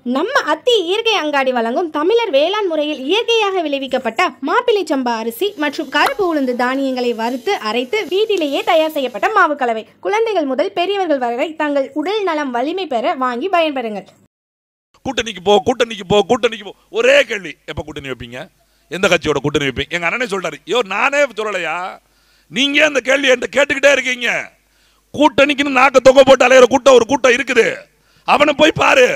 நம்ம அத்தி இயற்கை அங்காடி வழங்கும் தமிழர் வேளாண் முறையில் இயற்கையாக விளைவிக்கப்பட்ட மாப்பிள்ளை சம்பா அரிசி மற்றும் கருப்பு உளுந்து தானியங்களை வறுத்து அரைத்து வீட்டிலேயே தயார் செய்யப்பட்ட மாவு கலவை. குழந்தைகள் முதல் பெரியவர்கள் வரை தங்கள் உடல் நலம் வலிமை பெற வாங்கி பயன்பெறுங்கள். கூட்டணிக்கு போ ஒரே கேள்வி, எப்ப கூட்டணி வைப்பீங்க, எந்த கட்சியோட கூட்டணி வைப்பீங்க? எங்க அண்ணனே சொல்றாரு, ஐயோ நானே சொல்லலையா, நீங்க அந்த கேள்வி என்கிட்ட கேட்டுக்கிட்டே இருக்கீங்க. கூட்டணிக்குன்னு நாக்க தொகை போட்டு அலையிற கூட்டம் ஒரு கூட்டம் இருக்குது, அவனை போய் பாரு.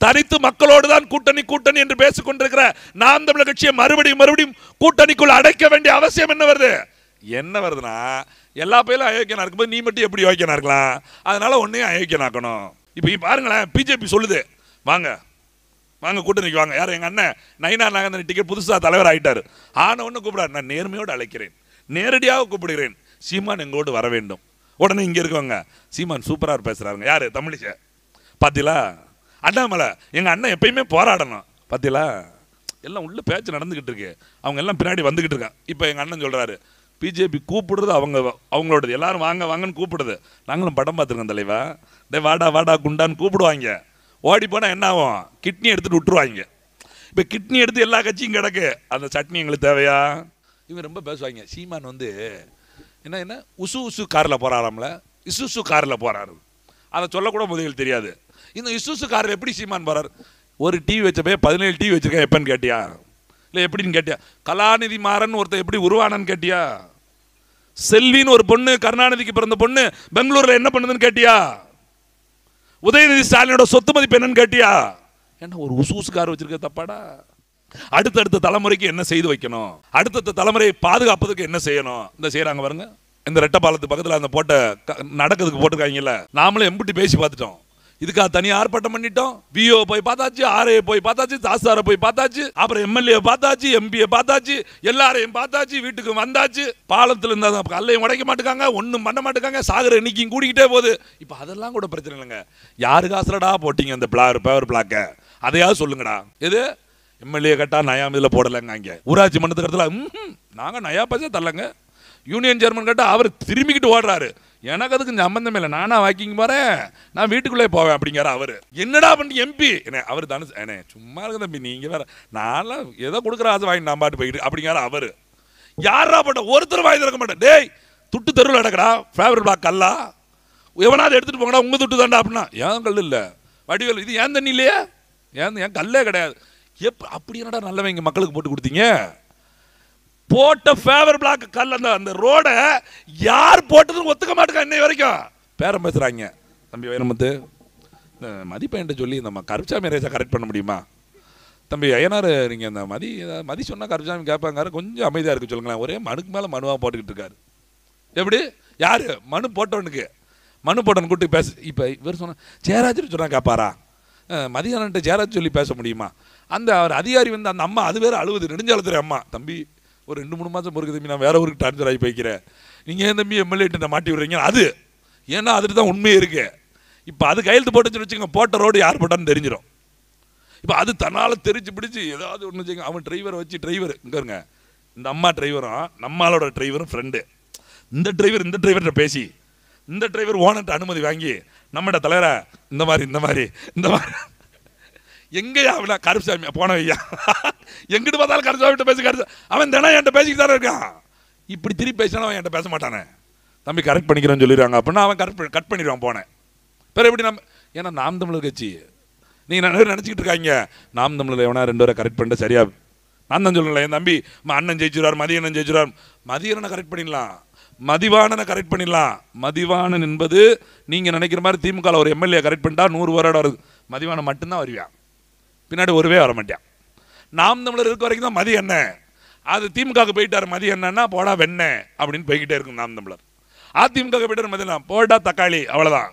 தனித்து மக்களோடு தான் கூட்டணி என்று பேசிக் கொண்டிருக்கிற நாம் தமிழர் கட்சியை மறுபடியும் கூட்டணிக்குள் அடைக்க வேண்டிய அவசியம் என்ன வருதுன்னா, எல்லா பயிலும் அயோக்கியனா இருக்கும்போது நீ மட்டும் எப்படி யோக்கியனா இருக்கலாம்? அதனால ஒன்னையும் அயோக்கியனாக்கணும். இப்போ பாருங்களேன், பிஜேபி சொல்லுது வாங்க கூட்டணிக்கு வாங்க. யார்? எங்க அண்ணன் நயினார் நாகேந்திரன் டிக்கெட் புதுசா தலைவர் ஆயிட்டாரு. ஆன ஒண்ணு கூப்பிடாரு, நான் நேர்மையோடு அழைக்கிறேன், நேரடியாக கூப்பிடுகிறேன், சீமான் எங்களோடு வர வேண்டும். உடனே இங்க இருக்கவங்க, சீமான் சூப்பரா பேசுறாருங்க. யாரு? தமிழிசை. பாத்தீங்களா? அண்ணாமலை, எங்க அண்ணன் எப்பயுமே போராடணும். பாத்தீங்களா? எல்லாம் உள்ள பேச்சு நடந்துகிட்டு இருக்கு, அவங்க எல்லாம் பின்னாடி வந்துகிட்டு இருக்காங்க. இப்போ எங்க அண்ணன் சொல்றாரு, பிஜேபி கூப்பிடுறது அவங்களோடது, எல்லாரும் வாங்கன்னு கூப்பிடுது. நாங்களும் படம் பார்த்துருக்கோம் தலைவா, டே வாடா குண்டான்னு கூப்பிடுவாங்க. ஓடி போனால் என்ன ஆகும்? கிட்னி எடுத்துட்டு விட்டுருவாங்க. இப்போ கிட்னி எடுத்து எல்லா கட்சியும் கிடக்கு, அந்த சட்னி எங்களுக்கு தேவையா? இவங்க ரொம்ப பேசுவாங்க. சீமான் என்ன உசு காரில் போறாராம்ல, இசுசு காரில் போறாரு. அதை சொல்லக்கூட முதலில் தெரியாது. இந்த இசுசு காரில் எப்படி சீமான் போறாரு? ஒரு டிவி வச்ச போய் 17 டிவி வச்சிருக்கேன் எப்பன்னு கேட்டியா? இல்லை எப்படின்னு கேட்டியா? கலாநிதி மாறன் ஒருத்தர் எப்படி உருவானன்னு கேட்டியா? செல்வின்னு ஒரு பொண்ணு, கருணாநிதிக்கு பிறந்த பொண்ணு, பெங்களூர்ல என்ன பண்ணுதுன்னு கேட்டியா? உதயநிதி ஸ்டாலினோட சொத்து மதிப்பு என்னன்னு கேட்டியா? என்ன ஒரு உசு கார் வச்சிருக்க தப்பாடா? அடுத்தடுத்த தலைமுறைக்கு என்ன செய்து வைக்கணும், அடுத்தடுத்த தலைமுறையை பாதுகாப்பதுக்கு என்ன செய்யணும், இந்த செய்யறாங்க பாருங்க. இந்த ரெட்ட பாலத்து பக்கத்தில் அந்த போட்ட நடக்கிறதுக்கு போட்டிருக்காங்கல்ல, நாமளும் எம்பிட்டு பேசி பார்த்துட்டோம். இதுக்காக தனியாக ஆர்ப்பாட்டம் பண்ணிட்டோம். விஓ போய் பார்த்தாச்சு, ஆர்ஏ போய் பார்த்தாச்சு, தாசாரை போய் பார்த்தாச்சு, அப்புறம் எம்எல்ஏ பார்த்தாச்சு, எம்பியை பார்த்தாச்சு, எல்லாரையும் பார்த்தாச்சு, வீட்டுக்கு வந்தாச்சு. பாலத்தில் இருந்த கல்லையும் உடைக்க மாட்டேங்காங்க, ஒன்றும் பண்ண மாட்டேங்காங்க, சாகர எண்ணிக்கையும் கூடிக்கிட்டே போகுது. இப்போ அதெல்லாம் கூட பிரச்சனை இல்லைங்க. யாரு காசுலடா போட்டீங்க அந்த பேவர் பிளாக்க? அதையாவது சொல்லுங்கடா. எது எம்எல்ஏ கட்டா நயா இதில் போடலைங்க. அங்கே ஊராட்சி மன்றத்து இடத்துல நாங்கள் நயா பைசா தரலங்க. யூனியன் சேர்மன் கேட்டா அவர் திரும்பிக்கிட்டு ஓடுறாரு, எனக்கு அதுக்கு சம்பந்தம் இல்லை, நானா வாக்கிங் போறேன், நான் வீட்டுக்குள்ளே போவேன் அப்படிங்கிற அவரு. என்னடா பண்ணி எம்பி அவர் தானே சும்மா இருக்க தம்பி, நீங்க வேற, நான்லாம் ஏதோ கொடுக்குற ஆசை வாங்கி நான் பாட்டு போயிட்டு அப்படிங்கிற அவரு. யாரா போட்ட ஒருத்தர் வாங்கி திறக்க மாட்டேன். டேய் துட்டு தெருவில் நடக்கிறா ஃபேவர் பிளாக் கல்லா, எவனாவது எடுத்துட்டு போங்கடா, உங்க துட்டு தாண்டா அப்படின்னா. ஏன் கல் இல்லை வடிவேல், இது ஏன் தண்ணி இல்லையா, ஏன் கல்லே கிடையாது. அப்படி என்னடா நல்லவங்க மக்களுக்கு போட்டு கொடுத்தீங்க? போட்ட ஃபேவர் பிளாக் கல் அந்த ரோட யார் போட்டதுன்னு ஒத்துக்க மாட்டேங்க இன்னை வரைக்கும். பேரம் பேசுறாங்க. தம்பி வைரமுத்து, இந்த மதிப்பெண்ட சொல்லி இந்த கருப்சாமி ரேசா கரெக்ட் பண்ண முடியுமா? தம்பி ஐயனார், நீங்க இந்த மதி சொன்னா கருப்சாமி கேட்பாங்க, கொஞ்சம் அமைதியா இருக்கு சொல்லுங்களேன். ஒரே மனுக்கு மேல மனுவா போட்டுக்கிட்டு இருக்காரு. எப்படி? யாரு மனு போட்டவனுக்கு? மனு போட்டவனு கூட்டி பேச. இப்ப இவர் சொன்ன ஜெயராஜ் சொன்னா கேட்பாரா? மதியானன்ட்ட ஜெயராஜ் சொல்லி பேச முடியுமா? அந்த அவர் அதிகாரி அந்த அம்மா அது வேற அழுவுது, நெடுஞ்சாலத்துறை அம்மா. தம்பி ஒரு 2-3 மாதம் பொறுக்கு தம்பி, நான் வேற ஊருக்கு ட்ரான்ஸ்ஃபர் ஆகி போய்க்கிறேன், நீங்கள் ஏன் தம்பி எம்எல்ஏ மாட்டி விடுறீங்க? அது ஏன்னா அதுக்கு தான் உண்மையே இருக்கு. இப்போ அது கையெழுத்து போட்டுச்சுன்னு வச்சுக்கோங்க, போட்ட ரோடு யார் போட்டான்னு தெரிஞ்சிடும். இப்போ அது தன்னால் தெரிஞ்சு பிடிச்சி ஏதாவது ஒன்று வச்சுங்க, அவன் டிரைவரை வச்சு, டிரைவர் இங்கே இருங்க, இந்த அம்மா டிரைவரும் நம்மளோட டிரைவரும் ஃப்ரெண்டு, இந்த டிரைவர்கிட்ட பேசி, இந்த டிரைவர் ஓனர்கிட்ட அனுமதி வாங்கி, நம்மகிட்ட தலைவரை இந்த மாதிரி எங்கேயா அவனா கருப்சாமி போன ஐயா, எங்கிட்டு பார்த்தாலும் கருப்சாமி பேசி, அவன் தினம் என்கிட்ட பேசிக்கிட்டு தானே இருக்கான். இப்படி திருப்பி பேசினா அவன் என்கிட்ட பேச மாட்டானே. தம்பி கரெக்ட் பண்ணிக்கிறேன்னு சொல்லிடுவாங்க அப்படின்னா அவன் கட் பண்ணிடுவான் போனேன். பிறகு எப்படி நம்ம, ஏன்னா நாம் தமிழர் கட்சி நீங்கள் நிறைய நினச்சிக்கிட்டு இருக்காங்க, நாம் தமிழில் எவனா 2 பேரை கரெக்ட் பண்ணிட்டு சரியா. நான் தான் சொல்லலை, என் தம்பி அண்ணன் ஜெயிச்சுருவார், மதியண்ணன் ஜெயிச்சுருவார். மதியண்ணனை கரெக்ட் பண்ணிடலாம், மதிவாணனை கரெக்ட் பண்ணிடலாம். மதிவாணன் என்பது நீங்கள் நினைக்கிற மாதிரி திமுக ஒரு எம்எல்ஏ கரெக்ட் பண்ணிட்டா 100 வருடம் வருது. மதிவாணன் மட்டும்தான் வருவான், பின்னாடி ஒருவே வர மாட்டான். நாம் தமிழர் இருக்க வரைக்கும் தான் மதி என்ன, அது திமுக போயிட்டார் மதி என்னன்னா போடா வெண்ண அப்படின்னு போய்கிட்டே இருக்கும் நாம் தமிழர். அதிமுக போயிட்டார் மதினா போடா தக்காளி, அவ்வளோதான்.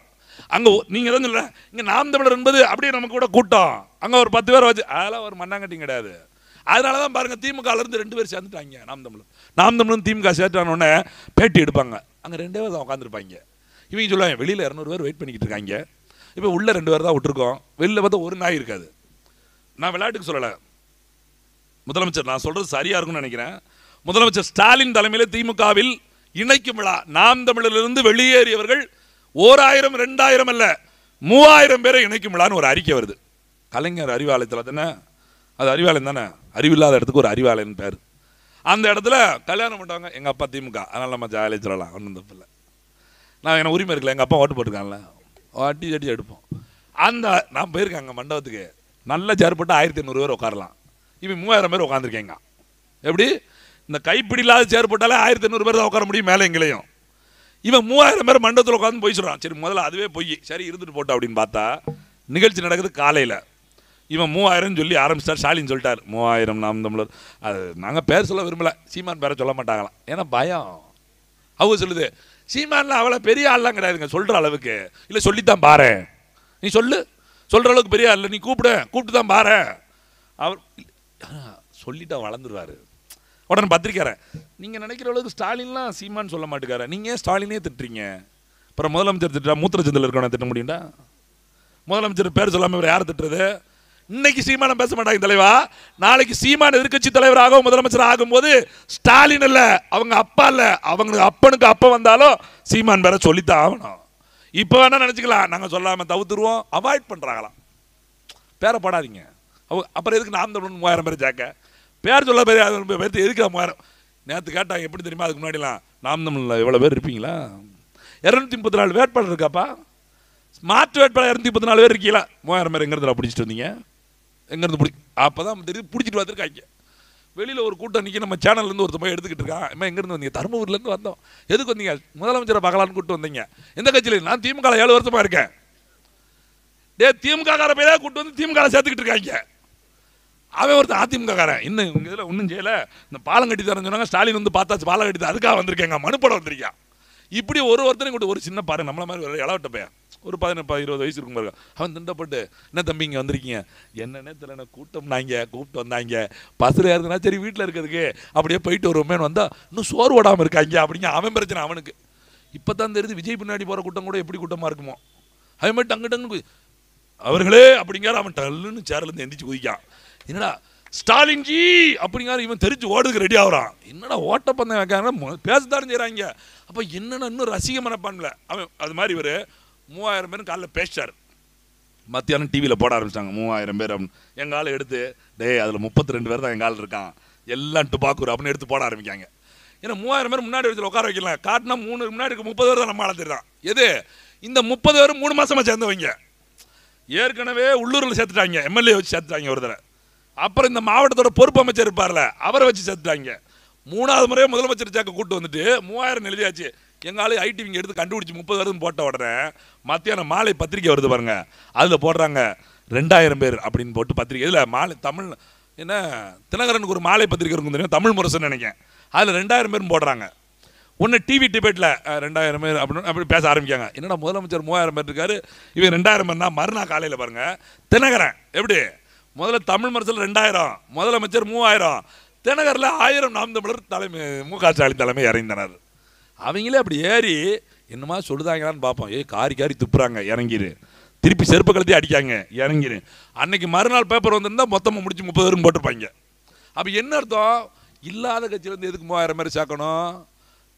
அங்கே நீங்கள் தான் சொல்கிறேன், இங்கே நாம் தமிழர் என்பது அப்படியே நமக்கு கூட கூட்டம், அங்கே ஒரு 10 பேர் வச்சு, அதெல்லாம் ஒரு மண்ணாங்கட்டியும் கிடையாது. அதனால தான் பாருங்கள், திமுகலேருந்து 2 பேர் சேர்ந்துட்டாங்க. நாம் தமிழர் திமுக சேர்த்தானோடனே பேட்டி எடுப்பாங்க, அங்கே 2 பேர் தான் உட்காந்துருப்பாங்க. இவங்க சொல்லுவாங்க வெளியில் 200 பேர் வெயிட் பண்ணிக்கிட்டு இருக்காங்க, இப்போ உள்ள 2 பேர் தான் விட்டுருக்கோம், வெளியில் பார்த்தா ஒரு நாய் இருக்காது. நான் விளையாட்டுக்கு சொல்லலை, முதலமைச்சர் நான் சொல்றது சரியா இருக்கும்னு நினைக்கிறேன். முதலமைச்சர் ஸ்டாலின் தலைமையில் திமுகவில் இணைக்கும் விழா, நாம் தமிழிலிருந்து வெளியேறியவர்கள் 1000 2000 அல்ல 3000 பேரை இணைக்கும் விழான்னு ஒரு அறிக்கை வருது. கலைஞர் அறிவாலயத்தில் தானே, அது அறிவாலயம் தானே, அறிவில்லாத இடத்துக்கு ஒரு அறிவாலயம்னு பேர். அந்த இடத்துல கல்யாணம் பண்ணுவாங்க. எங்கள் அப்பா திமுக, அதனால் நம்ம ஜாலியாக சொல்லலாம், ஒன்றும் தப்பு இல்லை. நான் எனக்கு உரிமை இருக்குல்ல, எங்கள் அப்பா ஓட்டு போட்டிருக்கான்ல, வாட்டி அடி எடுப்போம். அந்த நான் போயிருக்கேன் அங்கே மண்டபத்துக்கு, நல்ல சேர் போட்டு 1500 பேர் உட்காரலாம். இவன் 3000 பேர் உட்காந்துருக்கேங்க. எப்படி இந்த கைப்பிடி இல்லாத சேர் போட்டாலே 1500 பேர் தான் உட்கார முடியும் மேலே எங்களையும். இவன் 3000 பேர் மண்டபத்தில் உட்காந்து போய் சொல்கிறான். சரி முதல்ல அதுவே போய் சரி இருந்துட்டு போட்டோம் அப்படின்னு பார்த்தா நிகழ்ச்சி நடக்குது காலையில். இவன் 3000 சொல்லி ஆரம்பிச்சிட்டார். ஸ்டாலின் சொல்லிட்டார் 3000 நாம் தமிழர். அது நாங்கள் பேர் சொல்ல விரும்பலை, சீமான் பேரை சொல்ல மாட்டாங்களாம், ஏன்னா பயம். அவங்க சொல்லுது சீமான்லாம் அவ்வளோ பெரிய ஆள்லாம் கிடையாதுங்க சொல்கிற அளவுக்கு. இல்லை சொல்லித்தான் பாரு, நீ சொல்கிற அளவுக்கு பெரிய ஆள் இல்லை, நீ கூப்பிட்டு தான் பாரு. அவர் சொல்லிட்டா வளர்ந்துருவார். உடனே பத்திரிக்காரன், நீங்கள் நினைக்கிற அளவுக்கு ஸ்டாலின்லாம் சீமான் சொல்ல மாட்டேக்கார, நீங்கள் ஏன் ஸ்டாலினே திட்டுறீங்க? அப்புறம் முதலமைச்சர் திட்டா மூத்திரச்சந்தில் இருக்கணும் திட்ட முடியும்டா? முதலமைச்சர் பேர் சொல்லாமல் இவர் யார் திட்டுறது? இன்னைக்கு சீமானம் பேச மாட்டாங்க தலைவா, நாளைக்கு சீமான் எதிர்க்கட்சி தலைவராக முதலமைச்சர் ஆகும்போது ஸ்டாலின் இல்ல, அவங்க அப்பா இல்ல, அவங்க அப்பனுக்கு அப்ப வந்தாலும் சீமான் பேரை சொல்லித்தான் ஆகணும். இப்போ வேணா நினைச்சுக்கலாம், நாங்கள் சொல்லாமல் தவிர்த்துருவோம், அவாய்ட் பண்ணுறாங்களாம். பேரை போடாதீங்க. அப்புறம் எதுக்கு நாம் தமிழ் 3000 பேர் சேர்க்க? பேர் சொல்ல பேர் எதுக்கு 3000? நேற்று கேட்டாங்க எப்படி தெரியுமா, அதுக்கு முன்னாடிலாம் நாம் தமிழில் எவ்வளோ பேர் இருப்பீங்களா? 234 வேட்பாளர் இருக்காப்பா. மாற்று வேட்பாளர் 234 பேர் இருக்கீங்களா? 3000 பேர் எங்கிறதுல பிடிச்சிட்டு வந்தீங்க? எங்கேருந்து அப்போ தான் தெரியுது பிடிச்சிட்டு வந்துருக்காங்க. வெளியில் ஒரு கூட்டம் நிற்கி நம்ம சேனல்லேருந்து ஒருத்தர் போய் எடுத்துக்கிட்டு இருக்கான். அம்மா எங்கேருந்து வந்தீங்க? தருமபுரிலேருந்து வந்தோம். எதுக்கு வந்தீங்க? முதலமைச்சரை பார்க்கலான்னு கூப்பிட்டு வந்தீங்க. எந்த கட்சியில்? நான் திமுக 7 வருஷமாக இருக்கேன். திமுக கார போய் தான் கூப்பிட்டு வந்து திமுக சேர்த்துக்கிட்டு இருக்காங்க. அவன் ஒருத்தர் அதிமுக காரன், இன்னும் இங்கே இதில் ஒன்றும் செய்யலை, இந்த பாலம் கட்டி தரேன்னு சொன்னாங்க, ஸ்டாலின் வந்து பார்த்தாச்சு பாலம் கட்டி தான், அதுக்காக வந்திருக்கேங்க, மனு போட வந்திருக்கான். இப்படி ஒருத்தனையும் கூட ஒரு சின்ன பாரு நம்மள மாதிரி இளவட்ட பையன், ஒரு 18-20 வயசு இருக்கும் பாருங்க, அவன் திண்டப்பட்டு என்ன தம்பி இங்கே வந்திருக்கீங்க? என்னன்னே தெரியல, கூப்பிட்டு வந்தாங்க, பஸ்ஸில் இருந்தனா சரி வீட்டில் இருக்கிறதுக்கு அப்படியே போயிட்டு வருவோமேனு வந்தால் இன்னும் சோறு ஓடாமல் இருக்காங்க அப்படிங்க. அவன் பிரச்சனை அவனுக்கு. இப்போ தான் தெரியுது விஜய் பின்னாடி போகிற கூட்டம் கூட எப்படி கூட்டமாக இருக்குமோ. அவன் மாதிரி டங்கு அவர்களே அப்படிங்கிற அவன் டல்லுன்னு சேர்லேருந்து எந்திரிச்சு குதிக்கான். என்னடா ஸ்டாலின்ஜி அப்படிங்கிற இவன் தெரிஞ்சு ஓடுறதுக்கு ரெடி ஆகுறான். என்னடா ஓட்டப்பந்தம் வைக்காங்க, பேசத்தானே செய்கிறாங்க. அப்போ என்னென்ன இன்னும் ரசிக மனப்பான்ல அவன். அது மாதிரி இவர் 3000 பேர் காலைல பேசிட்டார். மத்தியானம் டிவியில் போட ஆரம்பிச்சிட்டாங்க 3000 பேர் அப்படின்னு. எங்கள் ஆள் எடுத்து அதில் 32 பேர் தான் எங்கள் ஆள் இருக்கான், எல்லாம் டுபாக்கூர் அப்படின்னு எடுத்து போட ஆரம்பிக்காங்க. ஏன்னா 3000 பேர் முன்னாடி இடத்துல உட்கார வைக்கலாம், காட்டினா 3 முன்னாடி இருக்க 30 பேர் தான் நம்ம ஆள தெரியும். எது இந்த 30 பேர் 3 மாசமாக சேர்ந்தவங்க. ஏற்கனவே உள்ளூரில் சேர்த்துட்டாங்க, எம்எல்ஏ வச்சு சேர்த்துட்டாங்க ஒரு தடவை. அப்புறம் இந்த மாவட்டத்தோட பொறுப்பு அமைச்சர் இருப்பார்ல, அவரை வச்சு சேர்த்துட்டாங்க. 3வது முறையாக முதலமைச்சர் சேர்க்க கூட்டு வந்துட்டு 3000 எழுதியாச்சு. எங்காலும் ஐடிவிங்க எடுத்து கண்டுபிடிச்சி 30 வருதுன்னு போட்ட உடனே மத்தியானம் மாலை பத்திரிக்கை வருது பாருங்க, அதில் போடுறாங்க 2000 பேர் அப்படின்னு போட்டு பத்திரிக்கை. இதில் மாலை தமிழ் என்ன தினகரனுக்கு ஒரு மாலை பத்திரிக்கை இருக்கும் தெரியும், தமிழ் முரசுன்னு நினைக்கிறேன், அதில் 2000 பேர்னு போடுறாங்க. ஒன்று டிவி டிபேட்டில் 2000 பேர் அப்படின்னு அப்படி பேச ஆரம்பிக்காங்க. என்னடா முதலமைச்சர் 3000 பேர் இருக்காரு, இவன் 2000 பேர்னா மறுநாள் காலையில் பாருங்க தினகரன் எப்படி முதல்ல தமிழ் முரசில் 2000, முதலமைச்சர் 3000, தினகரில் 1000 நாம் தமிழர் தலைமை மு.க. ஸ்டாலின் தலைமை இறங்கினார். அவங்களே அப்படி ஏறி என்னமா சொல்லுதாங்களான்னு பார்ப்போம். காரி துப்புறாங்க, இறங்கிரு. திருப்பி செருப்பு கழுத்தி அடிக்காங்க, இறங்கிரு. அன்னைக்கு மறுநாள் பேப்பர் வந்திருந்தால் மொத்தமாக முடிச்சு 30 பேரும் போட்டிருப்பாங்க. அப்போ என்ன அர்த்தம்? இல்லாத கட்சியில் வந்து எதுக்கு 3000 பேர் சேர்க்கணும்?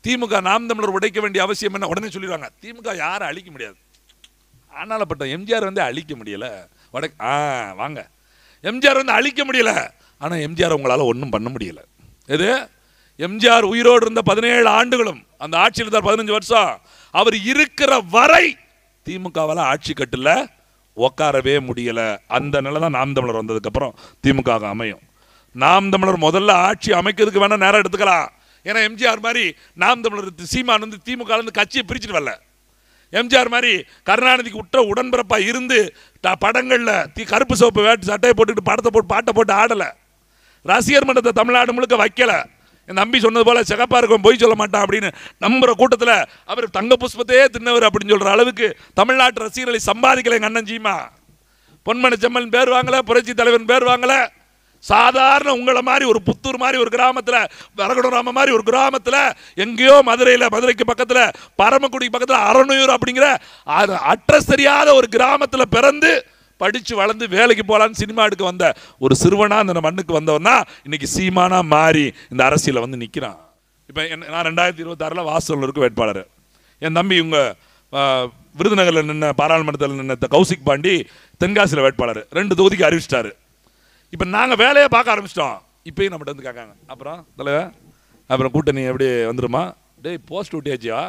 திமுக நாம் தமிழர் உடைக்க வேண்டிய அவசியம் என்ன? உடனே சொல்லிடுவாங்க திமுக யாரை அழிக்க முடியாது. ஆனாலப்பட்ட எம்ஜிஆர் வந்து அழிக்க முடியலை. வாங்க எம்ஜிஆர் வந்து அழிக்க முடியல, ஆனால் எம்ஜிஆர் உங்களால் ஒன்றும் பண்ண முடியல. எது எம்ஜிஆர் உயிரோடு இருந்த 17 ஆண்டுகளும் அந்த ஆட்சியில் இருந்தார் 15 வருஷம். அவர் இருக்கிற வரை திமுகவால் ஆட்சி கட்டில் உட்காரவே முடியல. அந்த நிலை தான் நாம் தமிழர் வந்ததுக்கப்புறம் திமுக அமையும். நாம் தமிழர் முதல்ல ஆட்சி அமைக்கிறதுக்கு வேணால் நேரம் எடுத்துக்கலாம். ஏன்னா எம்ஜிஆர் மாதிரி நாம் தமிழர் சீமான் வந்து திமுகலேருந்து கட்சியை பிரிச்சுட்டு வரல. எம்ஜிஆர் மாதிரி கருணாநிதிக்கு விட்ட உடன்பிறப்பாக இருந்து படங்களில் கருப்பு சோப்பு வேட்டு சட்டையை போட்டுக்கிட்டு படத்தை போட்டு பாட்டை போட்டு ஆடலை. ரசிகர் மன்றத்தை தமிழ்நாடு முழுக்க வைக்கலை. என் தம்பி சொன்னது போல சிகப்பா இருக்கும் பொய் சொல்ல மாட்டான் அப்படின்னு நம்புற கூட்டத்தில் அவர் தங்க புஷ்பத்தையே தின்னவர் அப்படின்னு சொல்ற அளவுக்கு தமிழ்நாட்டு ரசிகர்களை சம்பாதிக்கல. எங்க அண்ணன் சீமா பொன்மன செம்மன் பேர் வாங்கல, புரட்சி தலைவன் பேர் வாங்கல. சாதாரண உங்களை மாதிரி ஒரு புத்தூர் மாதிரி ஒரு கிராமத்தில், வரகுடராம மாதிரி ஒரு கிராமத்தில், எங்கேயோ மதுரைக்கு பக்கத்தில், பரமக்குடிக்கு பக்கத்தில் அரணையூர் அப்படிங்கிற அட்ரஸ் தெரியாத ஒரு கிராமத்தில் பிறந்து படித்து வளர்ந்து வேலைக்கு போகலான்னு சினிமா எடுக்க வந்த ஒரு சிறுவனா அந்த மண்ணுக்கு வந்தவன்னா இன்னைக்கு சீமானா மாறி இந்த அரசியலில் வந்து நிற்கிறான். இப்போ நான் 2026 வாசலூருக்கு வேட்பாளர். என் தம்பி இவங்க விருதுநகரில் நின்ன பாராளுமன்றத்தில் நின்ன கௌசிக் பாண்டி தென்காசியில் வேட்பாளர் 2 தொகுதிக்கு அறிவிச்சிட்டாரு. இப்போ நாங்கள் வேலையை பார்க்க ஆரம்பிச்சிட்டோம். இப்பயும் நம்மகிட்ட வந்து கேட்காங்க, அப்புறம் தலைவர் அப்புறம் கூட்டணி எப்படி வந்துடுமா? டேய் போஸ்ட் விட்டியாச்சியா,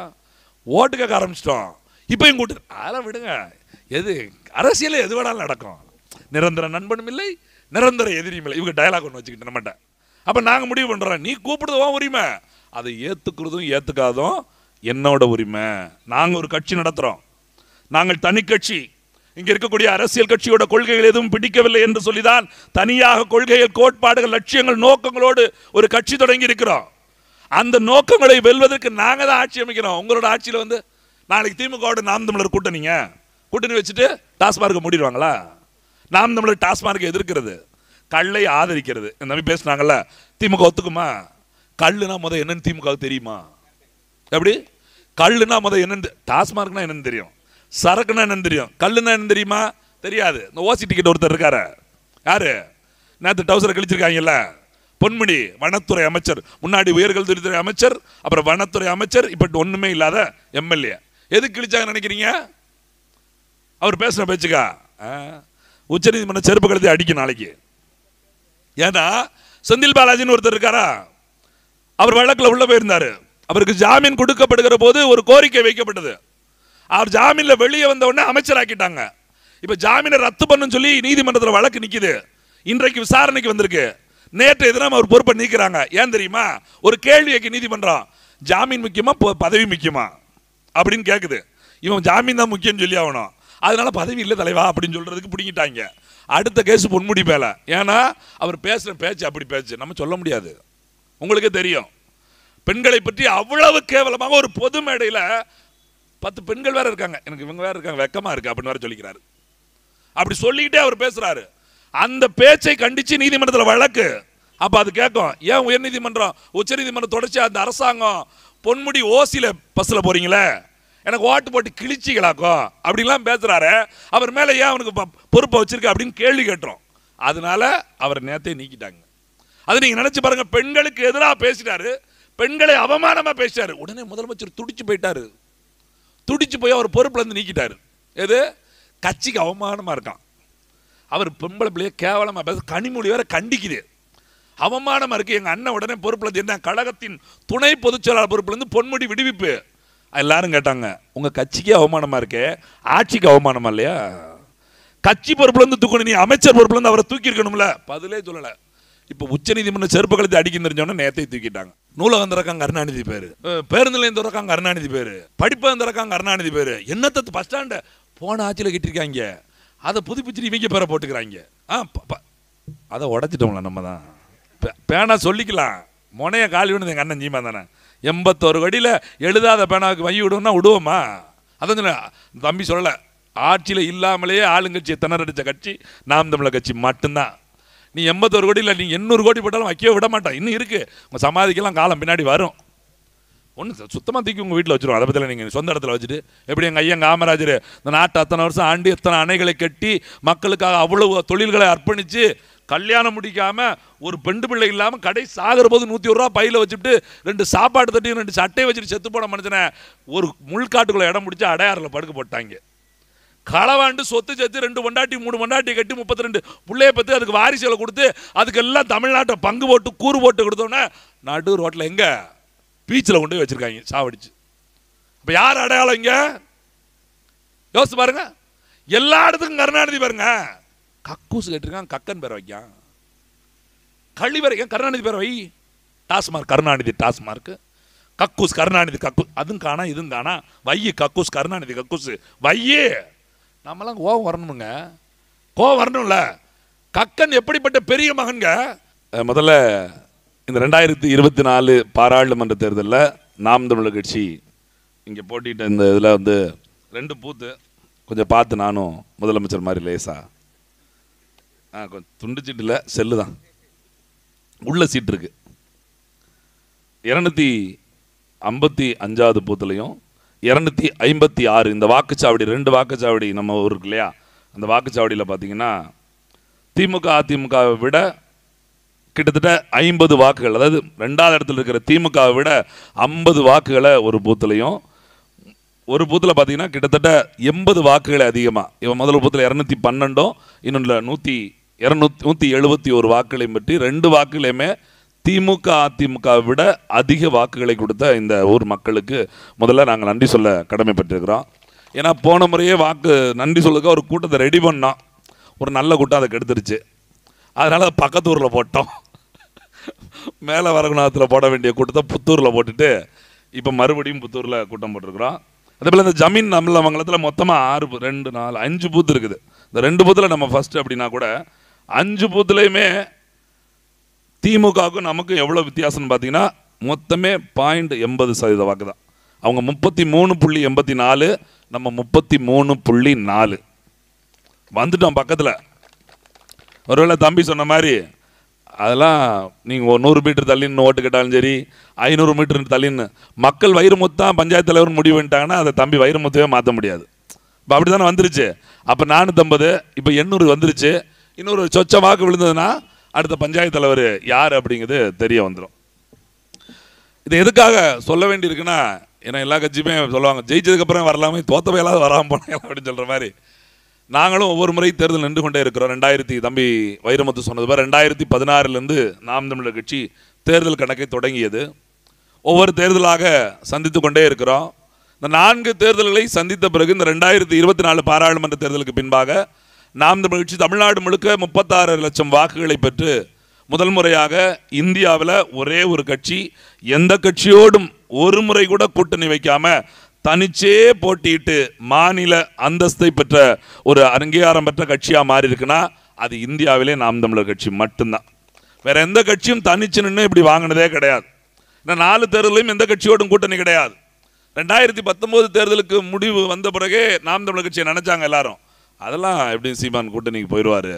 ஓட்டு கேட்க ஆரம்பிச்சிட்டோம். இப்பயும் கூட்டு அதெல்லாம் விடுங்க. எது அரசியல் எது வேணாலும் நடக்கும். நிரந்தர நண்பனும் இல்லை, நிரந்தர எதிரியும் இல்லை. இவங்க டயலாக் ஒன்று வச்சுக்கிட்டு நம்மகிட்ட. அப்போ நாங்கள் முடிவு பண்ணுறோம், நீ கூப்பிடுவோம் உரிமை, அதை ஏற்றுக்கிறதும் ஏற்றுக்காதும் என்னோட உரிமை. நாங்கள் ஒரு கட்சி நடத்துகிறோம், நாங்கள் தனி கட்சி. இங்கே இருக்கக்கூடிய அரசியல் கட்சியோட கொள்கைகள் எதுவும் பிடிக்கவில்லை என்று சொல்லிதான் தனியாக கொள்கைகள், கோட்பாடுகள், லட்சியங்கள், நோக்கங்களோடு ஒரு கட்சி தொடங்கி இருக்கிறோம். அந்த நோக்கங்களை வெல்வதற்கு நாங்கள் தான் ஆட்சி அமைக்கிறோம். உங்களோட ஆட்சியில் வந்து நாளைக்கு திமுகவோட நாம் தமிழர் கூட்டணி வச்சுட்டு டாஸ்மார்க்கை மூடிடுவாங்களா? நாம் தமிழர் டாஸ்மார்க்கை எதிர்க்கிறது, கல்லை ஆதரிக்கிறது. இந்த மாதிரி பேசுனாங்கல்ல, திமுக ஒத்துக்குமா? கல்லுனா முதல் என்னன்னு திமுக தெரியுமா? எப்படி கல்லுனா முதல் என்னன்னு, டாஸ்மார்க்னா என்னன்னு தெரியும், சரக்குனா என்னன்னு தெரியும், கல்லுனா என்னன்னு தெரியுமா? தெரியாது. இந்த ஓசி டிக்கெட் ஒருத்தர் இருக்காரு, யாரு நேற்று டவுசரை கழிச்சிருக்காங்கல்ல, பொன்முடி, வனத்துறை அமைச்சர், முன்னாடி உயர்கல்வித்துறை அமைச்சர், அப்புறம் வனத்துறை அமைச்சர், இப்போ ஒண்ணுமே இல்லாத எம்எல்ஏ. எதுக்கு கிழிச்சாங்க நினைக்கிறீங்க? அவர் பேசுன பேச்சுக்கா உச்சநீதிமன்றம் செருப்பு கழுத்தி அடிக்கும் நாளைக்கு. ஏன்னா செந்தில் பாலாஜின்னு ஒருத்தர் இருக்காரா, அவர் வழக்கில் உள்ள போயிருந்தாரு. அவருக்கு ஜாமீன் கொடுக்கப்படுகிற போது ஒரு கோரிக்கை வைக்கப்பட்டது. அவர் ஜாமீன்ல வெளியே வந்த உடனே அமைச்சராக்கிட்டாங்க. இப்ப ஜாமீனை ரத்து பண்ணு சொல்லி நீதிமன்றத்தில் வழக்கு நிக்குது. இன்றைக்கு விசாரணைக்கு வந்திருக்கு. நேற்று எதிராக அவர் பொறுப்பை நீக்கிறாங்க. ஏன் தெரியுமா? ஒரு கேள்வி வைக்க நீதிமன்றம், ஜாமீன் முக்கியமா பதவி முக்கியமா அப்படின்னு கேட்குது. இவன் ஜாமீன் தான் முக்கியம் சொல்லி ஆகணும், அதனால பதவி இல்லை தலைவா அப்படின்னு சொல்றதுக்கு பிடிங்கிட்டாங்க. அடுத்த கேஸ் பொன்முடி மேல. ஏன்னா அவர் பேசுற பேச்சு அப்படி பேச்சு நம்ம சொல்ல முடியாது. உங்களுக்கே தெரியும், பெண்களை பற்றி அவ்வளவு கேவலமாக ஒரு பொது மேடையில் 10 பெண்கள் வேற இருக்காங்க, எனக்கு இவங்க வேற இருக்காங்க, வெக்கமா இருக்கு அப்படின்னு வேற சொல்லிக்கிறாரு. அப்படி சொல்லிக்கிட்டே அவர் பேசுறாரு. அந்த பேச்சை கண்டிச்சு நீதிமன்றத்தில் வழக்கு. அப்ப அது கேட்கும், ஏன் உயர் நீதிமன்றம், உச்ச நீதிமன்றம் தொடர்ச்சி அந்த அரசாங்கம் பொன்முடி ஓசியில பஸ்ல போறீங்களே, எனக்கு ஓட்டு போட்டு கிழிச்சிகளாக்கும் அப்படிலாம் பேசுறாரு. அவர் மேல ஏன் அவனுக்கு பொறுப்பை வச்சிருக்க அப்படின்னு கேள்வி கேட்டுரும். அதனால அவர் நேரத்தை நீக்கிட்டாங்க. அது நீங்க நினைச்சு பாருங்க, பெண்களுக்கு எதிராக பேசிட்டாரு, பெண்களை அவமானமா பேசிட்டாரு. உடனே முதலமைச்சர் துடிச்சு போயிட்டாரு. துடிச்சு போய் அவர் பொறுப்புல இருந்து நீக்கிட்டாரு. எது கட்சிக்கு அவமானமா இருக்கான். அவர் பொம்பளை பிள்ளைய கேவலமா பேச, கனிமொழி வேற கண்டிக்குது, அவமானமா இருக்கு. எங்க அண்ணன் உடனே பொறுப்புல என்ன, கழகத்தின் துணை பொதுச் செயலாளர் பொறுப்புல இருந்து பொன்முடி விடுவிப்பு. எல்லாரும் கேட்டாங்க, உங்க கட்சிக்கே அவமானமா இருக்கே, ஆட்சிக்கு அவமானமா இல்லையா? கட்சி பொறுப்புல இருந்து தூக்கணும், நீ அமைச்சர் பொறுப்புல இருந்து அவரை தூக்கி இருக்கணும்ல. பதிலே சொல்லல. இப்ப உச்ச நீதிமன்றம் செருப்பு கழுத்தி அடிக்க தெரிஞ்சோன்னா நேரத்தை தூக்கிட்டாங்க. நூலகம் திறக்காங்க கருணாநிதி பேரு, பேருந்து நிலையம் திறக்காங்க கருணாநிதி பேரு, படிப்பகம் திறக்காங்க கருணாநிதி பேரு, என்னத்தை பஸ் ஸ்டாண்ட போன ஆட்சியில் கட்டிருக்காங்க, அதை புதுப்பிச்சு இவங்க பேரை போட்டுக்கிறாங்க. அதை உடைச்சிட்டோம்ல நம்ம தான். பேனா சொல்லிக்கலாம், முனைய காலி விடுது எங்கள் அண்ணன் ஜீமா தானே. 81 அடியில் எழுதாத பேனாவுக்கு வை விடுவோம்னா விடுவோமா? அதான் சொல்ல தம்பி சொல்லலை, ஆட்சியில் இல்லாமலேயே ஆளுங்கட்சியை திணறடிச்ச கட்சி நாம் தமிழர் கட்சி மட்டும்தான். நீ 81 கோடியில் நீ 800 கோடி போட்டாலும் வைக்கவே விட மாட்டான். இன்னும் இருக்கு, உங்கள் சமாதிக்கெல்லாம் காலம் பின்னாடி வரும். ஒன்று சுத்தமாக தூக்கி உங்கள் வீட்டில் வச்சுருவோம். அதை பற்றியில் நீங்கள் சொந்த இடத்துல வச்சுட்டு, எப்படி எங்கள் ஐயா காமராஜர் இந்த நாட்டை அத்தனை வருஷம் ஆண்டு எத்தனை அணைகளை கட்டி மக்களுக்காக அவ்வளவு தொழில்களை அர்ப்பணித்து கல்யாணம் முடிக்காமல் ஒரு பெண்டு பிள்ளை இல்லாமல் கடை சாகிற போது 101 ரூபா பையில் வச்சுட்டு 2 சாப்பாடு தட்டி 2 சட்டையை வச்சுட்டு செத்து போன மனுஷனை ஒரு முள்காட்டுக்குள்ளே இடம் முடிச்சு அடையாறில் படுக்க போட்டாங்க. களவாண்டு சொத்து சேர்த்து 2 பொண்டாட்டி 3 பொண்டாட்டி கட்டி 32 பிள்ளைய பற்றி அதுக்கு வாரிசுகளை கொடுத்து அதுக்கெல்லாம் தமிழ்நாட்டை பங்கு போட்டு கூறு போட்டு கொடுத்தோன்னே நடு ரோட்டில் எங்கே பீச்சில் கொண்டு போய் வச்சிருக்காங்க சாவடிச்சு. இப்போ யார் அடையாளம் இங்கே யோசிச்சு பாருங்க. எல்லா இடத்துக்கும் கருணாநிதி பாருங்க. கக்கூஸ் கேட்டிருக்கான், கக்கன் பேர் வைக்கான், கள்ளி பேர் வைக்க கருணாநிதி பேர் வை. டாஸ்மார்க் கருணாநிதி டாஸ்மார்க், கக்கூஸ் கருணாநிதி கக்கூஸ், அதுவும் காணா இதுவும் காணா, வையி கக்கூஸ் கருணாநிதி கக்கூஸ் வையே. நம்மளாம் கோவம் வரணுமுங்க, கோவம் வரணும்ல. கக்கன் எப்படிப்பட்ட பெரிய மகன்க. முதல்ல இந்த 2024 பாராளுமன்ற தேர்தலில் நாம் தமிழர் கட்சி இங்கே போட்டிட்டு இந்த இதில் வந்து 2 பூத்து கொஞ்சம் பார்த்து, நானும் முதலமைச்சர் மாதிரி லேசா கொஞ்சம் துண்டு சீட்டு இல்லை, செல்லு தான் உள்ள சீட்டு இருக்கு. 255வது பூத்துலையும் 256 இந்த வாக்குச்சாவடி 2 வாக்குச்சாவடி நம்ம ஊர் இருக்கு இல்லையா, அந்த வாக்குச்சாவடியில் பார்த்தீங்கன்னா திமுக அதிமுகவை விட கிட்டத்தட்ட 50 வாக்குகள், அதாவது 2வது இடத்துல இருக்கிற திமுகவை விட 50 வாக்குகளை ஒரு பூத்துலையும், ஒரு பூத்தில் பார்த்தீங்கன்னா கிட்டத்தட்ட 80 வாக்குகளை அதிகமாக. இவன் முதல் பூத்தில் 212, இன்னொன்று 171 வாக்குகளை பற்றி 2 வாக்குகளையுமே திமுக அதிமுக விட அதிக வாக்குகளை கொடுத்த இந்த ஊர் மக்களுக்கு முதல்ல நாங்கள் நன்றி சொல்ல கடமைப்பட்டிருக்கிறோம். ஏன்னா போன முறையே நன்றி சொல்லுக்க ஒரு கூட்டத்தை ரெடி பண்ணோம், ஒரு நல்ல கூட்டம் அதை கெடுத்துருச்சு. அதனால் பக்கத்து ஊரில் போட்டோம். மேலே வரகுணத்தில் போட வேண்டிய கூட்டத்தை புத்தூரில் போட்டுட்டு இப்போ மறுபடியும் புத்தூரில் கூட்டம் போட்டிருக்கிறோம். அதே போல் இந்த ஜமீன் நல்லமங்கலத்தில் மொத்தமாக 6 2 4 5 பூத்து இருக்குது. இந்த 2 பூத்தில் நம்ம ஃபஸ்ட்டு அப்படின்னா கூட 5 பூத்துலேயுமே திமுகவுக்கும் நமக்கும் எவ்வளோ வித்தியாசம்னு பார்த்தீங்கன்னா மொத்தமே 0.80% வாக்கு தான். அவங்க 33.84, நம்ம 33.4 வந்துட்டோம் பக்கத்தில். ஒருவேளை தம்பி சொன்ன மாதிரி அதெல்லாம் நீங்கள் 100 மீட்டர் தள்ளின்னு ஓட்டு கேட்டாலும் சரி, 500 மீட்டர் தள்ளின்னு மக்கள் வைரமுத்தான் பஞ்சாயத்து தலைவர் முடிவு பண்ணிட்டாங்கன்னா அதை தம்பி வைரமுத்தவே மாற்ற முடியாது. இப்போ அப்படி தானே வந்துருச்சு. அப்போ 450, இப்போ 800 வந்துருச்சு. இன்னொரு சொச்ச வாக்கு விழுந்ததுன்னா அடுத்த பஞ்சாயத்து தலைவர் யார் அப்படிங்கிறது தெரிய வந்துடும். இது எதுக்காக சொல்ல வேண்டியிருக்குன்னா, ஏன்னா எல்லா கட்சியுமே சொல்லுவாங்க ஜெயிச்சதுக்கப்புறம் வரலாமே, தோத்தவையெல்லாம் வராமல் போனாங்க அப்படின்னு சொல்கிற மாதிரி நாங்களும் ஒவ்வொரு முறை தேர்தல் நின்று கொண்டே இருக்கிறோம். 2000 தம்பி வைரமுத்து சொன்னது போல் 2016 நாம் தமிழர் கட்சி தேர்தல் கணக்கை தொடங்கியது. ஒவ்வொரு தேர்தலாக சந்தித்து கொண்டே இருக்கிறோம். இந்த 4 தேர்தல்களை சந்தித்த பிறகு இந்த 2024 பாராளுமன்ற தேர்தலுக்கு பின்பாக நாம் தமிழர் கட்சி தமிழ்நாடு முழுக்க 36 லட்சம் வாக்குகளை பெற்று முதல் முறையாக இந்தியாவில் ஒரே ஒரு கட்சி எந்த கட்சியோடும் ஒரு முறை கூட கூட்டணி வைக்காம தனிச்சே போட்டியிட்டு மாநில அந்தஸ்தை பெற்ற ஒரு அங்கீகாரம் பெற்ற கட்சியாக மாறி இருக்குன்னா அது இந்தியாவிலே நாம் தமிழர் கட்சி மட்டும்தான். வேற எந்த கட்சியும் தனிச்சு நின்று இப்படி வாங்கினதே கிடையாது. இந்த 4 தேர்தலையும் எந்த கட்சியோடும் கூட்டணி கிடையாது. 2019 தேர்தலுக்கு முடிவு வந்த பிறகே நாம் தமிழர் கட்சியை நினைச்சாங்க எல்லாரும், அதெல்லாம் எப்படி சீமான் கூட்டணிக்கு போயிடுவார்,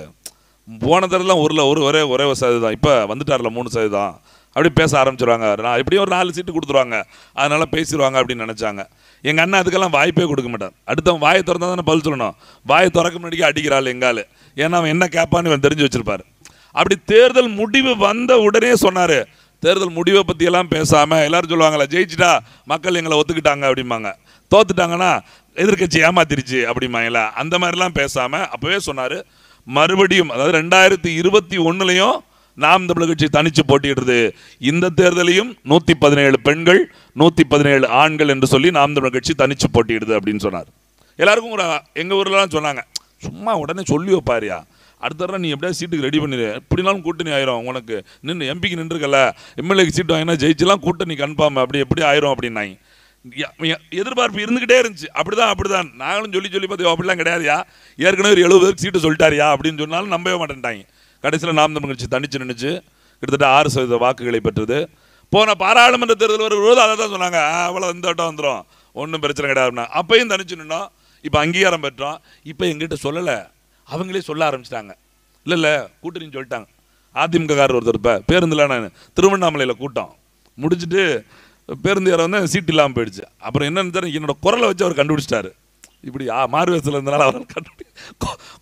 போன தேர்தலாம் ஒரே சதவீதம், இப்போ வந்துட்டார்ல 3% அப்படி பேச ஆரம்பிச்சிருவாங்க. நான் எப்படியும் ஒரு 4 சீட்டு கொடுத்துருவாங்க, அதனால பேசிடுவாங்க அப்படின்னு நினச்சாங்க. எங்கள் அண்ணன் அதுக்கெல்லாம் வாய்ப்பே கொடுக்க மாட்டார். அடுத்தவன் வாயை திறந்தா தானே பதில் சொல்லணும். வாயை திறக்க முன்னாடிக்கு அடிக்கிறாள் எங்கால், ஏன்னா அவன் என்ன கேட்பான்னு இவன் தெரிஞ்சு வச்சிருப்பார். அப்படி தேர்தல் முடிவு வந்த உடனே சொன்னார், தேர்தல் முடிவை பற்றியெல்லாம் பேசாமல் எல்லாரும் சொல்லுவாங்களா, ஜெயிச்சிட்டா மக்கள் எங்களை ஒத்துக்கிட்டாங்க அப்படிம்பாங்க, தோத்துட்டாங்கன்னா எதிர்கட்சி ஏமாத்திருச்சு அப்படிம்பாங்களா, அந்த மாதிரிலாம் பேசாமல் அப்போவே சொன்னார் மறுபடியும், அதாவது 2021 நாம் தமிழர் கட்சி தனிச்சு போட்டியிடுறது, இந்த தேர்தலையும் 117 பெண்கள் 117 ஆண்கள் என்று சொல்லி நாம் தமிழர் கட்சி தனிச்சு போட்டியிடுது அப்படின்னு சொன்னார். எல்லாருக்கும் ஒரு எங்கள் ஊர்லாம் சொன்னாங்க, சும்மா உடனே சொல்லி வைப்பாரியா, அடுத்த தடவை நீ எப்படியா சீட்டுக்கு ரெடி பண்ணிடு, எப்படினாலும் கூட்டணி ஆயிரும், உனக்கு நின்று எம்பிக்கு நின்றுக்கல, எம்எல்ஏக்கு சீட்டு வாங்கினா ஜெயிச்சுலாம் கூட்டணி கன்ஃபார்ம், அப்படி எப்படி ஆயிரும் அப்படின்னாங்க. எதிர்பார்ப்பு இருந்துகிட்டே இருந்துச்சு. அப்படிதான் நாங்களும் சொல்லி பார்த்தோம், அப்படிலாம் கிடையாதுயா, ஏற்கனவே ஒரு 70 பேருக்கு சீட்டு சொல்லிட்டாரியா அப்படின்னு சொன்னாலும் நம்பவே மாட்டேன்ட்டாங்க. கடைசியில் நாம் தமிழர் கட்சி தனிச்சு நின்றுச்சு, கிட்டத்தட்ட 6% வாக்குகளை பெற்றது. போன பாராளுமன்ற தேர்தல் வரும்போது அதை தான் சொன்னாங்க, அவ்வளோ இந்த வட்டம் வந்துடும், ஒன்றும் பிரச்சனை கிடையாதுன்னா. அப்பையும் தனிச்சு நின்னோம், இப்போ அங்கீகாரம் பெற்றோம். இப்போ எங்கிட்ட சொல்லலை, அவங்களே சொல்ல ஆரம்பிச்சிட்டாங்க, இல்லை கூட்டணின்னு சொல்லிட்டாங்க. அதிமுககாரர் ஒருத்தர் இப்போ பேருந்தில் நான் திருவண்ணாமலையில் கூட்டம் முடிச்சுட்டு பேருந்து ஏற வந்து சீட்டு இல்லாமல் போயிடுச்சு. அப்புறம் என்னன்னு தெரியும், என்னோட குரலை வச்சு அவர் கண்டுபிடிச்சிட்டாரு. இப்படி மாறுவேசத்தில் இருந்தனால அவர்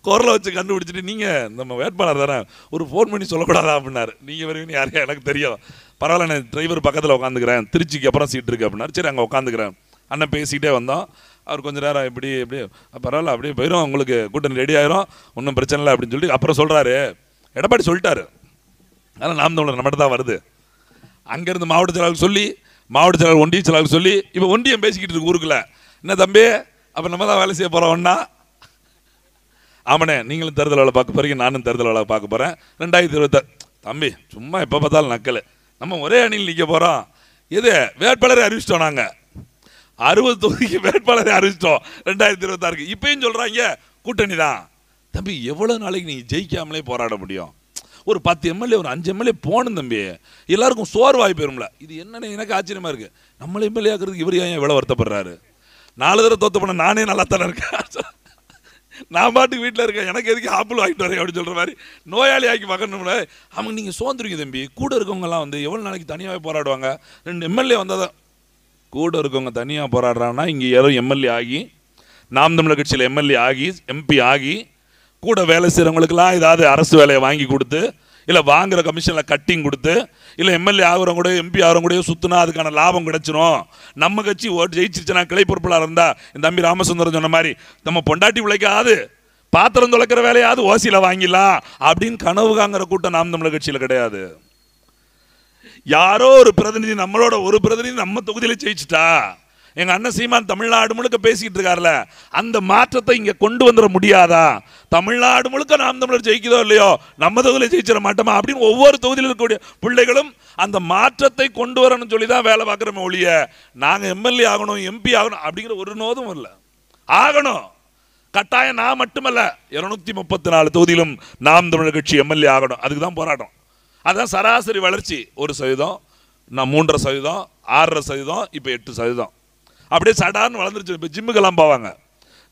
குரலை வச்சு கண்டுபிடிச்சிட்டு, நீங்கள் நம்ம வேட்பாளர் தானே, ஒரு ஃபோன் பண்ணி சொல்லக்கூடாதா அப்படின்னாரு. நீங்கள் வருவீங்க யாரையா எனக்கு தெரியும், பரவாயில்ல நான் டிரைவர் பக்கத்தில் உட்காந்துக்கிறேன், திருச்சிக்கு அப்புறம் சீட்டு இருக்குது அப்படின்னாரு. சரி அங்கே உட்காந்துக்கிறேன். அண்ணன் பேசிக்கிட்டே வந்தோம். அவர் கொஞ்சம் நேரம் இப்படி பரவாயில்ல அப்படியே போயிடும், உங்களுக்கு கூட்டணி ரெடி ஆயிரும், ஒன்றும் பிரச்சனை இல்லை அப்படின்னு சொல்லிட்டு அப்புறம் சொல்கிறாரு, எடப்பாடி சொல்லிட்டாரு, அதனால் நாம் தமிழர் நம்மகிட்ட தான் வருது. அங்கேருந்து மாவட்ட செயலாளருக்கு சொல்லி, மாவட்ட செயலாளர் ஒன்றிய செயலாளருக்கு சொல்லி, இப்போ ஒன்றியம் பேசிக்கிட்டு இருக்கு ஊருக்குள்ள, என்ன தம்பி அப்போ நம்ம தான் வேலை செய்ய போகிறோம் ஒன்றா, ஆமாண்ணே நீங்களும் தேர்தல் வேலை பார்க்க போகிறீங்க, நானும் தேர்தல் வேலை பார்க்க போகிறேன், 2026 தம்பி சும்மா எப்போ பார்த்தாலும் நக்கல், நம்ம ஒரே அணியில் நிற்க போகிறோம். இது வேட்பாளரை அறிவிச்சிட்டோம், நாங்கள் 60 தொகுதிக்கு வேட்பாளரை அறிவிச்சிட்டோம் 2026. இப்பயும் சொல்கிறாங்க கூட்டணி தான். தம்பி எவ்வளோ நாளைக்கு நீங்கள் ஜெயிக்காமலே போராட முடியும்? ஒரு 10 எம்எல்ஏ ஒரு 5 எம்எல்ஏ போகணும் தம்பி, எல்லாருக்கும் சோர்வாகி போயிரும்ல. இது என்னன்னு எனக்கு ஆச்சரியமாக இருக்குது, நம்மளை எம்எல்ஏ ஆக்குறதுக்கு இவர் ஏன் எவ்வளோ வருத்தப்படுறாரு? 4 தடவை தோத்த பண்ண நானே நல்லா தானே இருக்கேன், நான் பாட்டுக்கு வீட்டில் இருக்கேன், எனக்கு எதுக்கு ஆப்பிள் வாங்கிட்டு வரேன் அப்படின்னு சொல்கிற மாதிரி நோயாளி ஆக்கி பார்க்கணும்ல. அவங்க நீங்கள் சோர்ந்துருவீங்க தம்பி. கூட இருக்கவங்கலாம் வந்து எவ்வளோ நாளைக்கு தனியாகவே போராடுவாங்க? 2 எம்எல்ஏ வந்தால் தான் கூட இருக்கவங்க தனியாக போராடுறாங்கன்னா, இங்கே யாரும் எம்எல்ஏ ஆகி, நாம் தமிழர் கட்சியில் எம்எல்ஏ ஆகி, எம்பி ஆகி, கூட வேலை செய்கிறவங்களுக்கெல்லாம் ஏதாவது அரசு வேலையை வாங்கி கொடுத்து இல்லை வாங்குற கமிஷனில் கட்டிங் கொடுத்து, இல்லை எம்எல்ஏ ஆகிறவங்க கூட எம்பி ஆகிறவங்க கூட சுற்றினா அதுக்கான லாபம் கிடைச்சிரும். நம்ம கட்சி ஓட்டு ஜெயிச்சிருச்சுன்னா கிளை பொறுப்பில் இருந்தால் இந்த தம்பி ராமசுந்தரம் சொன்ன மாதிரி நம்ம பொண்டாட்டி உழைக்காது, பாத்திரம் துளைக்கிற வேலையாவது ஓசியில் வாங்கிடலாம் அப்படின்னு கனவு காங்கிற கூட்டம் நாம் தமிழர் கட்சியில் கிடையாது. யாரோ ஒரு பிரதிநிதி, நம்மளோட ஒரு பிரதிநிதி நம்ம தொகுதியில ஜெயிச்சுட்டா, எங்க அண்ணன் சீமான் தமிழ்நாடு முழுக்க பேசிக்கிட்டு இருக்காருல, அந்த மாற்றத்தை இங்க கொண்டு வந்துட முடியாதா? தமிழ்நாடு முழுக்க நாம் தமிழர் ஜெயிக்குதோ இல்லையோ, நம்ம தொகுதியில ஜெயிச்சிட மாட்டோமா அப்படின்னு ஒவ்வொரு தொகுதியில் இருக்கக்கூடிய பிள்ளைகளும் அந்த மாற்றத்தை கொண்டு வரணும்னு சொல்லி தான் வேலை பார்க்குறோமே ஒழிய, நாங்க எம்எல்ஏ ஆகணும் எம்பி ஆகணும் அப்படிங்கிற ஒரு நோதும் இல்லை. ஆகணும் கட்டாயம். நான் மட்டுமல்ல, 234 தொகுதியிலும் நாம் தமிழர் கட்சி எம்எல்ஏ ஆகணும். அதுக்கு தான் போராட்டம். அதுதான் சராசரி வளர்ச்சி. 1%, நான் 3.5%, 6%, இப்போ 8%. அப்படியே சடார்னு வளர்ந்துருச்சு. இப்போ ஜிம்முக்கெல்லாம் போவாங்க.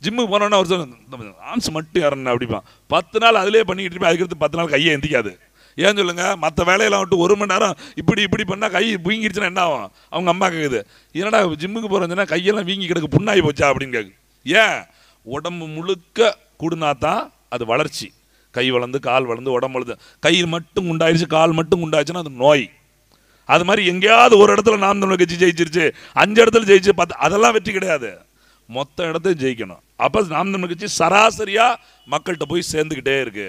ஜிம்முக்கு போனோன்னா ஒரு ஆம்ஸ் மட்டும் இறங்க அப்படிப்பான். 10 நாள் அதிலே பண்ணிக்கிட்டு இருப்பேன். அதுக்கடுத்து 10 நாள் கையை எந்திக்காது. ஏன் சொல்லுங்க, மற்ற வேலையெல்லாம் விட்டு 1 மணி நேரம் இப்படி பண்ணால் கை வீங்கிடுச்சுன்னா என்ன ஆகும்? அவங்க அம்மா கேட்குது, என்னடா ஜிம்முக்கு போகிறேன்னா கையெல்லாம் வீங்கி கிடக்கு, புண்ணாகி போச்சா அப்படின்னு கேட்கு. ஏன்? உடம்பு முழுக்க கூடுனா தான் அது வளர்ச்சி. கை வளர்ந்து கால் வளர்ந்து உடம்பு வளர்ந்து, கை மட்டும் குண்டாயிருச்சு கால் மட்டும் குண்டாச்சுன்னா அது நோய். அது மாதிரி எங்கேயாவது ஒரு இடத்துல நாம் தமிழர் கட்சி ஜெயிச்சிருச்சு, 5 இடத்துல ஜெயிச்சு 10, அதெல்லாம் வெற்றி கிடையாது. மொத்த இடத்தையும் ஜெயிக்கணும். அப்போ நாம் தமிழர் கட்சி சராசரியாக மக்கள்கிட்ட போய் சேர்ந்துக்கிட்டே இருக்கு.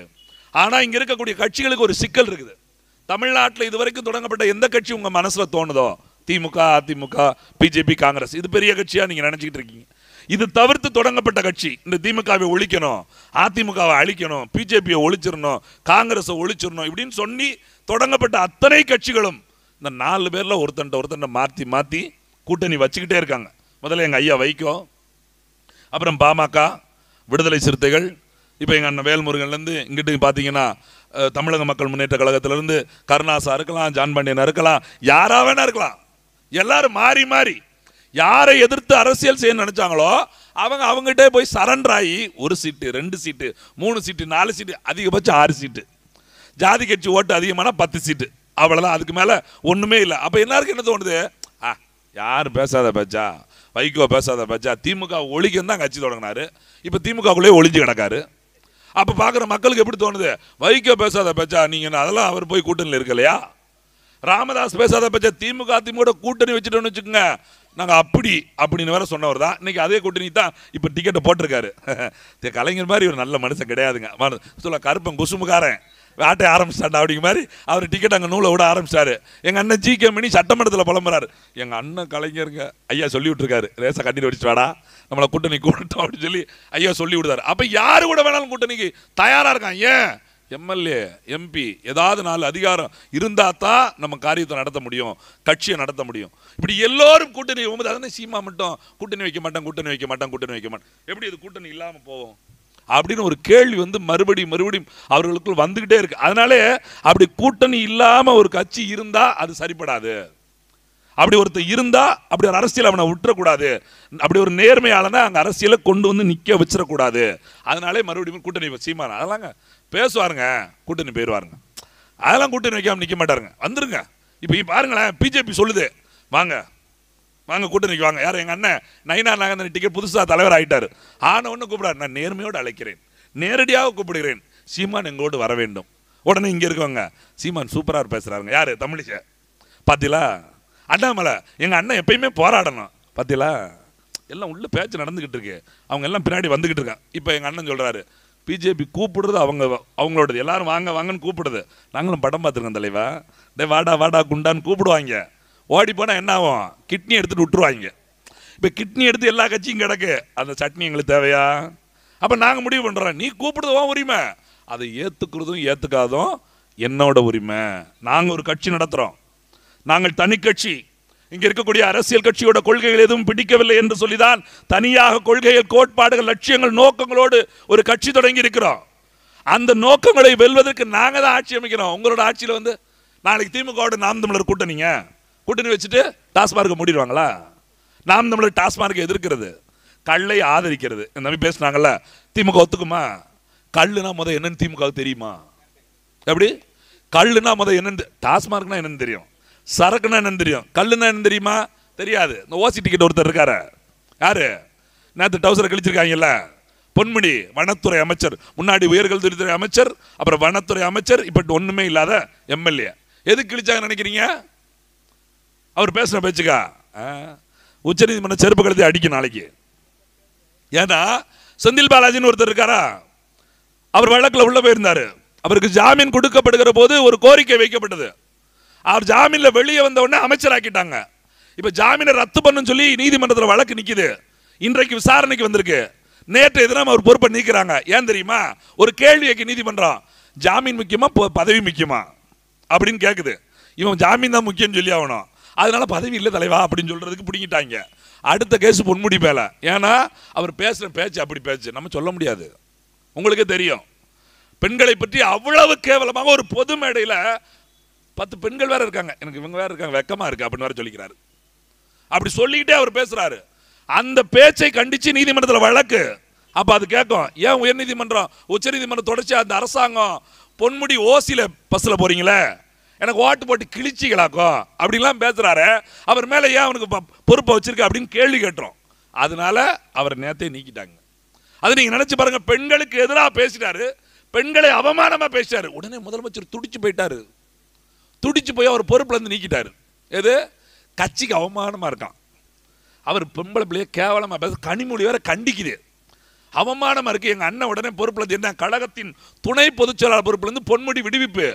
ஆனால் இங்கே இருக்கக்கூடிய கட்சிகளுக்கு ஒரு சிக்கல் இருக்குது. தமிழ்நாட்டில் இதுவரைக்கும் தொடங்கப்பட்ட எந்த கட்சி உங்கள் மனசில் தோணுதோ, திமுக, அதிமுக, பிஜேபி, காங்கிரஸ், இது பெரிய கட்சியாக நீங்கள் நினச்சிக்கிட்டு இருக்கீங்க. இது தவிர்த்து தொடங்கப்பட்ட கட்சி, இந்த திமுகவை ஒழிக்கணும், அதிமுகவை அழிக்கணும், பிஜேபியை ஒழிச்சிடணும், காங்கிரஸை ஒழிச்சிடணும் இப்படின்னு சொல்லி தொடங்கப்பட்ட அத்தனை கட்சிகளும் இந்த 4 பேரில் ஒருத்தன் மாற்றி மாற்றி கூட்டணி வச்சுக்கிட்டே இருக்காங்க. முதல்ல எங்கள் ஐயா வைகோ, அப்புறம் பாமக, விடுதலை சிறுத்தைகள், இப்போ எங்கள் அண்ணன் வேல்முருகன்லேருந்து இங்கிட்டு பார்த்தீங்கன்னா தமிழக மக்கள் முன்னேற்ற கழகத்திலேருந்து கருணாசா இருக்கலாம், ஜான் பாண்டியன் இருக்கலாம், யாராக வேணா இருக்கலாம். எல்லாரும் மாறி மாறி யாரை எதிர்த்து அரசியல் செய்ய நினைச்சாங்களோ அவங்ககிட்டே போய் சரண்டர் ஆகி 1 சீட்டு 2 சீட்டு 3 சீட்டு 4 சீட்டு அதிகபட்சம் 6 சீட்டு, ஜாதி கட்சி ஓட்டு அதிகமான 10 சீட்டு, அவ்வளோதான். அதுக்கு மேலே ஒன்றுமே இல்லை. அப்போ எல்லாருக்கும் என்ன தோணுது? யார் பேசாத பேச்சா, வைகோ பேசாத பேச்சா, திமுக ஒழிக்கன்னு தான் கட்சி தொடங்கினாரு, இப்போ திமுகக்குள்ளேயே ஒழிஞ்சு கிடக்காரு. அப்போ பார்க்குற மக்களுக்கு எப்படி தோணுது? வைகோ பேசாத பேச்சா, நீங்கள் அதெல்லாம் அவர் போய் கூட்டணியில் இருக்கலையா? ராமதாஸ் பேசாத பேச்சா, திமுக கூட்டணி வச்சுட்டோன்னு வச்சுக்கோங்க, நாங்கள் அப்படின்னு வேற சொன்னவர் தான். இன்னைக்கு அதே கூட்டணி தான் இப்போ டிக்கெட்டை போட்டிருக்காரு. கலைஞர் மாதிரி ஒரு நல்ல மனுஷன் கிடையாதுங்க. சொல்ல கருப்பன் குசுமுக்காரன் வேட்டை ஆரம்பிச்சிட்டாண்டா அப்படிங்க மாதிரி அவர் டிக்கெட் அங்கே நூலை விட ஆரம்பிச்சிட்டாரு. எங்கள் அண்ணன் ஜி.கே. மணி சட்டமன்றத்தில் புலம்புறாரு. எங்கள் அண்ணன் கலைஞருங்க ஐயா சொல்லி விட்டுருக்காரு, ரேசா கட்டிட்டு வச்சுட்டு வாடா நம்மளை கூட்டணி கூட்டட்டும் அப்படின்னு சொல்லி ஐயா சொல்லி விடுறாரு. அப்போ யாரு கூட வேணாலும் கூட்டணிக்கு தயாராக இருக்கான். ஏன்? எம்எல்ஏ எம்பி ஏதாவது 4 அதிகாரம் இருந்தால் தான் நம்ம காரியத்தை நடத்த முடியும், கட்சியை நடத்த முடியும். இப்படி எல்லோரும் கூட்டணி போகும்போது அதனை சீமா மட்டும் கூட்டணி வைக்க மாட்டேன், எப்படி இது கூட்டணி இல்லாமல் போவோம் அப்படின்னு ஒரு கேள்வி மறுபடியும் அவர்களுக்குள் வந்துகிட்டே இருக்கு. அதனாலே அப்படி கூட்டணி இல்லாம ஒரு கட்சி இருந்தா அது சரிப்படாது. அப்படி ஒருத்தர் இருந்தா அப்படி ஒரு அரசியல் அவனை விட்டுறக்கூடாது. அப்படி ஒரு நேர்மையாளனா அங்க அரசியலை கொண்டு நிக்க வச்சிடக்கூடாது. அதனாலே மறுபடியும் கூட்டணி சீமான அதெல்லாம் பேசுவாருங்க, கூட்டணி போயிடுவாருங்க. அதெல்லாம் கூட்டணி வைக்காம நிக்க மாட்டாருங்க, வந்துருங்க. இப்போ பாருங்களேன், பிஜேபி சொல்லுது வாங்க கூட்டணிக்கு வாங்க. யார்? எங்கள் அண்ணன் நயினா நாகேந்திரன் டிக்கெட் புதுசாக தலைவர் ஆகிட்டார். ஒன்று கூப்பிடாரு, நான் நேர்மையோடு அழைக்கிறேன், நேரடியாக கூப்பிடுகிறேன், சீமான் எங்களோடு வர வேண்டும். உடனே இங்கே இருக்கவங்க சீமான் சூப்பராக பேசுகிறாருங்க. யார்? தமிழிசை. பார்த்தீங்களா? அண்ணாமலை எங்கள் அண்ணன் எப்பயுமே போராடணும். பார்த்தீங்களா? எல்லாம் உள்ள பேச்சு நடந்துக்கிட்டு இருக்கு, அவங்க எல்லாம் பின்னாடி வந்துக்கிட்டு இருக்காங்க. இப்போ எங்கள் அண்ணன் சொல்கிறாரு, பிஜேபி கூப்பிடுறது அவங்களோடது, எல்லாரும் வாங்கன்னு கூப்பிடுது. நாங்களும் படம் பார்த்துருக்கோம் தலைவா, டே வாடா குண்டான்னு கூப்பிடுவாங்க. ஓடி போனால் என்ன ஆகும்? கிட்னி எடுத்துகிட்டு விட்டுருவாங்க. இப்போ கிட்னி எடுத்து எல்லா கட்சியும் கிடக்கு, அந்த சட்னி எங்களுக்கு தேவையா? அப்போ நாங்கள் முடிவு பண்ணுறோம், நீ கூப்பிடுறதும் உரிமை, அதை ஏற்றுக்கிறதும் ஏற்றுக்காதும் என்னோட உரிமை. நாங்கள் ஒரு கட்சி நடத்துகிறோம், நாங்கள் தனி கட்சி. இங்கே இருக்கக்கூடிய அரசியல் கட்சியோட கொள்கைகள் எதுவும் பிடிக்கவில்லை என்று சொல்லிதான் தனியாக கொள்கைகள், கோட்பாடுகள், லட்சியங்கள், நோக்கங்களோடு ஒரு கட்சி தொடங்கி இருக்கிறோம். அந்த நோக்கங்களை வெல்வதற்கு நாங்கள் தான் ஆட்சி அமைக்கிறோம். உங்களோட ஆட்சியில் நாளைக்கு திமுகவோட நாம் தமிழர் கூட்டணி வச்சுட்டு டாஸ்மார்க்கை மூடிடுவாங்களா? நாம் தமிழர் டாஸ்மார்க்கை எதிர்க்கிறது, கல்லை ஆதரிக்கிறது. இந்த மாதிரி பேசுனாங்கல்ல, திமுக ஒத்துக்குமா? கல்லுனா முத என்னன்னு திமுக தெரியுமா? எப்படி? கல்லுனா முத என்னன்னு, டாஸ்மார்க்னா என்னன்னு தெரியும், சரக்குனா என்னன்னு தெரியும், கல்லுனா என்னன்னு தெரியுமா? தெரியாது. இந்த ஓசி டிக்கெட் ஒருத்தர் இருக்காரு, யாரு? நேற்று டவுசரை கழிச்சிருக்காங்கல்ல, பொன்முடி வனத்துறை அமைச்சர், முன்னாடி உயர்கல்வித்துறை அமைச்சர், அப்புறம் வனத்துறை அமைச்சர், இப்ப ஒண்ணுமே இல்லாத எம்எல்ஏ. எதுக்கு கிழிச்சாங்க நினைக்கிறீங்க? அவர் பேசுற பேச்சுக்கா? உச்சநீதிமன்ற செருப்பு கழுத்தை அடிக்கும் நாளைக்கு. ஏன்னா செந்தில் பாலாஜின்னு ஒருத்தர் இருக்காரா, அவர் வழக்கில் உள்ள போயிருந்தாரு. அவருக்கு ஜாமீன் கொடுக்கப்படுகிற போது ஒரு கோரிக்கை வைக்கப்பட்டது. அவர் ஜாமீன்ல வெளியே வந்த உடனே அமைச்சராக்கிட்டாங்க. இப்ப ஜாமீனை ரத்து பண்ணுன்னு சொல்லி நீதிமன்றத்தில் வழக்கு நிக்குது. இன்றைக்கு விசாரணைக்கு வந்திருக்கு. நேற்று எதிராக அவர் பொறுப்பை நீக்கிறாங்க. ஏன் தெரியுமா? ஒரு கேள்விக்கு நீதிமன்றம் ஜாமீன் முக்கியமா பதவி முக்கியமா அப்படின்னு கேட்குது. இவன் ஜாமீன் தான் முக்கியம் சொல்லி ஆகணும். அதனால பதவி இல்லை தலைவா அப்படின்னு சொல்றதுக்கு பிடிங்கிட்டாங்க. அடுத்த கேஸ் பொன்முடி பேல. ஏன்னா அவர் பேசுற பேச்சு அப்படி பேச்சு நம்ம சொல்ல முடியாது. உங்களுக்கே தெரியும், பெண்களை பற்றி அவ்வளவு கேவலமாக ஒரு பொது மேடையில் 10 பெண்கள் வேற இருக்காங்க, எனக்கு இவங்க வேற இருக்காங்க, வெக்கமா இருக்கு அப்படின்னு வேற சொல்லிக்கிறாரு. அப்படி சொல்லிக்கிட்டே அவர் பேசுறாரு. அந்த பேச்சை கண்டிச்சு நீதிமன்றத்தில் வழக்கு. அப்ப அது கேட்கும், ஏன் உயர் நீதிமன்றம் உச்ச நீதிமன்றம் தொடர்ச்சி அந்த அரசாங்கம் பொன்முடி ஓசில பஸ்ல போறீங்களே, எனக்கு ஓட்டு போட்டு கிழிச்சிக்கலாக்கும் அப்படின்லாம் பேசுறாரு. அவர் மேல ஏன் அவனுக்கு பொறுப்பை வச்சிருக்க அப்படின்னு கேள்வி கேட்டுரும். அதனால அவர் நேரத்தை நீக்கிட்டாங்க. அது நீங்க நினைச்சு பாருங்க, பெண்களுக்கு எதிராக பேசிட்டாரு, பெண்களை அவமானமா பேசிட்டாரு. உடனே முதலமைச்சர் துடிச்சு போயிட்டாரு. துடிச்சு போய் அவர் பொறுப்புல இருந்து நீக்கிட்டாரு. எது? கட்சிக்கு அவமானமா இருக்கான். அவர் பொம்பளை பிள்ளைய கேவலமா பேச கனிமொழி வேற கண்டிக்குது. அவமானமா இருக்கு. எங்க அண்ணன் உடனே பொறுப்புல இருந்து என்ன கழகத்தின் துணை பொதுச் செயலாளர் பொறுப்புல இருந்து பொன்முடி விடுவிப்பு.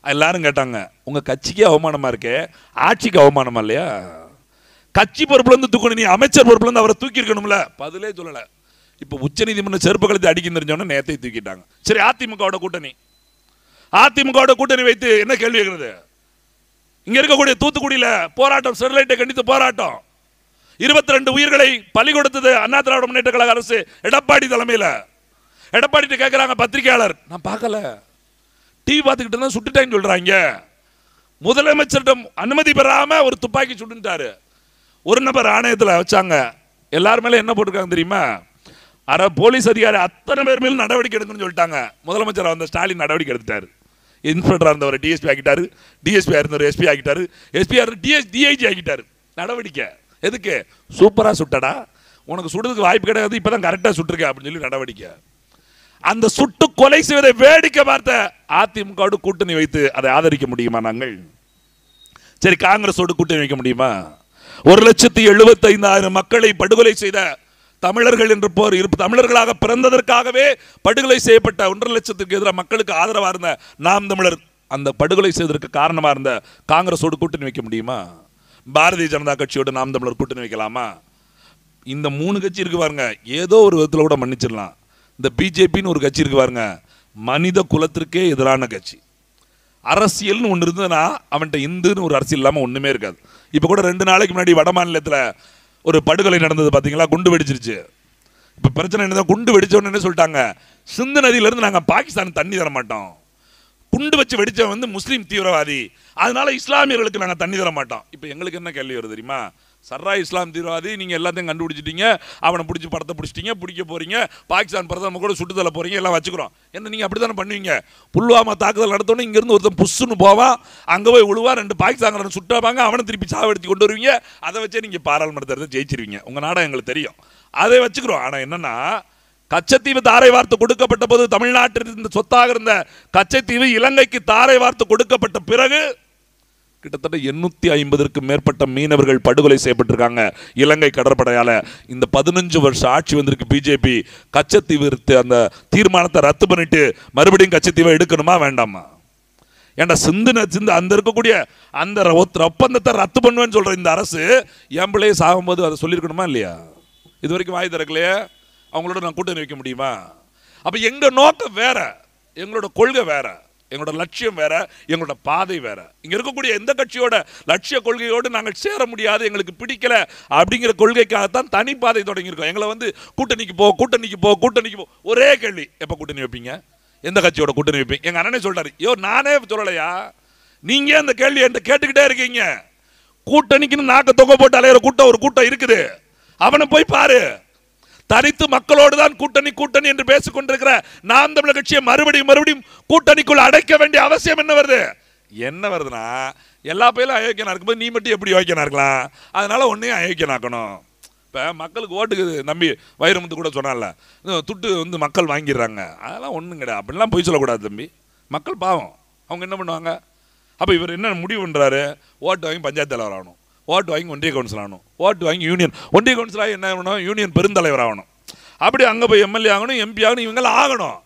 எல்லாரும் கேட்டாங்க, உங்க கட்சிக்கே அவமானமா இருக்கே, ஆட்சிக்கு அவமானமா இல்லையா? கட்சி பொறுப்புல இருந்து தூக்கணும், நீ அமைச்சர் பொறுப்புல இருந்து அவரை தூக்கி இருக்கணும்ல. பதிலே சொல்லல. இப்ப உச்ச நீதிமன்ற செருப்பு கழுத்தை அடிக்க தெரிஞ்சோன்னா நேரத்தை தூக்கிட்டாங்க. சரி, அதிமுகவோட கூட்டணி, அதிமுகவோட கூட்டணி வைத்து என்ன கேள்வி கேட்கிறது? இங்க இருக்கக்கூடிய தூத்துக்குடியில போராட்டம், ஸ்டெர்லைட்டை கண்டித்து போராட்டம், 22 உயிர்களை பலி கொடுத்தது அண்ணா திராவிட முன்னேற்ற கழக அரசு எடப்பாடி தலைமையில். எடப்பாடி கேட்கிறாங்க பத்திரிகையாளர், நான் பார்க்கல, டிவி பார்த்துக்கிட்டு தான் சுட்டுட்டேன்னு சொல்றாங்க. முதலமைச்சரிடம் அனுமதி பெறாம ஒரு துப்பாக்கி சுட்டுட்டாரு. ஒரு நபர் ஆணையத்தில் வச்சாங்க. எல்லாரும் மேல என்ன போட்டிருக்காங்க தெரியுமா? போலீஸ் அதிகாரி அத்தனை பேர் மேலும் நடவடிக்கை எடுக்கணும்னு சொல்லிட்டாங்க. முதலமைச்சர் வந்த ஸ்டாலின் நடவடிக்கை எடுத்துட்டாரு. இன்ஸ்பெக்டர் இருந்தவர் டிஎஸ்பி ஆக்கிட்டாரு, டிஎஸ்பி இருந்தவர் எஸ்பி ஆக்கிட்டாரு, எஸ்பி டிஐஜி ஆக்கிட்டாரு. நடவடிக்கை எதுக்கு? சூப்பரா சுட்டடா, உனக்கு சுடுறதுக்கு வாய்ப்பு கிடையாது, இப்பதான் கரெக்டா சுட்டுருக்க அப்படின்னு சொல்லி நடவடிக்கை. அந்த சுட்டு கொலை செய்வதை வேடிக்கை பார்த்த அதிமுகவோடு கூட்டணி வைத்து அதை ஆதரிக்க முடியுமா நாங்கள்? சரி, காங்கிரஸோடு கூட்டணி வைக்க முடியுமா? 1,75,000 மக்களை படுகொலை செய்த தமிழர்கள் என்று போர் தமிழர்களாக பிறந்ததற்காகவே படுகொலை செய்யப்பட்ட 1.5 லட்சத்துக்கு எதிராக மக்களுக்கு ஆதரவாக இருந்த நாம் தமிழர் அந்த படுகொலை செய்வதற்கு காரணமாக இருந்த காங்கிரஸோடு கூட்டணி வைக்க முடியுமா? பாரதிய ஜனதா கட்சியோடு நாம் தமிழர் கூட்டணி வைக்கலாமா? இந்த 3 கட்சி இருக்கு பாருங்க, ஏதோ ஒரு விதத்தில் கூட மன்னிச்சிடலாம். இந்த பிஜேபின்னு ஒரு கட்சி இருக்கு பாருங்க, மனித குலத்திற்கே எதிரான கட்சி. அரசியல்னு ஒன்று இருந்ததுன்னா அவன்கிட்ட இந்துன்னு ஒரு அரசியல் இல்லாமல் ஒன்றுமே இருக்காது. இப்போ கூட 2 நாளைக்கு முன்னாடி வட மாநிலத்தில் ஒரு படுகொலை நடந்தது பார்த்தீங்களா? குண்டு வெடிச்சிருச்சு. இப்போ பிரச்சனை என்ன? குண்டு வெடிச்சோன்னு என்ன சொல்லிட்டாங்க? சிந்து நதியிலேருந்து நாங்கள் பாகிஸ்தான் தண்ணி தர மாட்டோம், குண்டு வச்சு வெடிச்சவன் வந்து முஸ்லீம் தீவிரவாதி, அதனால இஸ்லாமியர்களுக்கு நாங்கள் தண்ணி தர மாட்டோம். இப்போ எங்களுக்கு என்ன கேள்வி வருது தெரியுமா? சர்ரா இஸ்லாம் தீவிரவாதி, நீங்கள் எல்லாத்தையும் கண்டுபிடிச்சிட்டீங்க, அவனை பிடிச்சி படத்தை பிடிச்சிட்டீங்க, பிடிக்க போறீங்க, பாகிஸ்தான் பிரதமர் கூட சுட்டுத்தல போறீங்க, எல்லாம் வச்சுக்கிறோம். என்ன நீங்கள் அப்படி தானே பண்ணுவீங்க? புல்வாமா தாக்குதல் நடத்தோன்னே இங்கேருந்து ஒருத்தன் புஷ்ஷுன்னு போவான், அங்கே போய் விழுவா, 2 பாகிஸ்தான் சுட்டாப்பாங்க, அவனை திருப்பி சாவடித்து கொண்டு வருவீங்க, அதை வச்சே நீங்கள் பாராளுமன்றத்தை ஜெயிச்சிருவீங்க. உங்கள் நாடகம் எங்களுக்கு தெரியும், அதை வச்சுக்கிறோம். ஆனால் என்னன்னா, கச்சத்தீவு தாரை வார்த்து கொடுக்கப்பட்ட போது தமிழ்நாட்டில் சொத்தாக இருந்த கச்சத்தீவு இலங்கைக்கு தாரை வார்த்து கொடுக்கப்பட்ட பிறகு கிட்டத்தட்ட 850க்கும் மேற்பட்ட மீனவர்கள் படுகொலை செய்யப்பட்டிருக்காங்க இலங்கை கடற்படையால. இந்த 15 வருஷம் ஆட்சி வந்திருக்கு பிஜேபி. கச்சத்தீவு அந்த தீர்மானத்தை ரத்து பண்ணிட்டு மறுபடியும் கச்சத்தீவை எடுக்கணுமா வேண்டாமா? ஏன்டா சிந்து அந்த இருக்கக்கூடிய அந்த ஒப்பந்தத்தை ரத்து பண்ணுவேன்னு சொல்ற இந்த அரசு என் பிள்ளையை சாகும்போது அதை சொல்லியிருக்கணுமா இல்லையா? இது வரைக்கும் வாய் திறக்கலையே. அவங்களோட நான் கூட்டணி வைக்க முடியுமா? அப்ப எங்க நோக்கம் வேற, எங்களோட கொள்கை வேற, எங்களோட லட்சியம் வேற, எங்களோட பாதை வேற. இங்க இருக்கக்கூடிய எந்த கட்சியோட லட்சிய கொள்கையோடு நாங்கள் சேர முடியாது, எங்களுக்கு பிடிக்கல அப்படிங்கிற கொள்கைக்காகத்தான் தனி பாதை தொடங்கியிருக்கோம். எங்களை வந்து கூட்டணிக்கு போ, கூட்டணிக்கு போ, கூட்டணிக்கு போ. ஒரே கேள்வி, எப்ப கூட்டணி வைப்பீங்க, எந்த கட்சியோட கூட்டணி வைப்பீங்க? எங்க அண்ணனே சொல்றாரு, ஐயோ நானே சொல்லலையா, நீங்க அந்த கேள்வி என்கிட்ட கேட்டுக்கிட்டே இருக்கீங்க. கூட்டணிக்குன்னு நாக்க தொகை போட்டு அலையிற கூட்டம் ஒரு கூட்டம் இருக்குது, அவனை போய் பாரு. தனித்து மக்களோடு தான் கூட்டணி கூட்டணி என்று பேசிக் கொண்டிருக்கிற நாம் தமிழர் கட்சியை மறுபடியும் கூட்டணிக்குள் அடைக்க வேண்டிய அவசியம் என்ன வருது? என்ன வருதுன்னா, எல்லா பேரும் அயோக்கியனா இருக்கும்போது நீ மட்டும் எப்படி யோக்கியனா இருக்கலாம்? அதனால ஒன்னையும் அயோக்கியனாக்கணும். இப்போ மக்களுக்கு ஓட்டுக்கு நம்பி வைரமுத்து கூட சொன்னால துட்டு வந்து மக்கள் வாங்கிடுறாங்க, அதெல்லாம் ஒன்றும் கிடையாது. அப்படிலாம் போய் சொல்லக்கூடாது தம்பி. மக்கள் பாவம், அவங்க என்ன பண்ணுவாங்க? அப்போ இவர் என்ன முடிவு பண்ணுறாரு? ஓட்டு வாங்கி பஞ்சாயத்து தலைவர் ஆகணும், ஓட்டு வாங்கி ஒன்றிய கவுன்சில் ஆகணும், ஓட்டு வாங்கி யூனியன் ஒன்றிய கவுன்சிலாக என்ன ஆகணும்? யூனியன் பெருந்தலைவர் ஆகணும். அப்படி அங்கே போய் எம்எல்ஏ ஆகணும், எம்பி ஆகணும், இவங்கெல்லாம் ஆகணும்.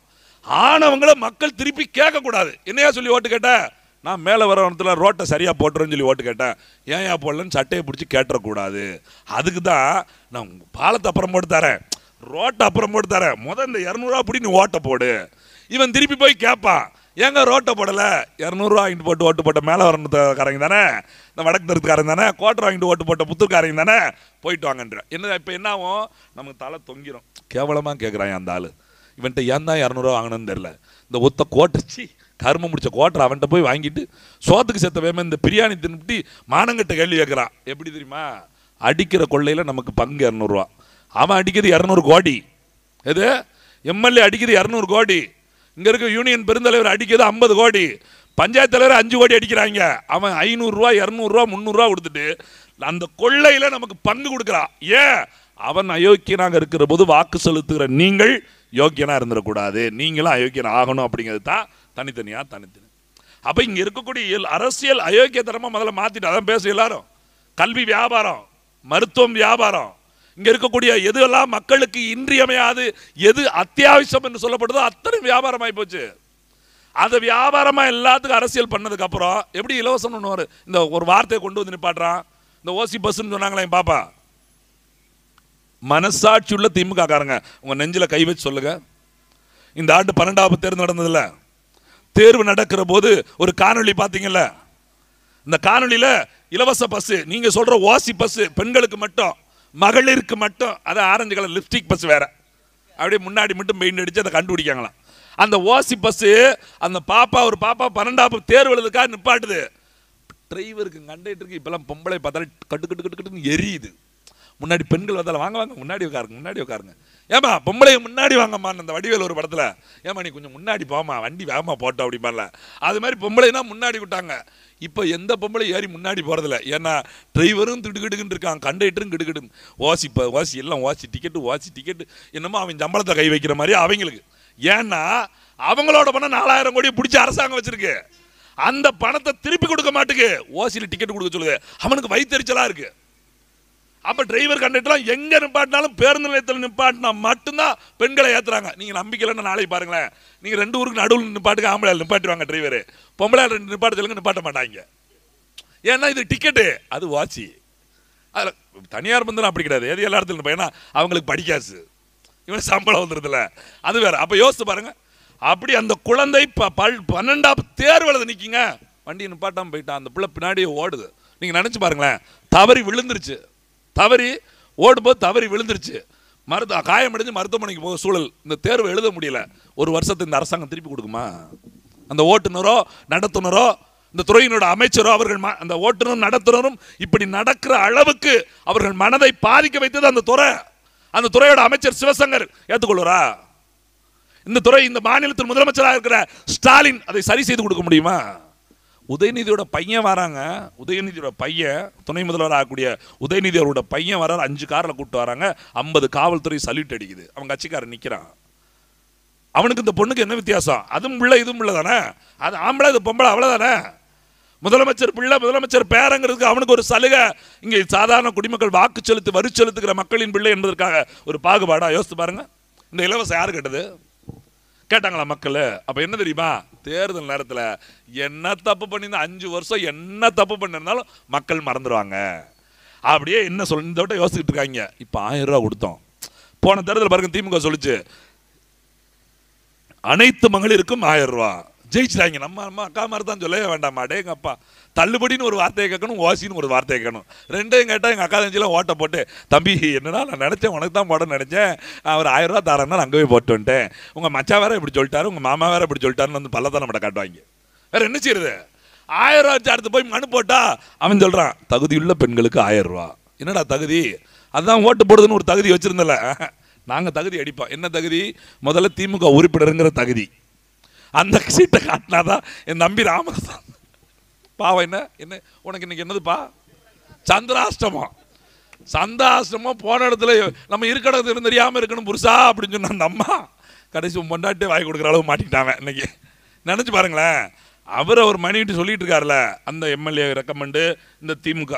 ஆனவங்கள மக்கள் திருப்பி கேட்கக்கூடாது. என்னையா சொல்லி ஓட்டு கேட்டேன்? நான் மேலே வரவனத்தில் ரோட்டை சரியாக போட்டுறேன்னு சொல்லி ஓட்டு கேட்டேன். ஏன் போடலன்னு சட்டையை பிடிச்சி கேட்டுறக்கூடாது. அதுக்கு தான் நான் பாலத்தை அப்புறம் போட்டு தரேன், ரோட்டை அப்புறம் போட்டு தரேன், இந்த 200 அப்படி நீ ஓட்டை போடு. இவன் திருப்பி போய் கேட்பான், ஏங்க ரோட்டை போடலை? 200 வாங்கிட்டு போட்டு ஓட்டு போட்ட மேலே வரணுக்காரங்க தானே, இந்த வடக்கு தருத்துக்காரங்க தானே, கோட்டை வாங்கிட்டு ஓட்டு போட்ட புத்தூர்காரங்க தானே, போயிட்டு வாங்கன்ற. என்ன இப்போ என்ன ஆகும்? நமக்கு தலை தொங்கிடும். கேவலமாக கேட்குறான் அந்த ஆள். இவன்ட்ட ஏன் தான் 200 வாங்கணும்னு தெரில. இந்த ஒத்த கோட்டச்சி கரும முடிச்ச கோட்டரை அவன்கிட்ட போய் வாங்கிட்டு சோத்துக்கு செத்த வேம இந்த பிரியாணி தின்னுட்டு மானங்கட்ட கேள்வி கேட்குறான். எப்படி தெரியுமா? அடிக்கிற கொள்ளையில் நமக்கு பங்கு 200 அவன் அடிக்கிறது 200 கோடி. எது? எம்எல்ஏ அடிக்கிறது 200 கோடி. இங்கே இருக்க யூனியன் பெருந்தலைவர் அடிக்கிறது 50 கோடி. பஞ்சாயத்து தலைவர் 5 கோடி அடிக்கிறாங்க. அவன் 500 ரூபா 200 ரூபா 300 ரூபா கொடுத்துட்டு அந்த கொள்ளையில் நமக்கு பங்கு கொடுக்குறான். ஏன்? அவன் அயோக்கியனாக இருக்கிற போது வாக்கு செலுத்துகிற நீங்கள் யோக்கியனா இருந்துடக்கூடாது, நீங்களும் அயோக்கியன் ஆகணும். அப்படிங்கிறது தான் தனித்தனியா தனித்தனி. அப்போ இங்கே இருக்கக்கூடிய அரசியல் அயோக்கியத்தனமாக முதல்ல மாற்றிட்டு அதான் பேச எல்லாரும். கல்வி வியாபாரம், மருத்துவம் வியாபாரம், இங்கே இருக்கக்கூடிய எதுவெல்லாம் மக்களுக்கு இன்றியமையாது, எது அத்தியாவசியம் என்று சொல்லப்படுதோ அத்தனை வியாபாரம் ஆகி போச்சு. அதை வியாபாரமாக எல்லாத்துக்கும் அரசியல் பண்ணதுக்கு அப்புறம் எப்படி இலவசம் ஒன்று இந்த ஒரு வார்த்தையை கொண்டு வந்து நிப்பாட்டுறான். இந்த ஓசி பஸ்ன்னு சொன்னாங்களே என் பாப்பா, மனசாட்சி உள்ள திமுக காரங்க உங்க நெஞ்சில கை வச்சு சொல்லுங்க. இந்த ஆண்டு 12வது தேர்வு நடந்ததில்ல, தேர்வு நடக்கிற போது ஒரு காணொலி பார்த்தீங்கல்ல, இந்த காணொலியில இலவச பஸ், நீங்க சொல்ற ஓசி பஸ் பெண்களுக்கு மட்டும், மகளிருக்கு மட்டும், அது ஆரஞ்சு கலர் லிப்ஸ்டிக் பஸ் வேற, அப்படியே முன்னாடி மட்டும் பெயிண்ட் அடிச்சு அதை கண்டுபிடிக்காங்களாம். அந்த ஓசி பஸ் அந்த பாப்பா, ஒரு பாப்பா 12வது தேர்வு எழுதுக்காக நிப்பாட்டுது. டிரைவருக்கு கண்டக்டருக்கு இப்பெல்லாம் பொம்பளை பார்த்தாலும் கட்டு கட்டு கட்டு கட்டுன்னு எரியுது. முன்னாடி பெண்கள் வந்தாலும் வாங்க வாங்க முன்னாடி உட்காருங்க, முன்னாடி உட்காருங்க. ஏமா பொம்பளை முன்னாடி வாங்கம்மா, அந்த வடிவேல் ஒரு படத்தில், ஏமா நீ கொஞ்சம் முன்னாடி போமா, வண்டி வேகமாக போட்டோம் அப்படிம்பால. அது மாதிரி பொம்பளைனா முன்னாடி விட்டாங்க. இப்போ எந்த பொம்பளை ஏறி முன்னாடி போகிறதில்ல. ஏன்னா டிரைவரும் திடுக்கிட்டுன்னு இருக்கான், கண்டக்டரும் கிடுக்கிடுன்னு. ஓசி எல்லாம் ஓசி டிக்கெட்டு என்னமோ அவன் சம்பளத்தை கை வைக்கிற மாதிரி அவங்களுக்கு. ஏன்னா அவங்களோட பணம் 4000 கோடி பிடிச்சி அரசாங்கம் வச்சிருக்கு. அந்த பணத்தை திருப்பி கொடுக்க மாட்டுக்கு, ஓசியில் டிக்கெட் கொடுக்க சொல்லுது. அவனுக்கு வயிற்றுச்சலா இருக்கு. அப்ப டிரைவர் கண்டக்டர்லாம் எங்க நிப்பாட்டினாலும் பேருந்து நிலையத்தில் நிப்பாட்டினா மட்டும்தான் பெண்களை ஏத்துறாங்க. நீங்க நம்பிக்கையில நாளைக்கு பாருங்களேன், நீங்க 2 ஊருக்கு நடுவில் நிப்பாட்டுக்கு ஆம்பளை நிப்பாட்டுவாங்க டிரைவர், பொம்பளை 2 நிப்பாட்டத்திலுங்க நிப்பாட்ட மாட்டாங்க. ஏன்னா இது டிக்கெட்டு, அது வாட்சி. அதில் தனியார் பந்தம் அப்படி கிடையாது, எது எல்லா இடத்துல ஏன்னா அவங்களுக்கு படிக்காசு, இவன் சம்பளம் வந்துருதுல, அது வேற. அப்ப யோசிச்சு பாருங்க. அப்படி அந்த குழந்தை 12வது தேர்வு எழுத நிற்கிங்க, வண்டியை நிப்பாட்டாம போயிட்டான். அந்த பிள்ளை பின்னாடியே ஓடுது. நீங்க நினைச்சு பாருங்களேன், தவறி விழுந்துருச்சு, தவறி ஓடும்போது தவறி விழுந்துருச்சு, காயமடைஞ்சு மருத்துவமனைக்கு போக சூழல். இந்த தேர்வு எழுத முடியல. 1 வருஷத்தை இந்த அரசாங்கம் திருப்பி கொடுக்குமா? அந்த ஓட்டுநரோ நடத்துனரோ இந்த துறையினோட அமைச்சரோ அவர்கள் அந்த ஓட்டுநரும் நடத்துனரும் இப்படி நடக்கிற அளவுக்கு அவர்கள் மனதை பாதிக்க வைத்தது அந்த துறை. அந்த துறையோட அமைச்சர் சிவசங்கர் ஏற்றுக்கொள்வாரா? இந்த துறை, இந்த மாநிலத்தின் முதலமைச்சராக இருக்கிற ஸ்டாலின் அதை சரி செய்து கொடுக்க முடியுமா? உதயநிதியோட பையன் வராங்க, உதயநிதியோட பையன் துணை முதல்வர் ஆகக்கூடிய உதயநிதி அவரோட பையன் வரார், 5 காரில் கூப்பிட்டு வராங்க, 50 காவல்துறை சல்யூட் அடிக்குது. அவன் கட்சிக்காரன் நிற்கிறான். அவனுக்கு இந்த பொண்ணுக்கு என்ன வித்தியாசம்? அதுவும் பிள்ளை இதுவும் பிள்ளை தானே, அது ஆம்பளை இது பொம்பளை அவ்வளோதானே. முதலமைச்சர் பிள்ளை, முதலமைச்சர் பேரங்கிறதுக்கு அவனுக்கு ஒரு சலுகை. இங்கே சாதாரண குடிமக்கள் வாக்கு செலுத்தி வரி செலுத்துகிற மக்களின் பிள்ளை என்பதற்காக ஒரு பாகுபாடா? யோசித்து பாருங்க. இந்த இலவசம் யாரு கேட்டது? கேட்டாங்களா மக்கள்? அப்ப என்ன தெரியுமா, தேர்தல் நேரத்தில் என்ன தப்பு பண்ணியிருந்தா 5 வருஷம் என்ன தப்பு பண்ணிருந்தாலும் மக்கள் மறந்துடுவாங்க. அப்படியே என்ன சொல்ல இந்த விட்ட யோசிச்சுட்டு இருக்காங்க. இப்போ 1000 ரூபா கொடுத்தோம். போன தேர்தல் பாருங்க, திமுக சொல்லிச்சு அனைத்து மகளிருக்கும் 1000 ரூபா ஜெயிச்சிட்டாங்க. நம்ம அம்மா அக்கா மாதிரி தான் சொல்லவே வேண்டாமா? டே எங்கள் அப்பா தள்ளுபடின்னு ஒரு வார்த்தையை கேட்கணும், ஓசின்னு ஒரு வார்த்தையை கேட்கணும். ரெண்டையும் கேட்டால் எங்கள் அக்கா தஞ்சிலாம் ஓட்ட போட்டு, தம்பி என்னடா நான் நினச்சேன் உனக்கு தான் போட நினச்சேன், அவர் 1000 ரூபா தரேன்னா நான் அங்கே போய் போட்டு வந்துட்டேன், உங்கள் மச்சா வேற இப்படி சொல்லிட்டாரு, உங்கள் மாமா வேற இப்படி சொல்லிட்டாருன்னு வந்து பல்லதான் நம்மகிட்ட காட்டுவாங்க. வேற என்ன செய்யுது? 1000 ரூபா வச்சு அடுத்து போய் மனு போட்டா அவன் சொல்கிறான் தகுதியுள்ள பெண்களுக்கு 1000 ரூபா. என்னடா தகுதி? அதுதான் ஓட்டு போடுதுன்னு ஒரு தகுதி வச்சுருந்தல. நாங்கள் தகுதி அடிப்போம். என்ன தகுதி? முதல்ல திமுக உறுப்பினருங்கிற தகுதி. அந்த சீட்டை காட்டினாதான் என் நம்பி ராமதாஸ் பாவம். என்ன உனக்கு இன்னைக்கு என்னதுப்பா? சந்திராஷ்டமம். சந்தாசிரமம் போன இடத்துல நம்ம இருக்கிற இடத்துல தெரியாமல் இருக்கணும் புருஷா அப்படின்னு சொன்ன அந்த அம்மா கடைசி பொண்டாட்டே வாங்கி கொடுக்குற அளவு மாட்டிக்கிட்டாங்க இன்னைக்கு. நினச்சி பாருங்களேன். அவர் மணிட்டு சொல்லிட்டு இருக்காருல அந்த எம்எல்ஏ ரெக்கமெண்டு இந்த திமுக,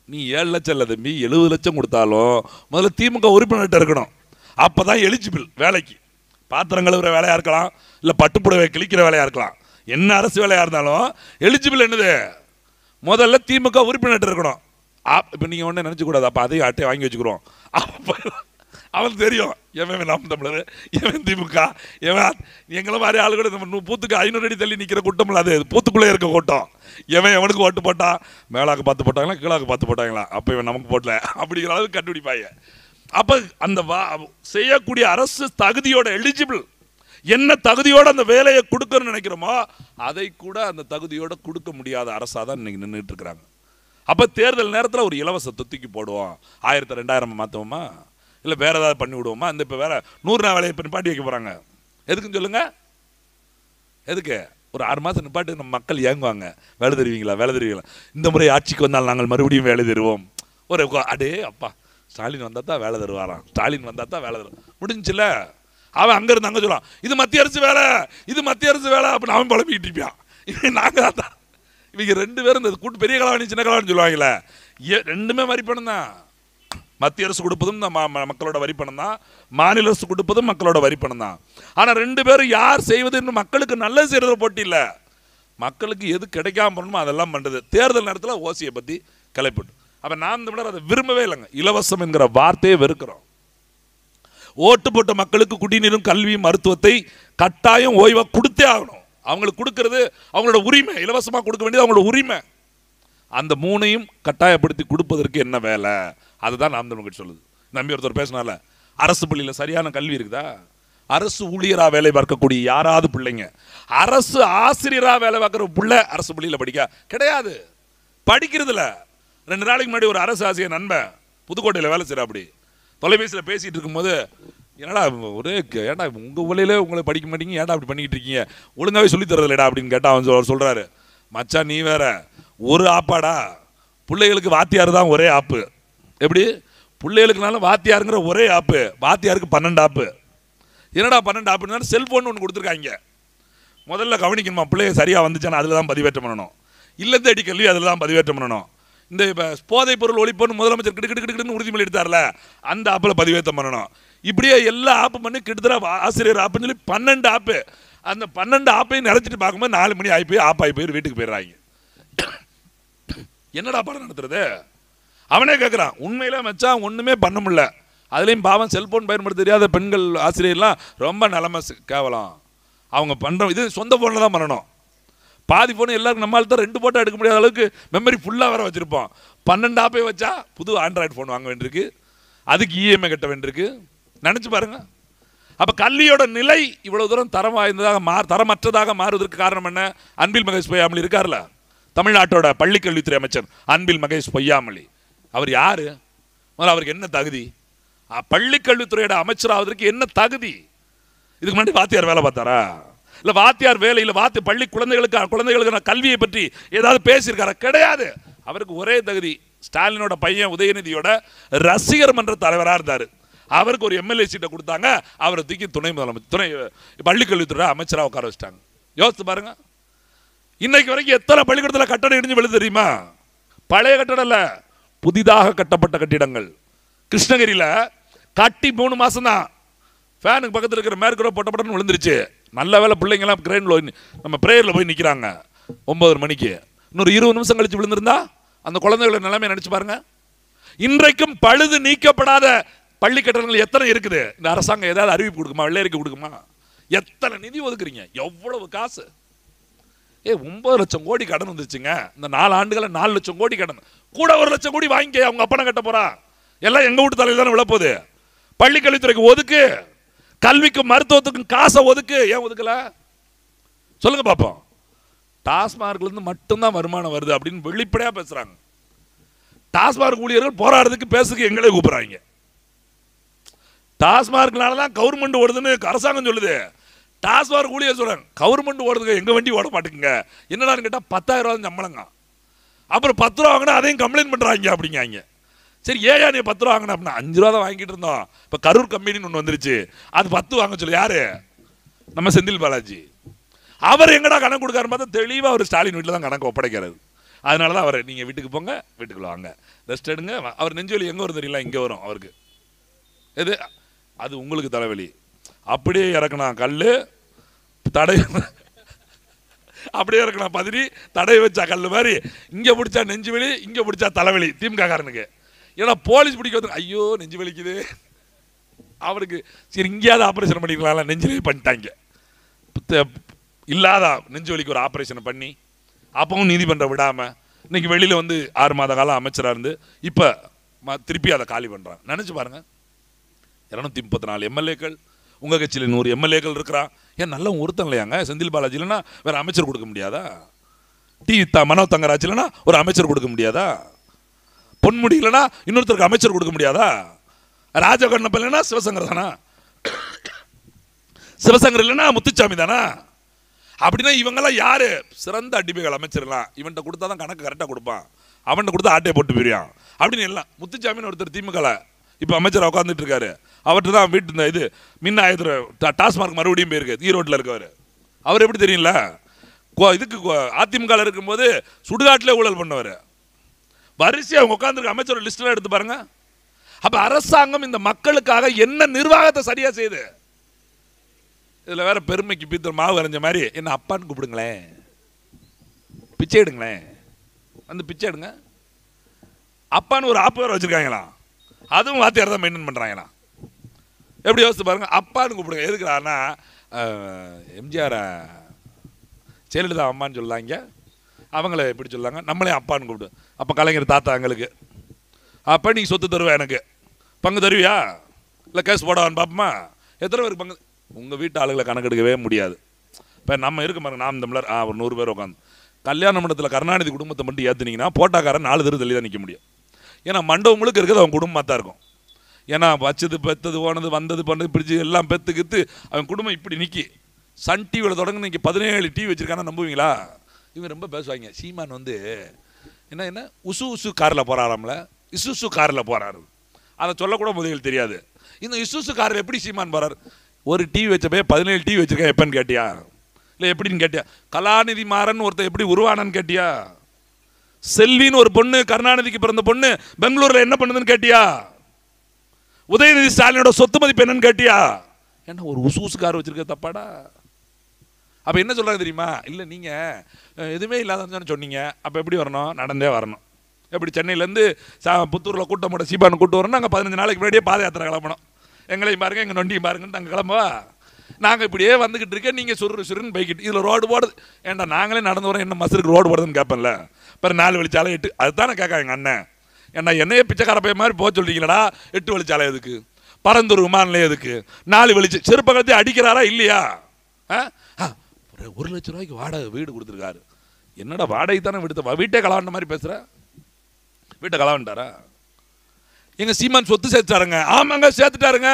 நீ 7 லட்சம் இல்லை தம்பி 70 லட்சம் கொடுத்தாலும் முதல்ல திமுக உறுப்பினர்கிட்ட இருக்கணும். அப்போ தான் எலிஜிபிள் வேலைக்கு. பாத்திரம் கழுவுற வேலையாக இருக்கலாம், இல்லை பட்டுப்புடவை கிழிக்கிற வேலையாக இருக்கலாம், என்ன அரசு வேலையாக இருந்தாலும் எலிஜிபிள் என்னது முதல்ல திமுக உறுப்பினர்கிட்ட இருக்கணும். இப்போ நீங்கள் ஒன்றும் நினச்சக்கூடாது, அப்போ அதையும் அட்டையை வாங்கி வச்சுக்கிறோம். அப்போ அவனுக்கு தெரியும் எவன் நாம் தமிழர், எவன் திமுக, எவன் எங்களை மாதிரி ஆளு கூட நம்ம பூத்துக்கு 500 அடி தள்ளி நிற்கிற கூட்டம் இல்லை, அது பூத்துக்குள்ளே இருக்க கூட்டம். எவனுக்கு ஓட்டு போட்டான், மேலாக்கு பார்த்து போட்டாங்களா கீழாக்கு பார்த்து போட்டாங்களா, அப்போ இவன் நமக்கு போட்டல அப்படிங்கிற அளவுக்கு கண்டுபிடிப்பாங்க. அப்போ அந்த செய்யக்கூடிய அரசு தகுதியோட எலிஜிபிள், என்ன தகுதியோட அந்த வேலையை கொடுக்கணும்னு நினைக்கிறோமோ அதை கூட அந்த தகுதியோட கொடுக்க முடியாத அரசாக தான் இன்னைக்கு நின்றுட்டு இருக்கிறாங்க. அப்போ தேர்தல் நேரத்தில் ஒரு இலவச தொத்திக்கு போடுவோம், 1000 2000 மாற்றுவோமா, இல்லை வேற ஏதாவது பண்ணி விடுவோமா, இந்த இப்போ வேற 100 நாள் வேலையை இப்போ நிப்பாட்டி வைக்க போகிறாங்க. எதுக்குன்னு சொல்லுங்க, எதுக்கு? ஒரு 6 மாதம் நிப்பாட்டு நம்ம மக்கள் ஏங்குவாங்க, வேலை தருவீங்களா வேலை தருவீங்களா, இந்த முறை ஆட்சிக்கு வந்தால் நாங்கள் மறுபடியும் வேலை தருவோம். ஒரு அடே அப்பா ஸ்டாலின் வந்தால் தான் வேலை தருவாராம், ஸ்டாலின் வந்தால் தான் வேலை தருவான், முடிஞ்சில்ல. அவன் அங்கேருந்து அங்கே சொல்லுவான் இது மத்திய அரசு வேலை, இது மத்திய அரசு வேலை அப்படின்னு அவன் பழப்பிக்கிட்டு இருப்பான். இவன் நாங்கள் தான் இவங்க 2 பேரும் இந்த கூட்டு பெரிய கலவாணி சின்ன கலவாணி சொல்லுவாங்களே, ரெண்டுமே வரி பணம் தான். மத்திய அரசு கொடுப்பதும் மக்களோட வரி பணம் தான், மாநில அரசு கொடுப்பதும் மக்களோட வரி பணம் தான். ஆனால் 2 பேரும் யார் செய்வது மக்களுக்கு நல்லது செய்யறத போட்டி இல்லை, மக்களுக்கு எது கிடைக்காம பண்ணணுமோ அதெல்லாம் பண்ணுறது. தேர்தல் நேரத்தில் ஓசியை பற்றி கிளப்பிட்டு அப்போ நாம் தமிழர் அதை விரும்பவே இல்லைங்க. இலவசம் என்கிற வார்த்தையை வெறுக்கிறோம். ஓட்டு போட்ட மக்களுக்கு குடிநீரும் கல்வியும் மருத்துவத்தை கட்டாயம் ஓய்வாக கொடுத்தே ஆகணும். அவங்களுக்கு கொடுக்கறது அவங்களோட உரிமை, இலவசமாக கொடுக்க வேண்டியது அவங்களோட உரிமை. அந்த 3ஐயும் கட்டாயப்படுத்தி கொடுப்பதற்கு என்ன வேலை, அதுதான் நாம் தமிழ் சொல்லுது. நம்பி ஒருத்தர் பேசினால அரசு பள்ளியில் சரியான கல்வி இருக்குதா? அரசு ஊழியராக வேலை பார்க்கக்கூடிய யாராவது பிள்ளைங்க, அரசு ஆசிரியராக வேலை பார்க்குற பிள்ளை அரசு பள்ளியில் படிக்க கிடையாது, படிக்கிறதுல. 2 நாளைக்கு முன்னாடி ஒரு அரசு ஆசிரியர் நண்பன் புதுக்கோட்டையில் வேலை செய்கிற, அப்படி தொலைபேசியில் பேசிகிட்டு இருக்கும்போது ஏன்னா ஒரே ஏன்டா உங்கள் ஊழியிலே உங்களை படிக்க மாட்டீங்க, ஏன்டா அப்படி பண்ணிக்கிட்டு இருக்கீங்க, ஒழுங்காகவே சொல்லித்தரதில்லடா அப்படின்னு கேட்டால் அவன் சொல்கிறாரு, மச்சான் நீ வேற ஒரு ஆப்பாடா, பிள்ளைகளுக்கு வாத்தியார் தான் ஒரே ஆப்பு. எப்படி பிள்ளைகளுக்குனாலும் வாத்தியாருங்கிற ஒரே ஆப்பு, வாத்தியாருக்கு 12 ஆப்பு. என்னடா 12 ஆப்புன்னு செல்ஃபோன் ஒன்று கொடுத்துருக்காங்க. முதல்ல கவனிக்கணுமா, பிள்ளைங்க சரியாக வந்துச்சானா அதில் தான் பதிவேற்றம் பண்ணணும், இல்லத்தடி கல்வி அதில் தான் பதிவேற்றம் பண்ணணும். இந்த இப்போ போதைப் பொருள் ஒழிப்புன்னு முதலமைச்சர் கிடுக்கிட்டு உறுதிமொழி எடுத்தார்ல, அந்த ஆப்பில் பதிவேற்றம் பண்ணணும். இப்படியே எல்லா ஆப்பு பண்ணி கிட்டத்தட்ட ஆசிரியர் ஆப்புன்னு சொல்லி 12 ஆப்பு. அந்த 12 ஆப்பையும் நினைச்சிட்டு பார்க்கும்போது 4 மணி ஆகி போய் ஆப்பாகி போய் வீட்டுக்கு போயிடுறாங்க. என்னடா படம் நடத்துறது? அவனே கேட்குறான், உண்மையில மச்சான் ஒன்றுமே பண்ண முடியல. அதுலேயும் பாவம் செல்போன் பயன்படுத்த தெரியாத பெண்கள் ஆசிரியர்லாம் ரொம்ப நிலைமை கேவலம். அவங்க பண்ணுற இது சொந்த ஃபோனில் தான் பண்ணணும். பாதி ஃபோன் எல்லாருக்கும் நம்மளால தான் 2 ஃபோட்டோ எடுக்க முடியாத அளவுக்கு மெமரி ஃபுல்லாக வேற வச்சுருப்போம். 12 ஆப்பே வச்சா புது ஆண்ட்ராய்டு ஃபோன் வாங்க வேண்டியிருக்கு, அதுக்கு இஎம்ஐ கட்ட வேண்டியிருக்கு. நினச்சி பாருங்க. அப்போ கல்வியோட நிலை இவ்வளோ தூரம் தரம் வாய்ந்ததாக தரமற்றதாக மாறுவதற்கு காரணம் என்ன? அன்பில் மகேஷ் பொய்யாமொழி இருக்கார்ல, தமிழ்நாட்டோட பள்ளிக்கல்வித்துறை அமைச்சர் அன்பில் மகேஷ் பொய்யாமொழி. அவர் யாரு? முதல்ல அவருக்கு என்ன தகுதி? பள்ளிக்கல்வித்துறையோட அமைச்சராவதற்கு என்ன தகுதி? இதுக்கு முன்னாடி வாத்தியார் வேலை பார்த்தாரா? இல்லை வாத்தியார் வேலையில் பள்ளி குழந்தைகளுக்கு கல்வியை பற்றி ஏதாவது பேசியிருக்காரா? கிடையாது. அவருக்கு ஒரே தகுதி, ஸ்டாலினோட பையன் உதயநிதியோட ரசிகர் மன்ற தலைவராக இருந்தார். அவருக்கு ஒரு எம்எல்ஏ சீட்டை கொடுத்தாங்க, அவரை தூக்கி துணை பள்ளிக்கல்வித்துறை அமைச்சராக உட்கார வச்சிட்டாங்க. யோசித்து பாருங்க. இன்னைக்கு வரைக்கும் எத்தனை பள்ளிக்கூடத்தில் கட்டடம் இடிஞ்சு விழுது தெரியுமா? பழைய கட்டடம் இல்லை, புதிதாக கட்டப்பட்ட கட்டிடங்கள். கிருஷ்ணகிரியில் கட்டி 3 மாசம் தான், ஃபேனுக்கு பக்கத்தில் இருக்கிற மேற்கூரை போட்டப்பட்டன்னு விழுந்துருச்சு. நல்ல வேலை பிள்ளைங்கெல்லாம் கிரைனில் நம்ம ப்ரேயரில் போய் நிற்கிறாங்க 9 மணிக்கு. இன்னொரு 20 நிமிஷம் கழிச்சு விழுந்திருந்தா அந்த குழந்தைகளோட நிலைமை நினைச்சு பாருங்க. இன்றைக்கும் பழுது நீக்கப்படாத பள்ளி கட்டடங்கள் எத்தனை இருக்குது? இந்த அரசாங்கம் ஏதாவது அறிவிப்பு கொடுக்குமா, வெள்ளையறிக்கை கொடுக்குமா? எத்தனை நிதி ஒதுக்குறீங்க? எவ்வளவு காசு? 9 லட்சம் கோடி கடன் வந்துருச்சுங்க. இந்த 4 ஆண்டுகள 4 லட்சம் கோடி கடன். கூட 1 லட்சம் கோடி வாங்கி அவங்க அப்பனை கட்ட போறா. எல்லாம் எங்க வீட்டு தலையில தானே விழப்போகுது. பள்ளி கல்வித்துறைக்கு ஒதுக்கு, கல்விக்கும் மருத்துவத்துக்கும் காசை ஒதுக்கு. ஏன் ஒதுக்கல சொல்லுங்க பாப்போம். டாஸ்மார்க்ல இருந்து மட்டும்தான் வருமானம் வருது அப்படின்னு வெளிப்படையா பேசுறாங்க. டாஸ்மார்க் ஊழியர்கள் போராடுறதுக்கு பேசுக்கு எங்களே கூப்பிடுறாங்க. டாஸ்மார்க்னால தான் கவர்மெண்ட் ஓடுதுன்னு அரசாங்கம் சொல்லுது. டாஸ்மார்க் ஊழியர் சொல்றாங்க கவர்மெண்ட் ஓடுதுங்க, எங்க வண்டி ஓட மாட்டேங்குங்க. என்னடான்னு கேட்டா 10,000 ரூபாய் சம்பளங்க. அப்புறம் 10 ரூபா வாங்கினா அதையும் கம்ப்ளைண்ட் பண்றாங்க அப்படிங்காங்க. சரி ஏயா நீ 10 ரூபா வாங்கின அப்படின்னா 5 ரூபா தான் வாங்கிட்டு இருந்தோம். இப்போ கரூர் கம்பெனின்னு ஒன்று வந்துருச்சு, அது 10 வாங்க சொல்லு. யாரு? நம்ம செந்தில் பாலாஜி. அவர் எங்கடா கணக்கு கொடுக்காருன்னு பார்த்தா தெளிவாக அவர் ஸ்டாலின் வீட்டில் தான் கணக்கு ஒப்படைக்கிறாரு. அதனால தான் அவர் நீங்கள் வீட்டுக்கு போங்க, வீட்டுக்குள்ள வாங்க, ரெஸ்ட் எடுங்க. அவர் நெஞ்சுவலி எங்கே வரும் தெரியல, இங்கே வரும் அவருக்கு. எது அது உங்களுக்கு தலைவலி. அப்படியே இறக்கணும் கல் தடை, அப்படியே இறக்கணும் பதினி தடை வச்சா கல் மாதிரி. இங்கே பிடிச்சா நெஞ்சுவலி, இங்கே பிடிச்சா தலைவலி திமுக காரனுக்கு. ஏன்னா போலீஸ் பிடிக்க வந்து ஐயோ நெஞ்சு வலிக்குது அவருக்கு, சரி இங்கேயாவது ஆப்ரேஷன் பண்ணிக்கலாம்ல, நெஞ்சிலே பண்ணிட்டாங்க. இல்லாத நெஞ்சு வலிக்கு ஒரு ஆப்ரேஷனை பண்ணி அப்பவும் நீதிமன்றம் விடாமல் இன்னைக்கு வெளியில் வந்து 6 மாத காலம் அமைச்சராக இருந்து இப்போ திருப்பி அதை காலி பண்ணுறான். நினச்சி பாருங்க, 234 எம்எல்ஏக்கள், உங்கள் கட்சியில் 100 எம்எல்ஏக்கள் இருக்கிறான். ஏன் நல்ல ஒருத்தன் இல்லையாங்க? செந்தில் பாலாஜி இல்லைன்னா வேறு அமைச்சர் கொடுக்க முடியாதா? மனோ தங்கராஜ் இல்லைன்னா ஒரு அமைச்சர் கொடுக்க முடியாதா? பொன்முடி இல்லைன்னா இன்னொருத்தருக்கு அமைச்சர் கொடுக்க முடியாதா? ராஜகண்ணப்ப இல்லைன்னா சிவசங்கர் தானா? சிவசங்கர் இல்லைன்னா முத்துச்சாமி தானா? அப்படின்னா இவங்கெல்லாம் யாரு? சிறந்த அடிமைகள் அமைச்சர்லாம். இவன்கிட்ட கொடுத்தா தான் கணக்கு கரெக்டாக கொடுப்பான், அவன்கிட்ட கொடுத்தா ஆட்டையை போட்டு போயிருவான் அப்படின்னு எல்லாம். முத்துச்சாமின்னு ஒருத்தர் திமுக இப்போ அமைச்சர் உட்காந்துட்டு இருக்காரு. அவர்கிட்ட தான் வீட்டு இந்த இது மின்ன ஆயுத டாஸ்மார்க் மறுபடியும் போயிருக்கு, ஈரோட்டில் இருக்கவர். அவர் எப்படி தெரியல, இதுக்கு அதிமுக இருக்கும்போது சுடுகாட்டிலே ஊழல் பண்ணவர். வரிசை அவங்க உட்காந்துருக்க அமைச்சர் லிஸ்ட்லாம் எடுத்து பாருங்க. அப்ப அரசாங்கம் இந்த மக்களுக்காக என்ன நிர்வாகத்தை சரியா செய்யுது? இதுல வேற பெருமைக்கு பீத்தர் மாவு அரைஞ்ச மாதிரி என்ன அப்பான்னு கூப்பிடுங்களேன், பிச்சை எடுங்களேன், வந்து பிச்சை எடுங்க அப்பான்னு ஒரு ஆப்பு வேற வச்சிருக்காங்களா? அதுவும் வாத்தியார் தான் மெயின்டைன் பண்றாங்களா? எப்படி யோசிச்சு பாருங்க. அப்பான்னு கூப்பிடுங்க. எதுக்குறான்னா எம்ஜிஆர் ஜெயலலிதா அம்மான்னு சொல்லாங்க, அவங்கள எப்படி சொல்லாங்க, நம்மளே அப்பான்னு கூப்பிடு. அப்போ கலைஞர் தாத்தா எங்களுக்கு, அப்போ நீ சொத்து தருவா, எனக்கு பங்கு தருவியா, இல்லை கேஸ் போடவான்னு பார்ப்போமா? எத்தனை பேருக்கு பங்கு? உங்கள் வீட்டு ஆளுகளை கணக்கெடுக்கவே முடியாது. இப்போ நம்ம இருக்க பாருங்க, நாம் தமிழர் ஒரு 100 பேர் உட்காந்து கல்யாண மண்டபத்தில் கருணாநிதி குடும்பத்தை மட்டும் ஏற்றுனீங்கன்னா போட்டாக்காரன் 4 தெரு தள்ளி தான் நிற்க முடியும். ஏன்னா மண்டபம் முழுக்க இருக்கிறது அவன் குடும்பமாக தான் இருக்கும். ஏன்னா வச்சது பெத்தது போனது வந்தது பண்ணது பிடிச்சி எல்லாம் பெற்றுக்கித்து அவன் குடும்பம் இப்படி நிற்கி. சன் டிவியில் தொடங்க இன்றைக்கி 17 டிவி வச்சுருக்கானா நம்புவீங்களா? இவங்க ரொம்ப பேசுவாங்க. சீமான் வந்து என்ன உசு காரில் போகிறாராம்ல, இசுசு காரில் போகிறாரு. அதை சொல்லக்கூட முதலில் தெரியாது. இந்த இசுசு காரில் எப்படி சீமான் போகிறார்? ஒரு டிவி வச்சப்பே 17 டிவி வச்சுருக்கேன் எப்பன்னு கேட்டியா? இல்லை எப்படின்னு கேட்டியா? கலாநிதி மாறன் ஒருத்தர் எப்படி உருவானன்னு கேட்டியா? செல்வின்னு ஒரு பொண்ணு, கருணாநிதிக்கு பிறந்த பொண்ணு, பெங்களூரில் என்ன பண்ணுதுன்னு கேட்டியா? உதயநிதி ஸ்டாலினோட சொத்து மதிப்பு என்னன்னு கேட்டியா? ஏன்னா ஒரு உசு கார் வச்சிருக்க தப்பாடா? அப்போ என்ன சொல்கிறாங்க தெரியுமா? இல்லை நீங்கள் எதுவுமே இல்லாதன்னு சொன்னீங்க. அப்போ எப்படி வரணும்? நடந்தே வரணும். எப்படி சென்னையிலேருந்து புத்தூரில் கூட்டம் போட சீபானு கூட்டு வரணும். நாங்கள் 15 நாளைக்கு முன்னாடியே பாத யாத்திரை கிளம்பணும். எங்களையும் பாருங்கள், எங்கள் நொண்டியும் பாருங்கன்னு நாங்கள் கிளம்புவா. நாங்கள் இப்படியே வந்துக்கிட்டு இருக்கேன், நீங்கள் சுருன்னு போய்கிட்டு இதில் ரோடு போடுது. ஏன்டா நாங்களே நடந்து வரோம், என்ன மசருக்கு ரோடு போடுதுன்னு கேட்பேன்ல. பிறகு 4 வழிச்சாலை 8, அதுதானே கேட்காங்க எங்கள் அண்ணன். ஏன்னா என்னையே பிச்சைக்கார பைய மாதிரி போக சொல்றீங்களடா. 8 வழிச்சாலை எதுக்கு? பரந்தூர் விமான நிலையம் எதுக்கு? 4 வழிச்சு செருப்பகத்தை அடிக்கிறாரா இல்லையா? 1 லட்சம் ரூபாய்க்கு வாடகை வீடு கொடுத்துருக்காரு. என்னடா வாடகை தானே விடுத்த வீட்டே களவாண்ட மாதிரி பேசுற? வீட்டை களவாண்டாரா? எங்க சீமான் சொத்து சேர்த்துட்டாருங்க. ஆமாங்க சேர்த்துட்டாருங்க,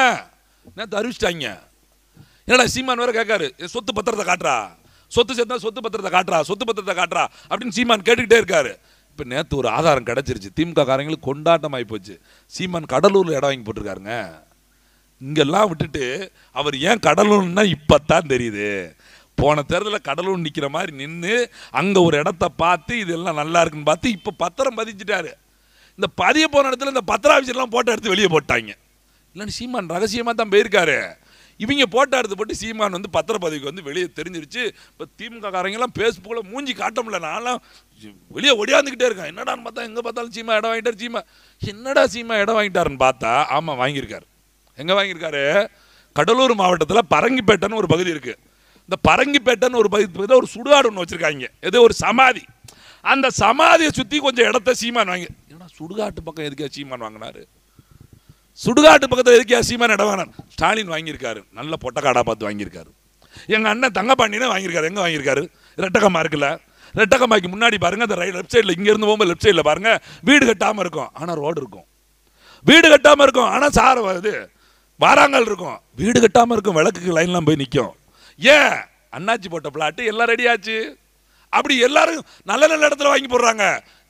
நேற்று அறிவிச்சிட்டாங்க. என்னடா சீமான் வேற கேட்காரு, சொத்து பத்திரத்தை காட்டுறா, சொத்து சேர்த்தா சொத்து பத்திரத்தை காட்டுறா, சொத்து பத்திரத்தை காட்டுறா அப்படின்னு சீமான் கேட்டுக்கிட்டே இருக்காரு. இப்போ நேற்று ஒரு ஆதாரம் கிடைச்சிருச்சு. திமுக காரங்களுக்கு கொண்டாட்டம் ஆகி போச்சு. சீமான் கடலூரில் இடம் வாங்கி போட்டிருக்காருங்க. இங்கெல்லாம் விட்டுட்டு அவர் ஏன் கடலூர்னா இப்போத்தான் தெரியுது. போன தேர்தலில் கடலூர் நிற்கிற மாதிரி நின்று அங்கே ஒரு இடத்த பார்த்து இதெல்லாம் நல்லா இருக்குன்னு பார்த்து இப்போ பத்திரம் பதிச்சுட்டாரு. இந்த பதிய போன இடத்துல இந்த பத்திர ஆஃபீஸர்லாம் போட்டோ எடுத்து வெளியே போட்டாங்க. இல்லைன்னு சீமான் ரகசியமாக தான் போயிருக்காரு. இவங்க போட்டோ எடுத்து போட்டு சீமான் வந்து பத்திரப்பதிவுக்கு வந்து வெளியே தெரிஞ்சிருச்சு. இப்போ திமுக காரங்கெல்லாம் ஃபேஸ்புக்கில் மூஞ்சி காட்ட முடியல. நான்லாம் வெளியே ஒடியாந்துக்கிட்டே இருக்கேன். என்னடான்னு பார்த்தா எங்கே பார்த்தாலும் சீமா இடம் வாங்கிட்டார். சீமா என்னடா சீமா இடம் வாங்கிட்டாருன்னு பார்த்தா ஆமாம் வாங்கியிருக்காரு. எங்கே வாங்கியிருக்காரு? கடலூர் மாவட்டத்தில் பரங்கிப்பேட்டைன்னு ஒரு பகுதி இருக்குது. இந்த பரங்கிப்பேட்டைன்னு ஒரு பகுதி ஒரு சுடுகாடு ஒன்று வச்சுருக்காங்க. ஏதோ ஒரு சமாதி. அந்த சமாதியை சுற்றி கொஞ்சம் இடத்த சீமான் வாங்கி. ஏன்னா சுடுகாட்டு பக்கம் எதுக்கே சீமான் வாங்கினாரு? சுடுகாட்டு பக்கத்தில் எதுக்கே சீமான் இடம் வாங்கினார்? ஸ்டாலின் வாங்கியிருக்காரு. நல்ல பொட்டக்காடாக பார்த்து வாங்கியிருக்காரு. எங்கள் அண்ணன் தங்கப்பாண்டினே வாங்கியிருக்காரு. எங்கே வாங்கியிருக்காரு? ரெட்டக்கம்மா இருக்குல்ல, ரெட்டக்கம்மாய்க்கு முன்னாடி பாருங்கள், அந்த லெஃப்ட் சைடில் இங்கேருந்து போகும்போது லெஃப்ட் சைடில் பாருங்கள், வீடு கட்டாமல் இருக்கும் ஆனால் ரோடு இருக்கும். வீடு கட்டாமல் இருக்கும் ஆனால் இது வாராங்கல் இருக்கும். வீடு கட்டாமல் இருக்கும், விளக்குக்கு லைன்லாம் போய் நிற்கும். ஏன்? அண்ணாச்சி போட்ட பிளாட்டு எல்லாம் ரெடி ஆச்சு. அப்படி எல்லாரும் நல்ல நல்ல இடத்துல வாங்கி போடுறாங்க.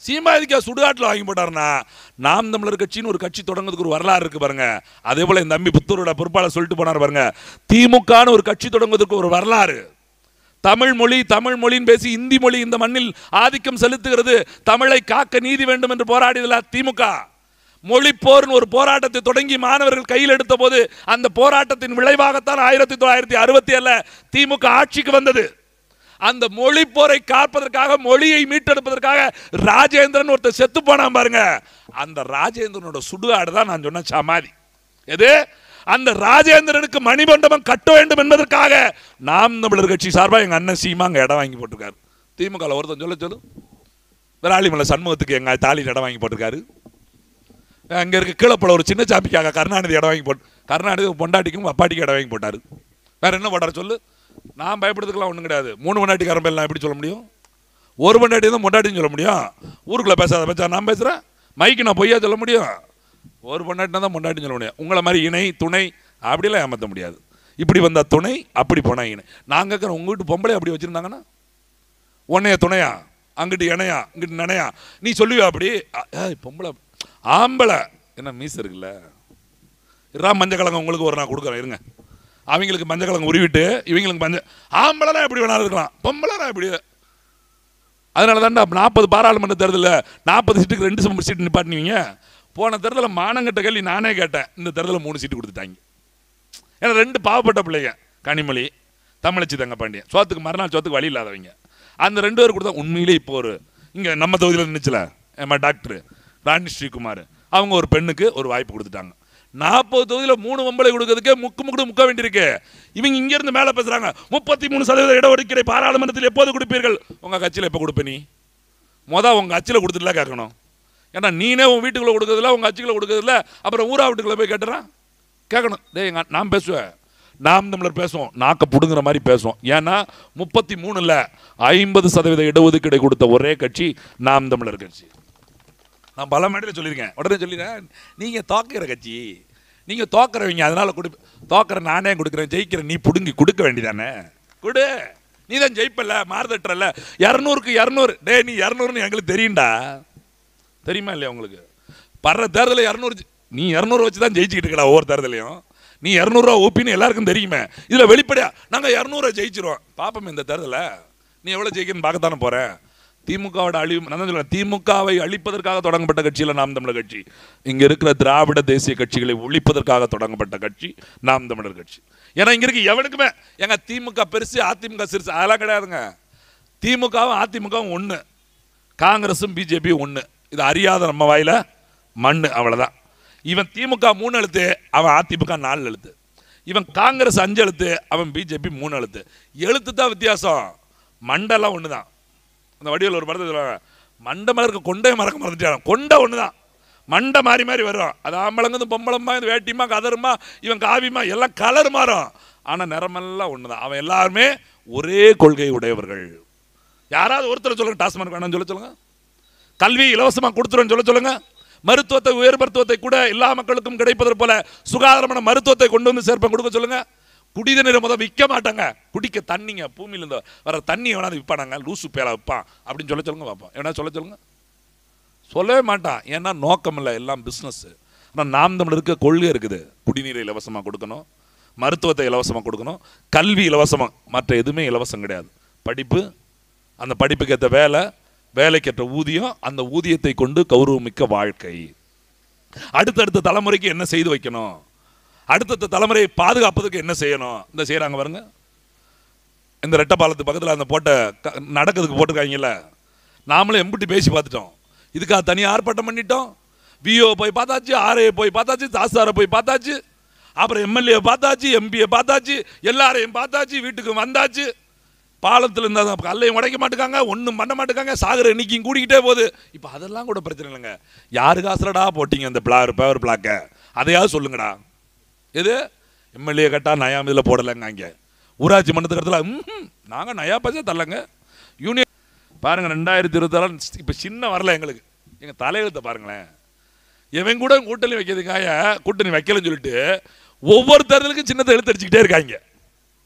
சீமாதிக்கா சுடுகாட்டில் வாங்கி போட்டாருன்னா, நாம் தமிழர் கட்சின்னு ஒரு கட்சி தொடங்குறதுக்கு ஒரு வரலாறு இருக்கு பாருங்க. அதே போல என் தம்பி புத்தூரோட பொறுப்பாளர் சொல்லிட்டு போனார் பாருங்க, திமுகன்னு ஒரு கட்சி தொடங்குவதற்கு ஒரு வரலாறு. தமிழ் மொழின்னு பேசி இந்தி மொழி இந்த மண்ணில் ஆதிக்கம் செலுத்துகிறது, தமிழை காக்க நீதி வேண்டும் என்று போராடியதில்ல திமுக. மொழி போர்னு ஒரு போராட்டத்தை தொடங்கி மாணவர்கள் கையில் எடுத்த போது அந்த போராட்டத்தின் விளைவாகத்தான் 1967 திமுக ஆட்சிக்கு வந்தது. அந்த மொழி போரை காப்பதற்காக, மொழியை மீட்டெடுப்பதற்காக ராஜேந்திரன் ஒருத்தர் செத்து போனான் பாருங்க. அந்த ராஜேந்திரனோட சுடுகாடு தான் நான் சொன்ன சமாதி. எது? அந்த ராஜேந்திரனுக்கு மணிமண்டபம் கட்ட வேண்டும் என்பதற்காக நாம் தமிழர் கட்சி சார்பாக எங்க அண்ணன் சீமா அங்க இடம் வாங்கி போட்டிருக்காரு. திமுக ஒருத்தன் சொல்லு விராலிமலை சண்முகத்துக்கு எங்க தாலியில் இடம் வாங்கி போட்டிருக்காரு. அங்க இருக்க கீழப்பட ஒரு சின்ன சாப்பிக்காக கருணாநிதி இடம் வாங்கி போட்டு, கருணாநிதி பொண்டாட்டிக்கும் அப்பாட்டிக்கும் இடம் வாங்கி போட்டாரு. வேற என்ன போட்டாரு சொல்லு? நான் பயப்படுறதுக்கெல்லாம் ஒன்றும் கிடையாது. 3 பொண்டாட்டிக்காரன் பேர் எப்படி சொல்ல முடியும்? ஒரு பொண்டாட்டி தான் பொண்டாட்டின்னு சொல்ல முடியும். ஊருக்குள்ள பேசாத பேச்சா நான் பேசுறேன், மைக்கு நான் பொய்யா சொல்ல முடியும்? ஒரு பொண்டாட்டினா தான் பொண்டாட்டின்னு சொல்ல முடியும். உங்களை மாதிரி இணை துணை அப்படிலாம் ஏமாற்ற முடியாது. இப்படி வந்தா துணை, அப்படி போனா இணை. நான் கேட்குறேன், உங்க வீட்டு பொம்பளை அப்படி வச்சிருந்தாங்கன்னா உன்னைய துணையா, அங்கிட்டு இணையா, இங்கிட்டு நினையா, நீ சொல்லுவியா அப்படி? பொம்பளை ஆம்பளை என்ன மீச இருக்குல்ல, மஞ்சள் கலங்க உங்களுக்கு ஒரு நான் கொடுக்குறேன் இருங்க. அவங்களுக்கு மஞ்சள் கலங்க உருவிட்டு இவங்களுக்கு மஞ்சள். ஆம்பளைலாம் எப்படி வேணாலும் இருக்கலாம், பொம்பளைலாம் எப்படி? அதனால தான் 40 பாராளுமன்ற தேர்தலில் 40 சீட்டுக்கு 2 சீட்டு நிப்பாட்டினீங்க. போன தேர்தலில் மானங்கட்ட கேள்வி நானே கேட்டேன், இந்த தேர்தலில் 3 சீட்டு கொடுத்துட்டாங்க. ஏன்னா 2 பாவப்பட்ட பிள்ளைங்க, கனிமொழி தமிழச்சி தங்கப்பாண்டியன், சோத்துக்கு மறுநாள் சோத்துக்கு வழி இல்லாதவங்க. அந்த 2 பேர் கொடுத்தா உண்மையிலே இப்போ ஒரு இங்கே நம்ம தொகுதியில் இருந்துச்சுல டாக்டர் ராணி ஸ்ரீகுமார், அவங்க ஒரு பெண்ணுக்கு ஒரு வாய்ப்பு கொடுத்துட்டாங்க. 40 தொகுதியில் 3 பொம்பளை கொடுக்கறதுக்கே முக்க வேண்டியிருக்கு. இவங்க இங்கிருந்து மேலே பேசுறாங்க 33% இடஒதுக்கீடு பாராளுமன்றத்தில் எப்போது கொடுப்பீர்கள்? உங்க கட்சியில் எப்போ கொடுப்ப? நீ உங்க கட்சியில் கொடுத்துட்டுல கேட்கணும். ஏன்னா நீனே உன் வீட்டுக்குள்ள கொடுக்கறதில்ல, உங்க கட்சிக்குள்ள கொடுக்கறதில்ல, அப்புறம் ஊரா வீட்டுக்குள்ள போய் கேட்டுறான் கேட்கணும். டேய் நான் பேசுவேன், நாம் தமிழர் பேசுவோம், நாக்க புடுங்குற மாதிரி பேசுவோம். ஏன்னா 33 50% இடஒதுக்கீடு கொடுத்த ஒரே கட்சி நாம் தமிழர் கட்சி. நான் பல மேடையில் சொல்லியிருக்கேன், உடனே சொல்லிடுறேன், நீங்கள் தோக்கிற கட்சி, நீங்கள் தோக்கிறவங்க, அதனால தோக்கிற நானே கொடுக்குறேன், ஜெயிக்கிற நீ புடுங்கி கொடுக்க வேண்டியதானே, கொடு. நீ தான் ஜெயிப்பல்ல, மாறுதட்டல. 200க்கு 200. டே நீ 200ன்னு எங்களுக்கு தெரியும்டா, தெரியுமா இல்லையா உங்களுக்கு? படுற தேர்தலில் 200, நீ 200 வச்சு தான் ஜெயிச்சுக்கிட்டு இருக்கா ஒவ்வொரு தேர்தலையும். நீ 200 ரூபா ஓப்பின்னு எல்லாருக்கும் தெரியுமே. இதில் வெளிப்படையா நாங்கள் 200 ஜெயிச்சிருவோம். பார்ப்போம் இந்த தேர்தலில் நீ எவ்வளோ ஜெயிக்கணும்னு பார்க்கத்தானே போகிறேன். திமுகவோட அழிவு, நான் தான் சொல்லுவேன், திமுகவை அழிப்பதற்காக தொடங்கப்பட்ட கட்சியில் நாம் தமிழர் கட்சி. இங்கே இருக்கிற திராவிட தேசிய கட்சிகளை ஒழிப்பதற்காக தொடங்கப்பட்ட கட்சி நாம் தமிழர் கட்சி. ஏன்னா இங்கே இருக்க எவனுக்குமே எங்க திமுக பெருசு அதிமுக சிறுசு அதெல்லாம் கிடையாதுங்க. திமுகவும் அதிமுகவும் ஒன்று, காங்கிரஸும் பிஜேபியும் ஒன்று. இது அறியாத நம்ம வாயில மண், அவ்வளோதான். இவன் திமுக 3 எழுத்து, அவன் அதிமுக 4 எழுத்து. இவன் காங்கிரஸ் 5 எழுத்து, அவன் பிஜேபி 3 எழுத்து. எழுத்து தான் வித்தியாசம், மண்டெல்லாம் ஒன்று தான். அந்த வடிவில் ஒரு படத்தை சொல்லுவாங்க, மண்டை மலருக்கு கொண்டே மறக்க மறந்துட்டான். கொண்டை ஒன்று தான், மண்டை மாறி மாறி வரும். அது ஆம்பளங்க பொம்பளமா, இது வேட்டிமா கதருமா, இவன் காவிமா, எல்லாம் கலர் மாறும். ஆனால் நிறமெல்லாம் ஒன்று தான். அவன் எல்லாருமே ஒரே கொள்கை உடையவர்கள். யாராவது ஒருத்தர் சொல்லுங்க, டாஸ்மாக் வேணாம்னு சொல்லுங்க, கல்வி இலவசமாக கொடுத்துருன்னு சொல்லுங்க, மருத்துவத்தை உயர் மருத்துவத்தை கூட எல்லா மக்களுக்கும் கிடைப்பது போல சுகாதாரமான மருத்துவத்தை கொண்டு வந்து சேர்ப்ப கொடுக்க சொல்லுங்க. குடித நீரை முதல் விற்க மாட்டாங்க, குடிக்க தண்ணிங்க பூமியில இருந்து வர தண்ணி எவனாவது விற்பானாங்க, லூசு பேலா விற்பான் அப்படின்னு சொல்லுங்க பார்ப்போம். எவனா சொல்லுங்க, சொல்லவே மாட்டான். ஏன்னா நோக்கம் இல்லை, எல்லாம் பிஸ்னஸ். ஆனால் நாம் தமிழருக்கு கொள்கை இருக்குது, குடிநீரை இலவசமாக கொடுக்கணும், மருத்துவத்தை இலவசமாக கொடுக்கணும், கல்வி இலவசமாக, மற்ற எதுவுமே இலவசம் கிடையாது. படிப்பு, அந்த படிப்புக்கு ஏற்ற வேலை, வேலைக்கேற்ற ஊதியம், அந்த ஊதியத்தை கொண்டு கௌரவமிக்க வாழ்க்கை. அடுத்தடுத்த தலைமுறைக்கு என்ன செய்து வைக்கணும், அடுத்த தலைமுறையை பாதுகாப்பதற்கு என்ன செய்யணும், இந்த செய்யறாங்க பாருங்க. இந்த ரெட்டப்பாலத்து பக்கத்தில் அந்த போட்ட நடக்கிறதுக்கு போட்டிருக்காங்கல்ல, நாமளும் எம்பிட்டு பேசி பார்த்துட்டோம். இதுக்காக தனியாக ஆர்ப்பாட்டம் பண்ணிட்டோம். விஓ போய் பார்த்தாச்சு, ஆர்ஏ போய் பார்த்தாச்சு, தாசாரை போய் பார்த்தாச்சு, அப்புறம் எம்எல்ஏ பார்த்தாச்சு, எம்பியை பார்த்தாச்சு, எல்லாரையும் பார்த்தாச்சு, வீட்டுக்கு வந்தாச்சு. பாலத்தில் இருந்தால் கல்லையும் உடைக்க மாட்டேங்காங்க, ஒன்றும் பண்ண மாட்டேங்காங்க, சாகுற எண்ணிக்கையும் கூடிக்கிட்டே போகுது. இப்போ அதெல்லாம் கூட பிரச்சனை இல்லைங்க. யாரு காசுலடா போட்டிங்க அந்த பேவர் பிளாக்கை, அதையாவது சொல்லுங்கடா. எது எம்எல்ஏ கட்டா நயா இதில் போடலைங்க. அங்கே ஊராட்சி மன்றத்துக்கு இடத்துல நாங்கள் நயா பைசா தரலங்க. யூனியன் பாருங்கள் 2026 இப்போ சின்ன வரல எங்களுக்கு. எங்கள் தலையெழுத்தை பாருங்களேன், இவன் கூட கூட்டணி வைக்கிறதுக்காக கூட்டணி வைக்கலன்னு சொல்லிட்டு ஒவ்வொரு தேர்தலுக்கும் சின்னத்தை எழுத்து அடிச்சுக்கிட்டே இருக்காங்க.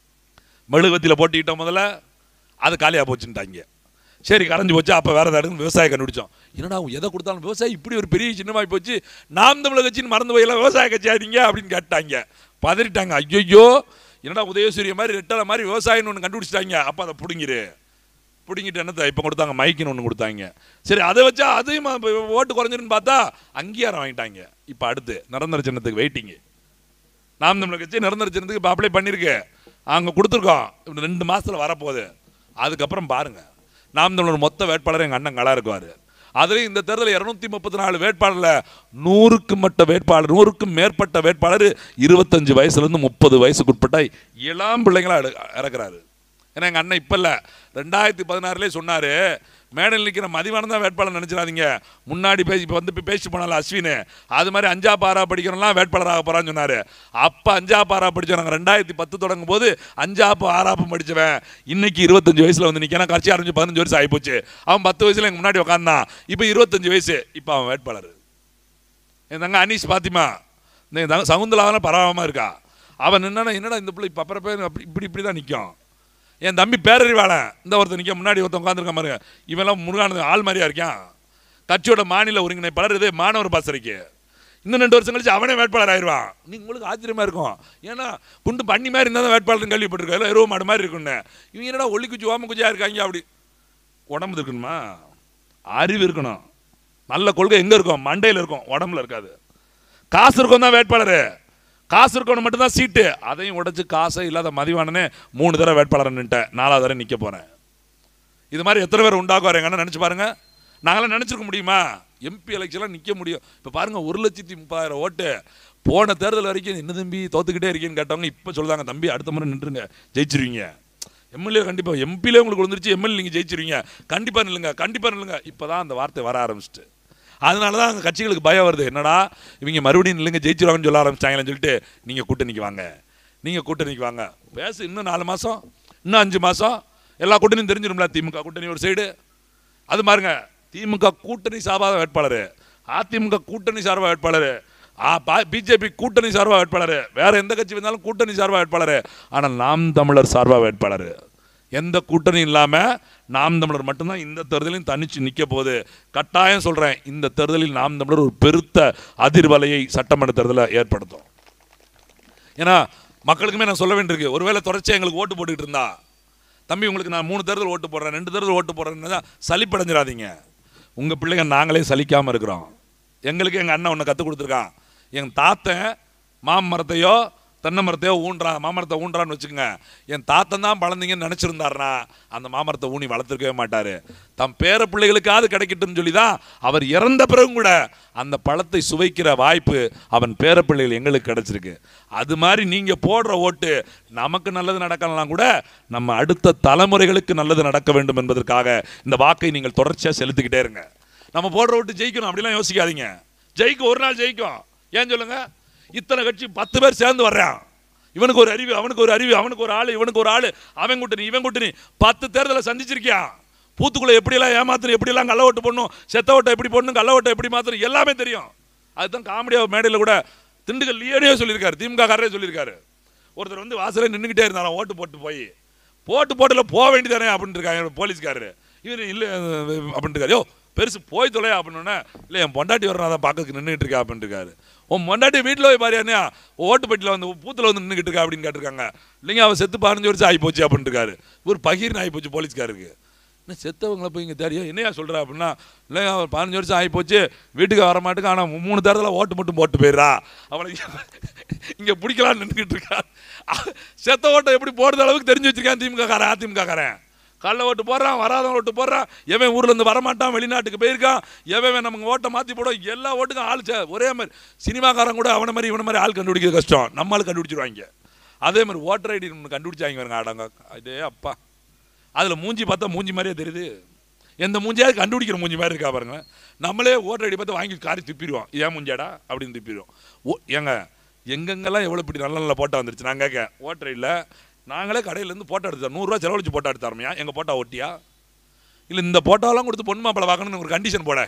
மெழுகுவத்தியில் போட்டிக்கிட்டோம் முதல்ல, அது காலியாக போச்சுட்டாங்க. சரி கரைஞ்சி போச்சு. அப்போ வேறு ஏதாவது விவசாயம் கண்டுபிடிச்சோம். என்னடா எதை கொடுத்தாலும் விவசாயம் இப்படி ஒரு பெரிய சின்னமாகி போச்சு, நாம் தமிழர் கட்சின்னு மறந்து போயெல்லாம் விவசாய கட்சி ஆகிட்டீங்க அப்படின்னு கேட்டாங்க. பதறிட்டாங்க. ஐயோ என்னடா உதயசூரிய மாதிரி ரெட்டலை மாதிரி விவசாயம்னு ஒன்று கண்டுபிடிச்சிட்டாங்க. அப்போ அதை பிடிங்கிட்டு என்னத்தை இப்போ கொடுத்தாங்க, மைக்குன்னு ஒன்று கொடுத்தாங்க. சரி அதை வச்சா அதையும் ஓட்டு குறைஞ்சிருன்னு பார்த்தா அங்கீகாரம் வாங்கிட்டாங்க. இப்போ அடுத்து நிரந்தர சின்னத்துக்கு வெயிட்டிங்கு. நாம் தமிழர் கட்சி நிரந்தர சின்னத்துக்கு இப்போ அப்ளை பண்ணியிருக்கு, அங்கே கொடுத்துருக்கோம். 2 மாதத்தில் வரப்போகுது. அதுக்கப்புறம் பாருங்கள், நாம் தமிழர் மொத்த வேட்பாளர் எங்கள் அண்ணன் கலா இருக்குவார். அதுலேயும் இந்த தேர்தலில் 234 வேட்பாளரில் 100க்கும் மேற்பட்ட வேட்பாளர் 25 வயசுலேருந்து 30 வயசுக்குட்பட்ட இளம் பிள்ளைங்களாக இறக்குறாரு. ஏன்னா எங்கள் அண்ணன் இப்போ இல்லை, 2016 சொன்னார், மேடையில் நிற்கிற மதிவானம் தான் வேட்பாளர் நினச்சிடாதீங்க, முன்னாடி இப்போ பேசி போனால அஸ்வின், அது மாதிரி 5ஆம் 6ஆம் படிக்கிறவங்களாம் வேட்பாளராக போகிறான்னு சொன்னார். அப்போ 5ஆம் 6ஆம் படித்தவங்க 2010 தொடங்கும் போது 5ஆம் 6ஆம் படித்தவன் இன்னைக்கு 25 வயசில் வந்து நிற்கிறான். கட்சி ஆரம்பிச்சு 15 வருஷம் ஆகிப்போச்சு. அவன் 10 வயசில் எங்கள் முன்னாடி உட்காந்தான். இப்போ 25 வயசு. இப்போ அவன் வேட்பாளர். என் தங்க அனீஸ் பாத்திமா, இந்த தங்க சகுந்தலாவெல்லாம் பரவாமல் இருக்கா. அவன் என்னடா இந்த பிள்ளை இப்போ அப்புறம் இப்படி தான் நிற்கும். என் தம்பி பேரறிவாளன் இந்த ஒருத்தர் நிற்க, முன்னாடி ஒருத்தன் உட்காந்துருக்க பாருங்க. இவெல்லாம் முருகானது ஆள் மாதிரியா இருக்கான். கட்சியோட மாநில ஒருங்கிணைப்பாளர் இது மாணவர் பாசறைக்கு. இன்னும் 2 வருஷம் கழிச்சு அவனே வேட்பாளர் ஆயிடுவான். உங்களுக்கு ஆச்சரியமா இருக்கும். ஏன்னா குண்டு பண்ணி மாதிரி இருந்தால் தான் வேட்பாளர் கேள்விப்பட்டிருக்கோம். எல்லாம் எருவ மாடு மாதிரி இருக்குன்னு. இவங்க என்னடா ஒல்லி குச்சி ஓம குச்சியா இருக்காங்க. அப்படி உடம்பு இருக்கணுமா, அறிவு இருக்கணும். நல்ல கொள்கை எங்கே இருக்கும்? மண்டையில் இருக்கும், உடம்புல இருக்காது. காசு இருக்கும் தான் வேட்பாளர், காசு இருக்கணும் மட்டும்தான் சீட்டு. அதையும் உடைச்சு காசை இல்லாத மதிவானனே 3 தடவை வேட்பாளர் நின்ட்டேன், 4வது தடவை நிற்க போகிறேன். இது மாதிரி எத்தனை பேர் உண்டாக்குவார் எங்கன்னா நினச்சி பாருங்க. நாங்களாம் நினச்சிருக்க முடியுமா? எம்பி எலெக்ஷன்லாம் நிற்க முடியும். இப்போ பாருங்கள், 1,30,000 ஓட்டு. போன தேர்தல் வரைக்கும் என்ன தம்பி தோத்துக்கிட்டே இருக்கேன்னு கேட்டவங்க இப்போ சொல்லுவாங்க, தம்பி அடுத்த முறை நின்றுங்க, ஜெயிச்சிருவீங்க. எம்எல்ஏ கண்டிப்பாக, எம்பிலே உங்களுக்கு வந்துருச்சு, எம்எல்ஏ நீங்கள் ஜெயிச்சிருவீங்க, கண்டிப்பாக நில்லுங்க. இப்போ தான் அந்த வார்த்தை வர ஆரம்பிச்சிட்டு. அதனால தான் அங்கே கட்சிகளுக்கு பயம் வருது. என்னடா இவங்க மறுபடியும் இல்லைங்க ஜெயிச்சிருவாங்கன்னு சொல்ல ஆரம்பிச்சிட்டாங்களேன்னு சொல்லிட்டு நீங்கள் கூட்டணிக்கு வாங்க பேசு. இன்னும் 4 மாதம், இன்னும் 5 மாதம் எல்லா கூட்டணியும் தெரிஞ்சிடும்ல. திமுக கூட்டணி ஒரு சைடு, அது பாருங்க, திமுக கூட்டணி சார்பாக வேட்பாளர், அதிமுக கூட்டணி சார்பாக வேட்பாளர், பிஜேபி கூட்டணி சார்பாக வேட்பாளர், வேற எந்த கட்சி வந்தாலும் கூட்டணி சார்பாக வேட்பாளர். ஆனால் நாம் தமிழர் சார்பாக வேட்பாளர். எந்த கூட்டணி இல்லாமல் நாம் தமிழர் மட்டும்தான் இந்த தேர்தலையும் தனிச்சு நிற்க போகுது. கட்டாயம் சொல்கிறேன், இந்த தேர்தலில் நாம் தமிழர் ஒரு பெருத்த அதிர்வலையை சட்டமன்ற தேர்தலில் ஏற்படுத்தும். ஏன்னா மக்களுக்குமே நான் சொல்ல வேண்டியிருக்கு, ஒருவேளை தொடர்ச்சியாக எங்களுக்கு ஓட்டு போட்டுக்கிட்டு இருந்தா, தம்பி உங்களுக்கு நான் 3 தேர்தல் ஓட்டு போடுறேன், 2 தேர்தல் ஓட்டு போடுறேன்னு தான் சலிப்படைஞ்சிடாதீங்க. உங்கள் பிள்ளைங்க நாங்களே சலிக்காமல் இருக்கிறோம். எங்களுக்கு எங்கள் அண்ணன் ஒன்று கற்றுக் கொடுத்துருக்கான். எங்கள் தாத்தன் மாமரத்தையோ தென்னை மரத்தையோ ஊன்றான், மாமரத்தை ஊன்றான்னு வச்சுக்கோங்க. என் தாத்தன் தான் பழந்தீங்கன்னு நினச்சிருந்தாருனா அந்த மாமரத்தை ஊனி வளர்த்துருக்கவே மாட்டார். தம் பேர பிள்ளைகளுக்காவது கிடைக்கட்டும்னு சொல்லி தான் அவர் இறந்த பிறகும் கூட அந்த பழத்தை சுவைக்கிற வாய்ப்பு அவன் பேர பிள்ளைகள் எங்களுக்கு கிடைச்சிருக்கு. அது மாதிரி நீங்கள் போடுற ஓட்டு நமக்கு நல்லது நடக்கலாம் கூட, நம்ம அடுத்த தலைமுறைகளுக்கு நல்லது நடக்க வேண்டும் என்பதற்காக இந்த வாக்கை நீங்கள் தொடர்ச்சியாக செலுத்திக்கிட்டே இருங்க. நம்ம போடுற ஓட்டு ஜெயிக்கணும் அப்படிலாம் யோசிக்காதீங்க. ஜெயிக்கும், ஒரு நாள் ஜெயிக்கும். ஏன் சொல்லுங்க? இத்தனை கட்சி 10 பேர் சேர்ந்து வர்றான். இவனுக்கு ஒரு அறிவு, அவனுக்கு ஒரு அறிவு, அவனுக்கு ஒரு ஆளு, இவனுக்கு ஒரு ஆளு, அவன் கூட்டணி இவன் கூட்டணி. 10 தேர்தலை சந்திச்சிருக்கியான். பூத்துக்குள்ள எப்படியெல்லாம் ஏமாத்தணும், எப்படியெல்லாம் கள்ள ஓட்டு போடணும், செத்த ஓட்டை எப்படி போடணும், கள்ள ஓட்டை எப்படி மாற்றணும், எல்லாமே தெரியும். அதுதான் காமெடியாக மேடையில் கூட திண்டுக்கல் லியோடியோ சொல்லியிருக்காரு, திமுக காரரே சொல்லியிருக்காரு. ஒருத்தர் வந்து வாசலே நின்றுக்கிட்டே இருந்தாராம், ஓட்டு போட்டுல போக வேண்டியதானே அப்படின்னு இருக்காங்க போலீஸ்காரரு. இவர் இல்லை அப்படின்ட்டு இருக்காரு. யோ பெருசு போய் தொலையா அப்படின்னா, இல்லை என் பொண்டாட்டி வரணும், அதை பார்க்கறதுக்கு நின்றுட்டு இருக்கா அப்படின்ட்டு இருக்காரு. உன் பொண்டாட்டி வீட்டில் போய் பாரியானே ஓட்டு பெட்டியில் வந்து பூத்தில் வந்து நின்றுக்கிட்டு இருக்கா அப்படின்னு கேட்டிருக்காங்க. இல்லைங்க அவன் செத்து 15 வருஷம் ஆகி போச்சு அப்படின்ட்டு இருக்காரு. ஒரு பகீர்னு ஆகி போச்சு போலீஸ்காருக்கு. என்ன செத்தவங்களை போய் இங்கே தெரியும் என்னையா சொல்கிறா அப்படின்னா, இல்லைங்க அவர் 15 வருஷம் ஆகி போச்சு, வீட்டுக்கு வர மாட்டுக்கு, ஆனால் 3 தேர்தலில் ஓட்டு மட்டும் போட்டு போயிடுறா, அவளை இங்கே பிடிக்கலான்னு நின்றுக்கிட்டு இருக்கா. செத்த ஓட்டை எப்படி போடுற அளவுக்கு தெரிஞ்சு வச்சிருக்கான் திமுக காரன், அதிமுக காரன். கள்ள ஓட்டு போடுறான், வராதவன் ஓட்டு போடுறான், எவன் ஊர்லேருந்து வரமாட்டான், வெளிநாட்டுக்கு போயிருக்கான், எவன் நமக்கு ஓட்டை மாற்றி போடும், எல்லா ஓட்டுக்கும் ஆள் ஒரே மாதிரி. சினிமாக்காரன் கூட அவனை மாதிரி இவனை மாதிரி ஆள் கண்டுபிடிக்கிறது கஷ்டம், நம்மளால் கண்டுபிடிச்சிருவாங்க. அதே மாதிரி ஓட்டர் ஐடி கண்டுபிடிச்சாங்க பாருங்க, ஆடாங்க அதே அப்பா. அதில் மூஞ்சி பார்த்தா மூஞ்சி மாதிரியே தெரியுது. எந்த மூஞ்சியாவது கண்டுபிடிக்கிற மூஞ்சி மாதிரி இருக்கா பாருங்க. நம்மளே ஓட்டர் ஐடி பார்த்து வாங்கி காரி துப்பிடுவோம், ஏன் மூஞ்சாடா அப்படின்னு துப்பிடுவோம். எங்கெங்கெல்லாம் எவ்வளோ இப்படி நல்ல நல்ல போட்டோ வந்துருச்சு. நான் கேட்க ஓட்டர் ஐடியில் நாங்களே கடையிலேருந்து போட்டோ எடுத்தோம், 100 ரூபா செலவழிச்சு போட்டோ எடுத்தாருமையா, எங்கள் போட்டோ ஒட்டியா இல்லை இந்த போட்டோலாம் கொடுத்து பொண்ணு மாப்பிளை பார்க்கணும்னு ஒரு கண்டிஷன் போட.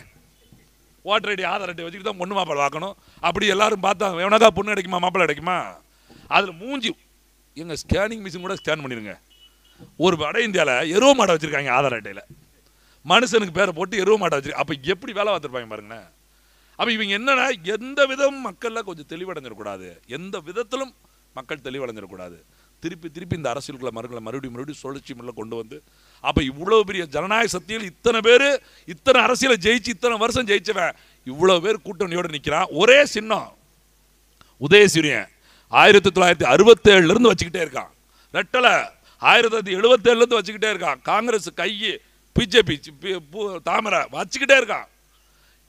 ஓட்டர் ஐடி ஆதார் அட்டை வச்சுக்கிட்டு தான் பொண்ணு மாப்பிளை பார்க்கணும். அப்படி எல்லாரும் பார்த்தா எவனாக்கா பொண்ணு கிடைக்குமா மாப்பிளை கிடைக்குமா? அதில் மூஞ்சி எங்கள் ஸ்கேனிங் மிஷின் கூட ஸ்கேன் பண்ணிடுங்க. ஒரு வட இந்தியாவில் எருவ மாடை வச்சுருக்காங்க ஆதார் அட்டையில். மனுஷனுக்கு பேரை போட்டு எருவ மாட்டை வச்சிருக்க. அப்போ எப்படி வேலை பார்த்துருப்பாங்க பாருங்கண்ணே. அப்போ இவங்க என்னன்னா எந்த விதம் மக்களில் கொஞ்சம் தெளிவடைஞ்சிடக்கூடாது, எந்த விதத்திலும் மக்கள் தெளிவடைஞ்சிடக்கூடாது. திருப்பி திருப்பி இந்த அரசியலுக்குள்ள மறுபடியும் சுழற்சி முள்ள கொண்டு வந்து அப்போ இவ்வளோ பெரிய ஜனநாயக சக்தியில் இத்தனை பேர் இத்தனை அரசியலை ஜெயிச்சு இத்தனை வருஷம் ஜெயிச்சவன் இவ்வளோ பேர் கூட்டணியோடு நிற்கிறான். ஒரே சின்னம் உதயசூரியன் 1967 வச்சுக்கிட்டே இருக்கான். ரெட்டலை 1977 வச்சுக்கிட்டே இருக்கான். காங்கிரஸ் கையை பிஜேபி தாமரை வச்சுக்கிட்டே இருக்கான்.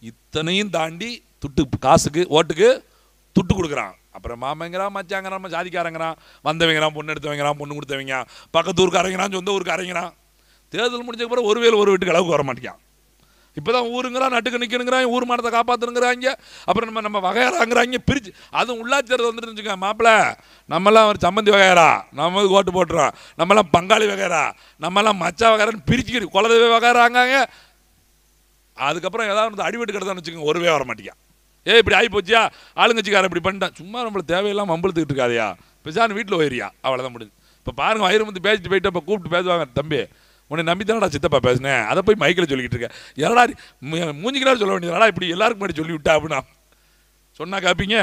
இத்தனையும் தாண்டி துட்டு காசுக்கு ஓட்டுக்கு துட்டு கொடுக்குறான். அப்புறம் மாமங்கிறான், மச்சாங்கிறான், ஜாதிக்காரங்கிறான், வந்தவங்கிறான், பொண்ணு எடுத்தவங்கிறான், பொண்ணு கொடுத்தவங்க, பக்கத்து ஊருக்கு அரைங்கிறான், சொந்த ஊருக்கு அரைங்கிறான். தேர்தல் முடிஞ்ச பிறகு ஒரு வீட்டுக்கு அளவுக்கு வர மாட்டேங்கான். இப்போ தான் ஊருங்கிறான், நட்டுக்கு நிற்கணுங்கிறான், ஊர் மானத்தை காப்பாற்றுங்கிறாங்க. அப்புறம் நம்ம வகையறாங்கிறாங்க பிரிச்சு. அதுவும் உள்ளாட்சி தேர்தல் வந்துட்டு வச்சுக்கோங்க மாப்பிள்ள, நம்மலாம் ஒரு சம்மந்தி வகையறா, நம்ம ஓட்டு போட்டுறோம், நம்மலாம் பங்காளி வகையறா, நம்மலாம் மச்சா வகையறான்னு பிரிச்சுக்கிட்டு குலதெய்வ வகையறாங்க. அதுக்கப்புறம் ஏதாவது அடிவெட்டு கிடந்தான்னு வச்சுக்கோங்க, ஒருவே வர மாட்டேங்கான். இப்படி ஆகி போச்சியா, ஆளுங்கட்சிக்காரன் இப்படி பண்ணிட்டான், சும்மா நம்மளை தேவையில்லாமல் மம்பளத்துக்கிட்டு இருக்காதையா, பெசான்னு வீட்டில் போயிறியா, அவ்வளோதான் முடிஞ்சு. இப்போ பாருங்க, வயிறு வந்து பேசிட்டு போயிட்டு இப்போ கூப்பிட்டு பேசுவாங்க, தம்பி உன்னை நம்பி தானடா சித்தப்பா பேசினேன், அதை போய் மைக்கில் சொல்லிக்கிட்டு இருக்கேன், எல்லடா மூஞ்சிக்கிறாரு சொல்ல வேண்டியதா, இப்படி எல்லாருக்கும் முன்னாடி சொல்லி விட்டா அப்படின்னா சொன்னா காப்பீங்க.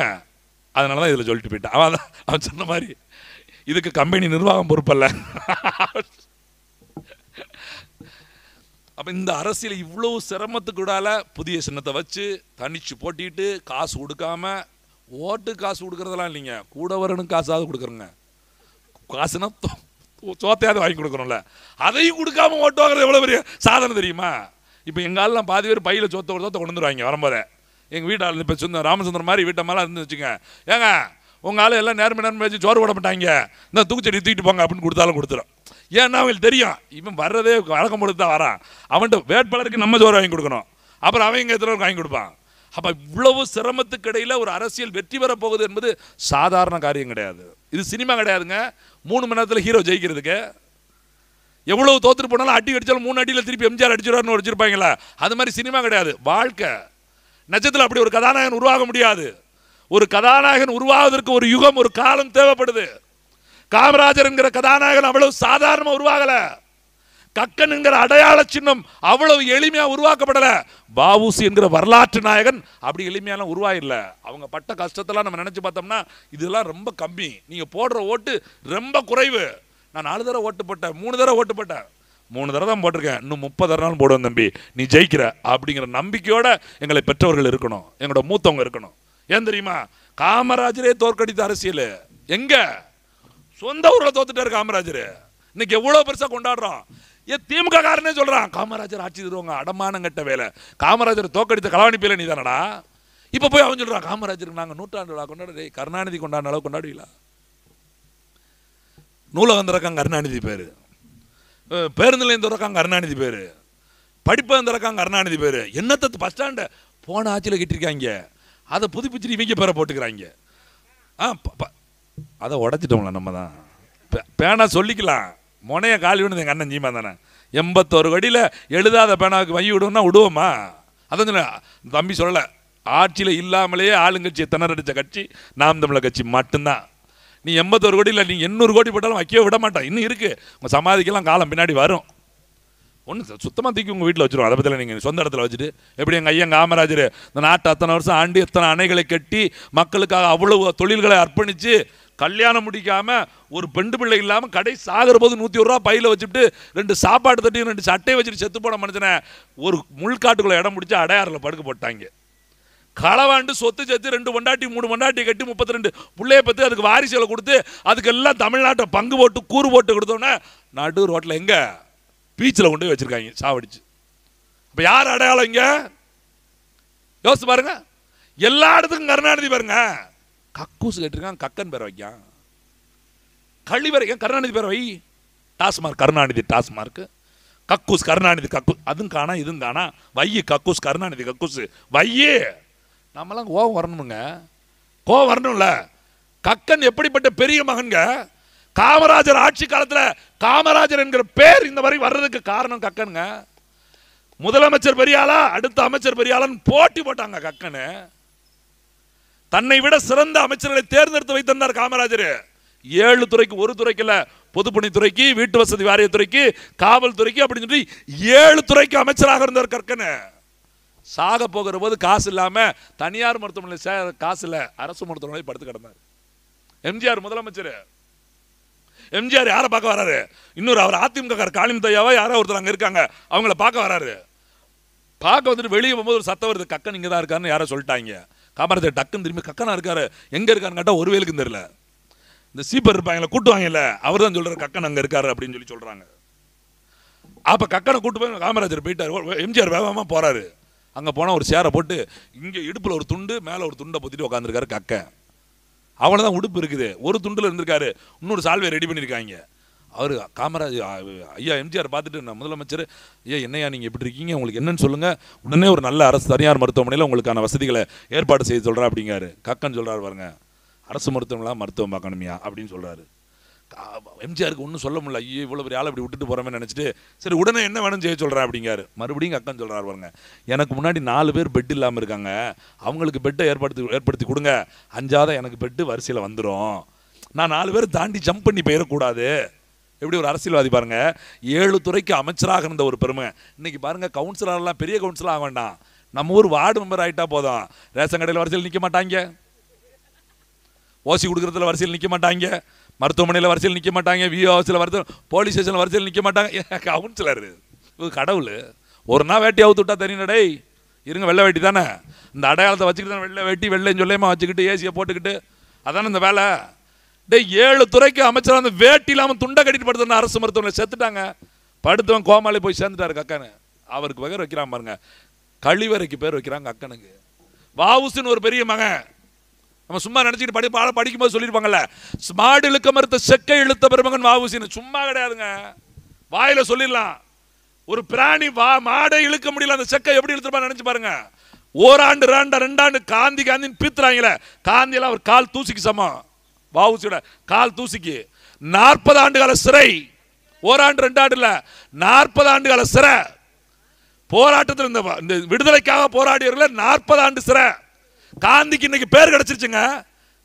அதனால தான் இதில் சொல்லிட்டு போயிட்டான். அவன் சொன்ன மாதிரி இதுக்கு கம்பெனி நிர்வாகம் பொறுப்பல்ல. அப்போ இந்த அரசியல் இவ்வளோ சிரமத்துக்குடால புதிய சின்னத்தை வச்சு தனிச்சு போட்டிட்டு காசு கொடுக்காம, ஓட்டு காசு கொடுக்கறதெல்லாம் இல்லைங்க, கூட வரணும் காசாவது கொடுக்குறோங்க. காசுனா சோத்தையாவது வாங்கி கொடுக்குறோம்ல, அதையும் கொடுக்காம ஓட்டு வாங்குறது எவ்வளோ பெரிய சாதனை தெரியுமா? இப்போ எங்காலெலாம் பாதி பேர் பையில் சோத்தை கொண்டு வந்துருவாங்க வரும்போதே. எங்கள் வீட்டால் இப்போ ராமச்சந்திரன் மாதிரி வீட்டை மேலே இருந்து வச்சுங்க, ஏங்க உங்கள் ஆள் எல்லாம் நேர்மை வச்சு சோறு போட மாட்டாங்க, இந்த தூக்குச்செடி தூக்கிட்டு போங்க அப்படின்னு கொடுத்தாலும் கொடுத்துரும். ஏன்னா அவங்களுக்கு தெரியும் இவன் வர்றதே வழக்கம் கொடுத்து தான் வரான், அவன்கிட்ட வேட்பாளருக்கு நம்ம சோறு வாங்கி கொடுக்கணும், அப்புறம் அவங்க எத்தனை வாங்கி கொடுப்பான். அப்போ இவ்வளவு சிரமத்துக்கு இடையில் ஒரு அரசியல் வெற்றி பெற போகுது என்பது சாதாரண காரியம் கிடையாது. இது சினிமா கிடையாதுங்க. 3 மணி நேரத்தில் ஹீரோ ஜெயிக்கிறதுக்கு எவ்வளவு தோத்துட்டு போனாலும் அடி அடித்தாலும் 3 அடியில் திருப்பி எம்ஜிஆர் அடிச்சிருவாருன்னு வச்சிருப்பாங்களா, அது மாதிரி சினிமா கிடையாது, வாழ்க்கை. நிஜத்தில் அப்படி ஒரு கதாநாயகன் உருவாக முடியாது. ஒரு கதாநாயகன் உருவாவதற்கு ஒரு யுகம், ஒரு காலம் தேவைப்படுது. காமராஜர் என்கிற கதாநாயகன் அவ்வளவு சாதாரணமா உருவாகல. கக்கன் என்கிற அடையாள சின்னம் அவ்வளவு எளிமையா உருவாக்கப்படல. வாவுசி என்கிற வரலாற்று நாயகன் அப்படி எளிமையான உருவாயில்ல. அவங்க பட்ட கஷ்டத்தெல்லாம் நம்ம நினைச்சு பார்த்தோம்னா இதெல்லாம் ரொம்ப கம்மி. நீங்க போடுற ஓட்டு ரொம்ப குறைவு. நான் 4 தடவை ஓட்டு போட்டேன், 3 தடவை ஓட்டு போட்டேன், 3 தடவை தான் போட்டிருக்கேன், இன்னும் 30 தடவை போடுவேன் தம்பி, நீ ஜெயிக்கிற அப்படிங்கிற நம்பிக்கையோட எங்களை பெற்றவர்கள் இருக்கணும், எங்களோட மூத்தவங்க இருக்கணும். ஏன் தெரியுமா? காமராஜரே தோற்கடித்த அரசியல் எங்க சொந்த ஊர்ல தோத்துட்டாரு காமராஜர். இன்னைக்கு எவ்வளவு பெருசா கொண்டாடுறோம். திமுக காரனே சொல்றான் காமராஜர் ஆட்சி தருவாங்க, அடமானம் கட்ட வேலை, காமராஜர் தோற்கடித்த களவாணி பேல நீ தானடா. இப்ப போய் அவன் சொல்றான் காமராஜருக்கு நாங்க 100ஆண்டு விழா கொண்டாடுறே, கருணாநிதி கொண்டாடின அளவு கொண்டாடுவீங்களா? நூலகம் திறக்காங்க கருணாநிதி பேரு, பேருந்து நிலையம் திறக்காங்க கருணாநிதி பேரு, படிப்பகம் திறக்காங்க கருணாநிதி பேரு. என்னத்தை பஸ் ஸ்டாண்ட போன ஆட்சியில் கட்டிருக்காங்க, அதை புதுப்பிச்சுட்டு இவங்க பேரை போட்டுக்கிறாங்க. அதை உடைச்சிட்டோம்ல நம்ம தான். பேனா சொல்லிக்கலாம், முனைய காலி விடுது எங்கள் அண்ணன் ஜீமா தானே. 81 அடியில் எழுதாத பேனாவுக்கு வை விடுவோம்னா விடுவோமா? அதான் சொல்ல தம்பி சொல்லலை, ஆட்சியில் இல்லாமலேயே ஆளுங்கட்சியை திணறடிச்ச கட்சி நாம் தமிழர் கட்சி மட்டும்தான். நீ 81 கோடியில் நீ 800 கோடி போட்டாலும் வைக்கவே விட மாட்டான். இன்னும் இருக்கு உங்கள் சமாதிக்கெல்லாம் காலம் பின்னாடி வரும். ஒன்று சுத்தமாக தூக்கி உங்கள் வீட்டில் வச்சுருவோம். அதை பற்றியில் நீங்கள் சொந்த இடத்துல வச்சுட்டு எப்படி எங்கள் ஐயன் காமராஜர் இந்த நாட்டை அத்தனை வருஷம் ஆண்டு எத்தனை அணைகளை கட்டி மக்களுக்காக அவ்வளவு தொழில்களை அர்ப்பணித்து கல்யாணம் முடிக்காமல் ஒரு பெண்டு பிள்ளை இல்லாமல் கடை சாகிற போது 101 ரூபா பையில் வச்சுட்டு 2 சாப்பாடு தட்டியும் 2 சட்டையை வச்சுட்டு செத்து போன மனுஷனை ஒரு முள்காட்டுக்குள்ளே இடம் முடிச்சு அடையாறில் படுக்க போட்டாங்க. களவாண்டு சொத்து சேர்த்து 2 பொண்டாட்டி 3 பொண்டாட்டி கட்டி 32 பிள்ளைய பற்றி அதுக்கு வாரிசுகளை கொடுத்து அதுக்கெல்லாம் தமிழ்நாட்டை பங்கு போட்டு கூறு போட்டு கொடுத்தோன்னே நடு ரோட்டில் எங்கே பீச்சில் கொண்டு போய் வச்சிருக்காங்க சாவடிச்சு. அப்போ யார் அடையாளம் இங்கே யோசிச்சு பாருங்க. எல்லா இடத்துக்கும் கருணாநிதி பாருங்க. கக்கூஸ் கேட்டிருக்கான், கக்கன் பேரை வைக்கான், கழிவறை கருணாநிதி பேரை வை, டாஸ்மார்க் கருணாநிதி டாஸ்மார்க், கக்கூஸ் கருணாநிதி கக்கூஸ், அதுவும் காணா இதுவும் காணா, வையி கக்கூஸ் கருணாநிதி கக்கூஸ் வையே. நம்மளாம் கோவம் வரணுமுங்க, கோவம் வரணும்ல. கக்கன் எப்படிப்பட்ட பெரிய மகன்க. காமராஜர் ஆட்சி காலத்தில் காமராஜர் என்கிற பேர் இந்த வரை வர்றதுக்கு காரணம் கக்கனுங்க. முதலமைச்சர் பெரியாளா அடுத்த அமைச்சர் பெரியாளான்னு போட்டி போட்டாங்க. கக்கனு தன்னை விட சிறந்த அமைச்சர்களை தேர்ந்தெடுத்து வைத்திருந்தார் காமராஜர். 7 துறைக்கு 1 துறைக்கு இல்ல பொதுப்பணித்துறைக்கு, வீட்டு வசதி வாரியத்துறைக்கு, காவல்துறைக்கு அப்படின்னு சொல்லி 7 துறைக்கு அமைச்சராக இருந்தவர் கற்கனு. சாக போகிற போது காசு இல்லாம தனியார் மருத்துவமனை காசு இல்ல, அரசு மருத்துவமனை படுத்து கிடந்தார். எம்ஜிஆர் முதலமைச்சர். எம்ஜிஆர் யாரை பார்க்க வராரு? இன்னொரு அவர் அதிமுக காளிமுத்தையாவா யாரோ ஒருத்தர் அங்க இருக்காங்க, அவங்கள பார்க்க வராரு. பார்க்க வந்துட்டு வெளியே போகும்போது ஒரு சத்தம் வருது, கக்கன் இங்கே தான் இருக்காருன்னு யாரோ சொல்லிட்டாங்க. காமராஜர் டக்குன்னு திரும்பி கக்கனா இருக்காரு, எங்க இருக்காருன்னு கேட்டால் ஒரு வேலுக்கும் தெரியல. இந்த சீப்பர் இருப்பாங்களே கூட்டுவாங்கல்ல, அவர் தான் சொல்றாரு கக்கன் அங்க இருக்காரு அப்படின்னு சொல்லி சொல்றாங்க. அப்ப கக்கனை கூட்டு போய் காமராஜர் போயிட்டாரு. எம்ஜிஆர் வேகமா போறாரு. அங்க போனா ஒரு சேரை போட்டு இங்க இடுப்புல ஒரு துண்டு, மேல ஒரு துண்டை பொத்திட்டு உட்காந்துருக்காரு கக்கன். அவ்வளவுதான் உடுப்பு இருக்குது, ஒரு துண்டுல இருந்திருக்காரு, இன்னொரு சால்வை ரெடி பண்ணிருக்காங்க. அவரு காமராஜ் ஐயா எம்ஜிஆர் பார்த்துட்டு முதலமைச்சர், ஐயா என்னையா நீங்கள் எப்படி இருக்கீங்க, உங்களுக்கு என்னன்னு சொல்லுங்க, உடனே ஒரு நல்ல அரசு தனியார் மருத்துவமனையில் உங்களுக்கான வசதிகளை ஏற்பாடு செய்ய சொல்கிறா அப்படிங்காரு. கக்கன் சொல்கிறாரு பாருங்க, அரசு மருத்துவமனைலாம் மருத்துவம் பார்க்கணுமியா அப்படின்னு சொல்கிறாரு. எம்ஜிஆருக்கு ஒன்றும் சொல்ல முடியல, ஐயோ இவ்வளோ பெரிய ஆளை இப்படி விட்டுட்டு போகிறோமே நினச்சிட்டு, சரி உடனே என்ன வேணும் செய்ய சொல்கிறேன் அப்படிங்காரு. மறுபடியும் கக்கன் சொல்கிறாரு பாருங்க, எனக்கு முன்னாடி 4 பேர் பெட் இல்லாமல் இருக்காங்க, அவங்களுக்கு பெட்டை ஏற்படுத்தி கொடுங்க, 5ஆவது எனக்கு பெட்டு வரிசையில் வந்துடும், நான் 4 பேர் தாண்டி ஜம்ப் பண்ணி போயிடக்கூடாது. எப்படி ஒரு அரசியல்வாதி பாருங்க, 7 துறைக்கு அமைச்சராக இருந்த ஒரு பெருமை. இன்னைக்கு பாருங்க கவுன்சிலர்லாம் பெரிய கவுன்சிலர் ஆக வேண்டாம், நம்ம ஊர் வார்டு மெம்பர் ஆகிட்டா போதும், ரேஷன் கடையில் வரிசையில் நிற்க மாட்டாங்க, ஓசி கொடுக்குறதுல வரிசையில் நிற்க மாட்டாங்க, மருத்துவமனையில் வரிசையில் நிற்க மாட்டாங்க, விஓ ஹவுஸில் வரிசையில், போலீஸ் ஸ்டேஷனில் வரிசையில் நிற்க மாட்டாங்க. கவுன்சிலர் கடவுள். ஒரு நாள் வேட்டி அவுத்து விட்டா தெரியும்டே, இருங்க வெள்ளை வேட்டி தானே, இந்த அடையாளத்தை வச்சுக்கிட்டு தானே வெள்ளை வேட்டி வெள்ளைன்னு சொல்லியமா வச்சுக்கிட்டு ஏசியை போட்டுக்கிட்டு அதானே இந்த வேலை. 7 துறைக்கு அமைச்சராக வந்து வேட்டி இல்லாமல் துண்டை கட்டிட்டு படுத்த அரசு மருத்துவமனை செத்துட்டாங்க. படுத்தவன் கோமாளி போய் சேர்ந்துட்டாரு கக்கனு. அவருக்கு பேர் வைக்கிறான் பாருங்க, கழிவறைக்கு பேர் வைக்கிறாங்க அக்கனுக்கு. வாவுசின்னு ஒரு பெரிய மகன், நம்ம சும்மா நினைச்சிட்டு படிக்கும்போது சொல்லியிருப்பாங்கல்ல, ஸ்மார்ட் இழுக்க மறுத்த செக்கை இழுத்த பெருமகன் வாவுசின்னு. சும்மா கிடையாதுங்க, வாயில சொல்லிடலாம். ஒரு பிராணி மாடை இழுக்க முடியல, அந்த செக்கை எப்படி இழுத்துருப்பான்னு நினைச்சு பாருங்க. ஓராண்டு 2 ஆண்டு காந்தின்னு பீத்துறாங்களே, காந்தியெல்லாம் அவர் கால் தூசிக்கு சமம். வாவுசியோட கால் தூசிக்கு 40 ஆண்டு கால சிறை. ஓராண்டு 2 ஆண்டு இல்ல, 40 ஆண்டு கால சிறை. போராட்டத்தில் இந்த விடுதலைக்காக போராடியவர்கள் 40 ஆண்டு சிறை. காந்திக்கு இன்னைக்கு பேர் கிடைச்சிருச்சுங்க.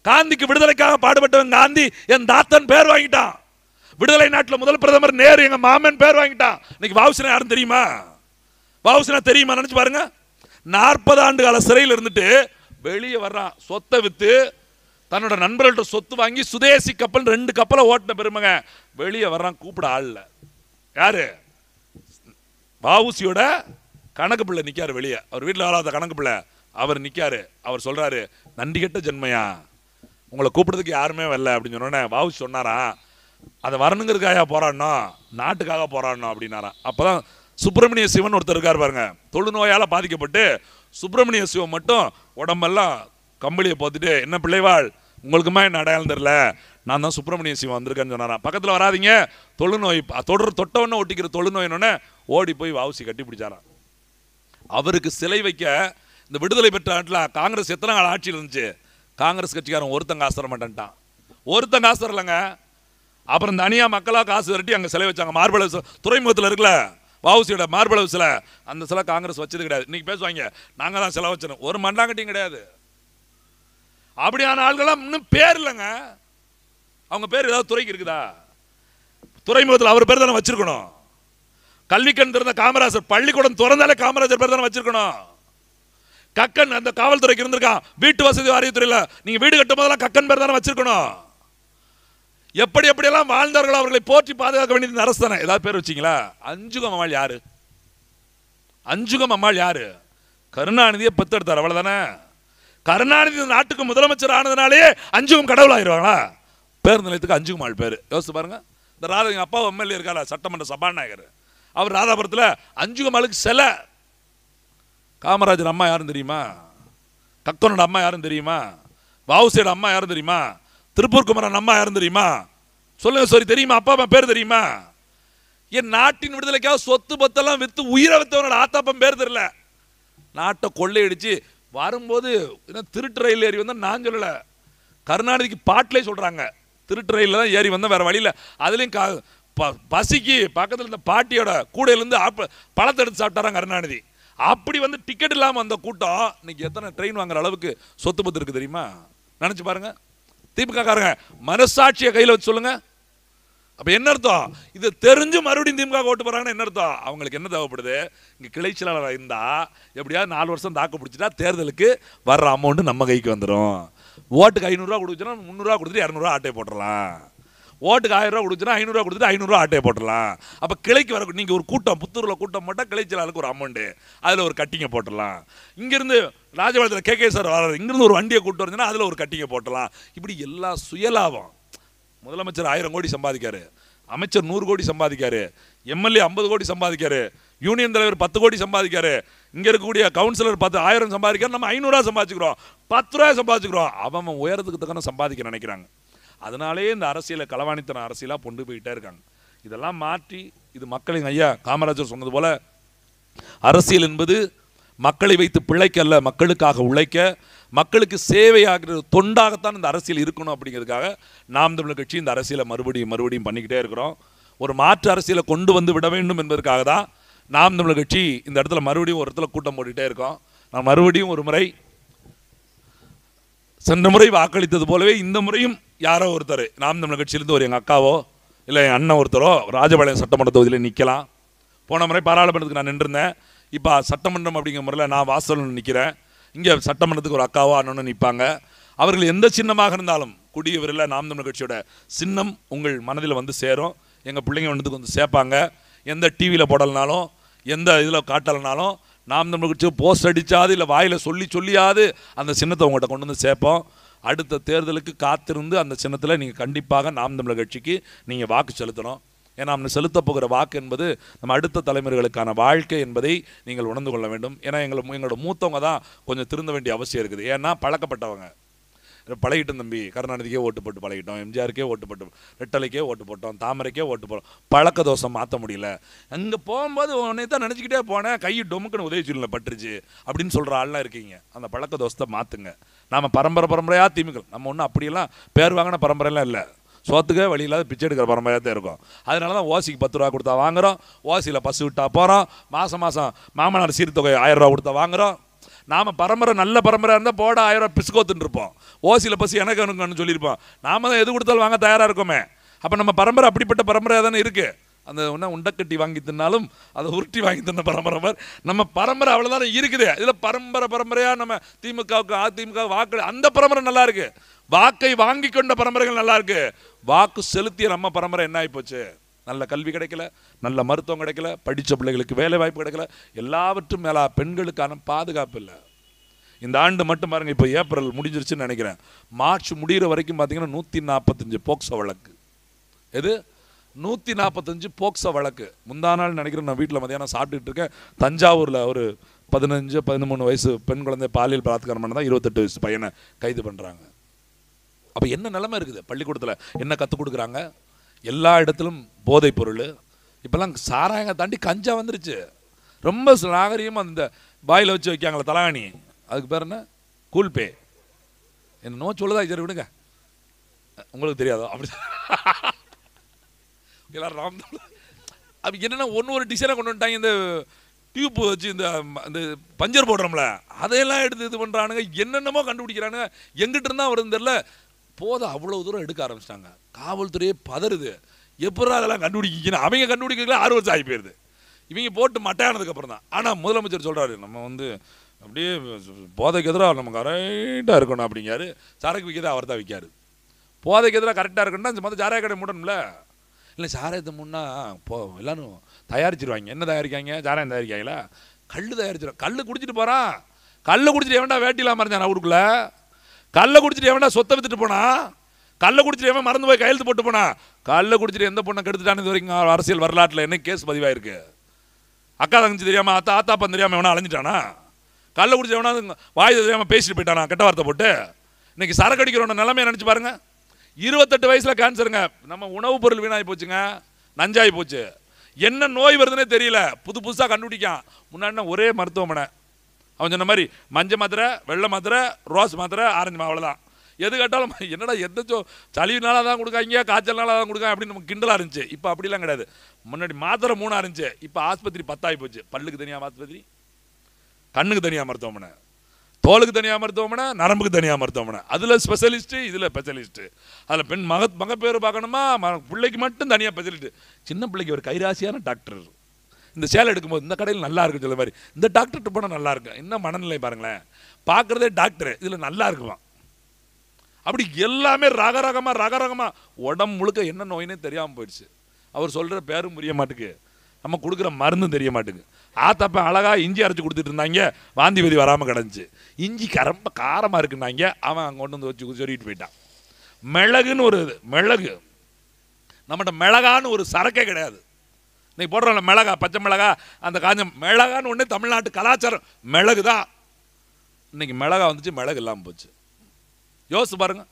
காந்திக்கு விடுதலைக்காக பாடுபட்டவன் காந்தி என் தாத்தன் பேர் வாங்கிட்டான். விடுதலை நாட்டில் முதல் பிரதமர் நேரு எங்க மாமன் பேர் வாங்கிட்டான். இன்னைக்கு வாவுசினா யாரும் தெரியுமா? வாவுசினா தெரியுமா? நினைச்சு பாருங்க. 40 ஆண்டு கால சிறையில் இருந்துட்டு வெளியே வர்றான், சொத்தை வித்து தன்னோட நண்பர்கள்ட்ட சொத்து வாங்கி சுதேசி கப்பல் 2 கப்பலை ஓட்டின பெருமங்க. வெளியே வர்றான், கூப்பிட ஆள். யாரு? வாவுசியோட கணக்கு பிள்ளை நிக்காரு வெளியே. அவர் வீட்டில் வராத கணக்கு பிள்ளை அவர் நிக்காரு. அவர் சொல்றாரு, நன்றி கெட்ட ஜென்மையா, உங்களை கூப்பிடுறதுக்கு யாருமே வரல அப்படின்னு சொன்னோன்னே வாவுசி சொன்னாரா, அதை வரணுங்கிறதுக்காக போராடணும், நாட்டுக்காக போராடணும் அப்படின்னாராம். அப்பதான் சுப்பிரமணிய சிவன் ஒருத்தர் இருக்கார் பாருங்க, தொழுநோயால பாதிக்கப்பட்டு சுப்பிரமணிய சிவன் மட்டும் உடம்பெல்லாம் கம்பளியை போத்துட்டு, என்ன பிள்ளைவாள் உங்களுக்குமா என்ன அடையாளம் தெரியல, நான் தான் சுப்பிரமணிய சிவன் வந்திருக்கேன்னு சொன்னாராம். பக்கத்தில் வராதிங்க, தொழுநோய் தொட்டவொன்னே ஒட்டிக்கிற தொழுநோயினோடனே ஓடி போய் வாவுசி கட்டி பிடிச்சாராம். அவருக்கு சிலை வைக்க இந்த விடுதலை பெற்ற நாட்டில் காங்கிரஸ் எத்தனை நாள் ஆட்சியில் இருந்துச்சு, காங்கிரஸ் கட்சிக்காரன் ஒருத்தங்க காசு தர மாட்டேன்ட்டான். ஒருத்தங்க காசு தரலங்க. அப்புறம் தனியா மக்களாக காசு விரட்டி அங்கே சிலை வச்சாங்க. மார்பல் துறைமுகத்தில் இருக்குல்ல வாவுசியோட மார்பல் ஹவுஸில், அந்த சிலை காங்கிரஸ் வச்சது கிடையாது. இன்னைக்கு பேசுவாங்க நாங்கள் தான் சிலை வச்சிடும், ஒரு மண்ணாங்கட்டியும் கிடையாது. அப்படியான ஆள்களாம் இன்னும் பேர் இல்லைங்க. அவங்க பேர் ஏதாவது துறைக்கு இருக்குதா? துறைமுகத்தில் அவர் பேர் தானே வச்சிருக்கணும். கல்விக்கண் திறந்த காமராஜர், பள்ளிக்கூடம் திறந்தாலே காமராஜர் பேர் தானே வச்சிருக்கணும். கக்கன் அந்த காவல்துறைக்கு இருந்திருக்கான், வீட்டு வசதி வாரியத்துறையில் நீங்க வீடு கட்டும் போதெல்லாம் கக்கன் பேர் தானே வச்சிருக்கணும். எப்படி எப்படியெல்லாம் வாழ்ந்தார்களோ அவர்களை போற்றி பாதுகாக்க வேண்டியது அரசு தானே. ஏதாவது பேர் வச்சிங்களா? அஞ்சுகம் அம்மாள் யாரு? அஞ்சுகம் அம்மாள் யாரு? கருணாநிதியை பெத்தெடுத்தார், அவ்வளவுதானே. கருணாநிதி நாட்டுக்கு முதலமைச்சர் ஆனதுனாலே அஞ்சுகம் கடவுள் ஆயிடுவாங்களா? பேருந்து நிலையத்துக்கு அஞ்சுகம்மாள் பேரு. யோசிச்சு பாருங்க. இந்த ராதா எங்க அப்பா எம்எல்ஏ இருக்காரா, சட்டமன்ற சபாநாயகர், அவர் ராதாபுரத்தில் அஞ்சுகம்மாளுக்கு சிலை. காமராஜர் அம்மா யாரும் தெரியுமா? கக்கனோட அம்மா யாரும் தெரியுமா? வாவுசியோட அம்மா யாரும் தெரியுமா? திருப்பூர் குமரன் அம்மா யாரும் தெரியுமா? சொல்லுங்க. சரி தெரியுமா? அப்பா அம்மா பேர் தெரியுமா? என் நாட்டின் விடுதலைக்காக சொத்து பத்தெல்லாம் வித்து உயிரை வித்தவனோட ஆத்தாப்பம் பேர் தெரியல. நாட்டை கொள்ளையடிச்சு வரும்போது திருட்டு ரயில் ஏறி வந்தா நான் சொல்லல, கருணாநிதிக்கு பாட்டிலே சொல்றாங்க, திருட்டு ரயில தான் ஏறி வந்தா வேற வழியில. அதுலயும் பசிக்கு பக்கத்தில் இருந்த பாட்டியோட கூடையிலிருந்து பழத்தை எடுத்து சாப்பிட்டாராம் கருணாநிதி. அப்படி வந்து டிக்கெட் இல்லாமல் அந்த கூட்டம் இன்னைக்கு எத்தனை ட்ரெயின் வாங்குற அளவுக்கு சொத்து பத்து இருக்கு தெரியுமா? நினைச்சு பாருங்க. திமுக காரங்க மனசாட்சியை கையில் வச்சு சொல்லுங்க. அப்ப என்ன அர்த்தம்? இது தெரிஞ்சு மறுபடியும் திமுக ஓட்டு போறாங்கன்னா என்ன அர்த்தம்? அவங்களுக்கு என்ன தேவைப்படுது? இங்க கிளை செயலாளர் இருந்தா எப்படியாவது 4 வருஷம் தாக்கு பிடிச்சிட்டா தேர்தலுக்கு வர்ற அமௌண்ட் நம்ம கைக்கு வந்துடும். ஓட்டுக்கு 500 ரூபா கொடுத்துனா 300 ரூபா கொடுத்துட்டு 200 ரூபா ஆட்டையை போட்டுடலாம். ஓட்டுக்கு 1000 ரூபா கொடுத்துனா 500 ரூபா கொடுத்துட்டு 500 ரூபா ஆட்டையை போட்டுடலாம். அப்ப கிளைக்கு வர நீங்க ஒரு கூட்டம் புத்தூர்ல கூட்டம் போட்டா கிளை செயலாளருக்கு ஒரு அமௌண்ட், அதுல ஒரு கட்டிங்க போட்டுடலாம். இங்கிருந்து ராஜபாளையத்தில் KK சார் வர்றாரு, இங்கிருந்து ஒரு வண்டியை கூட்டு வருதுன்னா அதுல ஒரு கட்டிங்க போட்டலாம். இப்படி எல்லா சுயலாபம். முதலமைச்சர் 1000 கோடி சம்பாதிக்காரு, அமைச்சர் 100 கோடி சம்பாதிக்காரு, MLA 50 கோடி சம்பாதிக்காரு, யூனியன் தலைவர் 10 கோடி சம்பாதிக்காரு, இங்க இருக்கக்கூடிய கவுன்சிலர் 10,000 சம்பாதிக்காரு, நம்ம 500 ரூபா சம்பாதிச்சுக்கிறோம், 10 ரூபாய் சம்பாதிச்சுக்கிறோம். அவன் உயரத்துக்கு தக்கன சம்பாதிக்க நினைக்கிறாங்க. அதனாலேயே இந்த அரசியலை களவாணித்தன அரசியலா கொண்டு போயிட்டே இருக்காங்க. இதெல்லாம் மாற்றி இது மக்களின் ஐயா காமராஜர் சொன்னது போல அரசியல் என்பது மக்களை வைத்து பிழைக்கல்ல, மக்களுக்காக உழைக்க, மக்களுக்கு சேவையாகிற தொண்டாகத்தான் இந்த அரசியல் இருக்கணும். அப்படிங்கிறதுக்காக நாம் தமிழர் கட்சி இந்த அரசியலை மறுபடியும் பண்ணிக்கிட்டே இருக்கிறோம். ஒரு மாற்று அரசியலை கொண்டு வந்து விட வேண்டும் என்பதற்காக தான் நாம் தமிழர் கட்சி இந்த இடத்துல மறுபடியும் ஒரு இடத்துல கூட்டம் போட்டுகிட்டே இருக்கோம். நான் மறுபடியும் ஒரு முறை சென்ற முறை வாக்களித்தது போலவே இந்த முறையும் யாரோ ஒருத்தர் நாம் தமிழர் கட்சியிலிருந்து ஒரு எங்கள் அக்காவோ இல்லை என் அண்ணன் ஒருத்தரோ ராஜபாளையம் சட்டமன்ற தொகுதியில் நிற்கலாம். போன முறை பாராளுமன்றத்துக்கு நான் நின்றிருந்தேன். இப்போ சட்டமன்றம் அப்படிங்கிற முறையில் நான் வாசல் நிற்கிறேன். இங்கே சட்டமன்றத்துக்கு ஒரு அக்காவோ அண்ணனும் நிற்பாங்க. அவர்கள் எந்த சின்னமாக இருந்தாலும் குடியவரில் நாம் தமிழர் கட்சியோட சின்னம் உங்கள் மனதில் வந்து சேரும். எங்கள் பிள்ளைங்க வந்து சேர்ப்பாங்க. எந்த டிவியில் போடலனாலும் எந்த இதில் காட்டலைனாலும் நாம் தமிழர் கட்சி போஸ்ட் அடித்தாது இல்லை வாயில் சொல்லியாவது அந்த சின்னத்தை உங்கள்கிட்ட கொண்டு வந்து சேர்ப்போம். அடுத்த தேர்தலுக்கு காத்திருந்து அந்த சின்னத்தில் நீங்கள் கண்டிப்பாக நாம் தமிழர் கட்சிக்கு நீங்கள் வாக்கு செலுத்தணும். ஏன்னா நம்ம செலுத்த போகிற வாக்கு என்பது நம்ம அடுத்த தலைமுறைகளுக்கான வாழ்க்கை என்பதை நீங்கள் உணர்ந்து கொள்ள வேண்டும். ஏன்னா எங்களோட மூத்தவங்க தான் கொஞ்சம் திருந்த வேண்டிய அவசியம் இருக்குது. ஏன்னா பழக்கப்பட்டவங்க பழகிட்டோம். தம்பி கருணாநிதிக்கே ஓட்டு போட்டு பழகிட்டோம், எம்ஜிஆருக்கே ஓட்டு போட்டு, ரெட்டலைக்கே ஓட்டு போட்டோம், தாமரைக்கே ஓட்டு போட்டோம். பழக்க தோஷம் மாற்ற முடியல. அங்கே போகும்போது உன்னை தான் நினச்சிக்கிட்டே போனேன், கை டொமுக்குன்னு உதவி சூழ்நிலை பட்டுருச்சு அப்படின்னு சொல்கிற ஆள்லாம் இருக்கீங்க. அந்த பழக்க தோஷத்தை மாற்றுங்க. நாம் பரம்பரையாக திமுக நம்ம ஒன்றும் அப்படியெல்லாம் பேர் வாங்கின பரம்பரையெல்லாம் இல்லை. சோத்துக்கே வழி இல்லாத பிச்சை எடுக்கிற பரம்பரையாக தான் இருக்கும். அதனால தான் ஓசிக்கு 10 ரூபா கொடுத்தா வாங்குகிறோம், ஓசியில் பசு விட்டா போகிறோம், மாதம் மாமனார் சீர்தொகை 1000 ரூபா கொடுத்தா வாங்குகிறோம். நாம் பரம்பரை நல்ல பரம்பரை இருந்தால் போட 1000 ரூபா பிசுக்கோத்துன்னு இருப்போம். ஓசியில் பசு எனக்கு சொல்லியிருப்போம். நாம் தான் எது கொடுத்தாலும் வாங்க தயாராக இருக்கோமே. அப்போ நம்ம பரம்பரை அப்படிப்பட்ட பரம்பரையாக தானே இருக்குது. அந்த ஒன்றா உண்டக்கட்டி வாங்கி தின்னாலும் அதை உருட்டி வாங்கி தின்ன பரம்பரை நம்ம பரம்பரை அவ்வளோதானே இருக்குது. இதில் பரம்பரையாக நம்ம திமுகவுக்கு அதிமுக வாக்கு அந்த பரம்பரை நல்லா இருக்கு. வாக்கை வாங்கி கொண்ட பரம்பரைகள் நல்லா இருக்கு. வாக்கு செலுத்திய நம்ம பரம்பரை என்ன ஆகி போச்சு? நல்ல கல்வி கிடைக்கல, நல்ல மருத்துவம் கிடைக்கல, படித்த பிள்ளைகளுக்கு வேலை வாய்ப்பு கிடைக்கல, எல்லாவற்றும் மேலே பெண்களுக்கான பாதுகாப்பு இல்லை. இந்த ஆண்டு மட்டும் பாருங்கள், இப்போ ஏப்ரல் முடிஞ்சிருச்சுன்னு நினைக்கிறேன், மார்ச் முடிகிற வரைக்கும் பார்த்தீங்கன்னா 145 போக்சோ வழக்கு. எது 145 போக்சோ வழக்கு. முந்தா நாள் நினைக்கிறேன், நான் வீட்டில் மதியானம் சாப்பிட்டுட்டு இருக்கேன். தஞ்சாவூரில் ஒரு 15-13 வயசு பெண் குழந்தை பாலியல் பலாத்காரம் பண்ணதான் 28 வயசு பையனை கைது பண்ணுறாங்க. அப்போ என்ன நிலைமை இருக்குது? பள்ளிக்கூடத்தில் என்ன கற்றுக் கொடுக்குறாங்க? எல்லா இடத்திலும் போதைப் பொருள். இப்போல்லாம் சாராயங்க தாண்டி கஞ்சா வந்துருச்சு. ரொம்ப நாகரிகமாக அந்த பாயில் வச்சு வைக்காங்களே தலாணி, அதுக்கு பேர் என்ன, கூல்பே என்ன நோ சொல்லுதா? சரி விடுங்க, உங்களுக்கு தெரியாதோ அப்படி எல்லாரும் ராம். அப்படி என்னென்னா ஒரு டிசைனை கொண்டு வந்துட்டாங்க. இந்த டியூப் வச்சு இந்த பஞ்சர் போடுறோம்ல, அதையெல்லாம் எடுத்து இது பண்ணுறானுங்க. என்னென்னமோ கண்டுபிடிக்கிறானுங்க. எங்கிட்ட இருந்தால் வருதுன்னு தெரியல. போதை அவ்வளோ தூரம் எடுக்க ஆரம்பிச்சிட்டாங்க. காவல்துறையே பதறுது. எப்படா அதெல்லாம் கண்டுபிடிக்கணும்? அவங்க கண்டுபிடிக்கலாம் 6 வருஷம் ஆகி போயிடுது. இவங்க போட்டு மட்டையானதுக்கு அப்புறம் தான். ஆனால் முதலமைச்சர் சொல்கிறாரு, நம்ம அப்படியே போதைக்கு எதிராக நம்ம கரெக்டாக இருக்கணும் அப்படிங்காரு. சரக்கு விற்கிறது அவர் தான் விற்காரு. போதைக்கு எதிராக கரெக்டாக இருக்கணும்னா இந்த மொத்தம் சாராய கடை மூடணும்ல. இல்லை சாராயத்தை முன்னா எல்லாரும் தயாரிச்சிருவாங்க. என்ன தயாரிக்காங்க? சாராயம் தயாரிக்காங்களா? கல் தயாரிச்சிடும். கல் குடிச்சிட்டு போகிறான். கல்லை குடிச்சிட்டு எவன்டா வேட்டிலாம் மறைஞ்சான் ஊருக்குள்ள? கல்லை குடிச்சிட்டு எவன்டா சொத்தை வித்துட்டு போனா? கல்லை குடிச்சிட்டு எவன் மறந்து போய் கையெழுத்து போட்டு போனா? கல்லை குடிச்சிட்டு எந்த பொண்ணை கெடுத்துட்டான்னு இது வரைக்கும் அரசியல் வரலாற்றில் என்ன கேஸ் பதிவாயிருக்கு? அக்கா தங்கச்சி தெரியாமல், ஆத்தாப்பன் தெரியாமல் எவனா அலைஞ்சிட்டானா? கல்லை குடிச்சு எவனா வாய் தெரியாமல் பேசிட்டு போயிட்டானா கெட்ட வார்த்தை போட்டு? இன்னைக்கு சரக்கு அடிக்கிறோட நிலைமையை நினச்சி பாருங்க. 28 வயசில் கேன்சருங்க. நம்ம உணவுப் பொருள் வீணாகி போச்சுங்க, நஞ்சாகி போச்சு. என்ன நோய் வருதுன்னே தெரியல. புதுசாக கண்டுபிடிக்கான். முன்னாடி ஒரே மருத்துவமனை, அவன் சொன்ன மாதிரி மஞ்சள் மாத்திரை, வெள்ளை மாத்திரை, ரோஸ் மாத்திரை, ஆரஞ்சு அவ்வளோதான். எது கேட்டாலும் என்னடா எந்தச்சோ சளினால தான் கொடுக்காங்க, காய்ச்சல்னால தான் கொடுக்காங்க அப்படின்னு நமக்கு கிண்டலாக இருந்துச்சு. இப்போ அப்படிலாம் கிடையாது. முன்னாடி மாத்திரை 3 இருந்துச்சு, இப்போ ஆஸ்பத்திரி 10 ஆகி போச்சு. பல்லுக்கு தனியாக ஆஸ்பத்திரி, கண்ணுக்கு தனியாக மருத்துவமனை, தோலுக்கு தனியாக மருத்துவமனை, நரம்புக்கு தனியாக மருத்துவமனை. அதில் ஸ்பெஷலிஸ்ட்டு, இதில் ஸ்பெஷலிஸ்ட்டு. அதில் பெண் மகப்பேறு பார்க்கணுமா, பிள்ளைக்கு மட்டும் தனியாக ஸ்பெஷலிஸ்ட்டு. சின்ன பிள்ளைக்கு ஒரு கைராசியான டாக்டர். இந்த சேலை எடுக்கும்போது இந்த கடையில் நல்லா இருக்குன்னு சொல்ல மாதிரி இந்த டாக்டர்கிட்ட போனால் நல்லா இருக்கும். என்ன மனநிலை பாருங்களேன், பார்க்குறதே டாக்டரு, இதில் நல்லா இருக்குமா. அப்படி எல்லாமே ரகரகமாக உடம்பு முழுக்க என்ன நோயினே தெரியாமல் போயிடுச்சு. அவர் சொல்கிற பேரும் புரிய மாட்டுக்கு, நம்ம கொடுக்குற மருந்தும் தெரிய மாட்டுக்கு. ஆத்தப்ப அழகாக இஞ்சி அரைச்சி கொடுத்துட்டு இருந்தாங்க, வாந்தி வதி வராமல் கிடந்துச்சு. இஞ்சி ரொம்ப காரமாக இருக்குன்னாங்க, அவன் அங்கே கொண்டு வந்து வச்சு சொல்லிட்டு போயிட்டான். மிளகுன்னு ஒரு மிளகு, நம்மகிட்ட மிளகான்னு ஒரு சரக்கே கிடையாது. இன்னைக்கு போடுறோம்ல மிளகா, பச்சை மிளகா, அந்த காஞ்ச மிளகான்னு ஒன்று தமிழ்நாட்டு கலாச்சாரம் மிளகு தான். இன்னைக்கு மிளகா வந்துச்சு, மிளகு இல்லாமல் போச்சு. யோசிச்சு பாருங்க,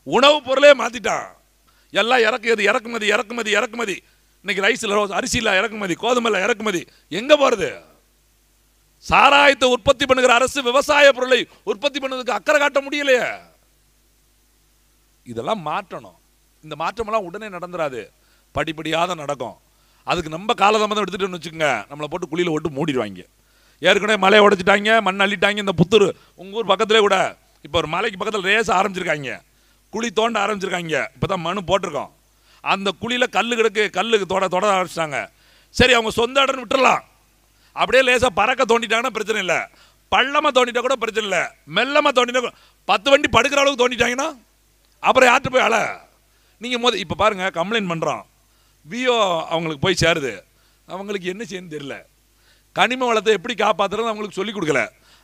உணவு பொருளே மாற்றிட்டான். எல்லாம் இறக்குமதி. இன்னைக்கு ரைஸில், அரிசியில் இறக்குமதி, கோதுமையில் இறக்குமதி. எங்கே போகிறது? சாராயத்தை உற்பத்தி பண்ணுகிற அரசு விவசாய பொருளை உற்பத்தி பண்ணுறதுக்கு அக்கறை காட்ட முடியலையே. இதெல்லாம் மாற்றணும். இந்த மாற்றமெல்லாம் உடனே நடந்துராது, படிப்படியாக தான் நடக்கும். அதுக்கு நம்ம காலதாமதம் எடுத்துகிட்டு வச்சுக்கோங்க, நம்மளை போட்டு குழியில் போட்டு மூடிடுவாங்க. ஏற்கனவே மலையை உடைச்சிட்டாங்க, மண் அள்ளிட்டாங்க. இந்த புத்தூர் உங்கள் ஊர் பக்கத்திலே கூட இப்போ ஒரு மலைக்கு பக்கத்தில் ரேஸ் ஆரம்பிச்சிருக்காங்க, குழி தோண்ட ஆரம்பிச்சிருக்காங்க. இப்போ தான் மண் போட்டிருக்கோம். அந்த குழியில் கல் கிடக்கு, கல்லுக்கு தொட ஆரம்பிச்சிட்டாங்க. சரி, அவங்க சொந்த இடம் விட்டுடலாம். அப்படியே லேசாக பறக்க தோண்டிட்டாங்கன்னா பிரச்சனை இல்லை, பள்ளமாக தோண்டிட்டா கூட பிரச்சனை இல்லை, மெல்லமாக தோண்டிட்டா 10 வண்டி படுக்கிற அளவுக்கு தோண்டிட்டாங்கன்னா அப்புறம் யார்கிட்ட போய் அழ. நீங்கள் இப்போ பாருங்கள், கம்ப்ளைண்ட் பண்ணுறோம், விஓ அவங்களுக்கு போய் சேருது, அவங்களுக்கு என்ன செய்யணும்னு தெரியல. கனிம வளத்தை எப்படி காப்பாற்றுறது அவங்களுக்கு சொல்லிக் கொடுக்கல.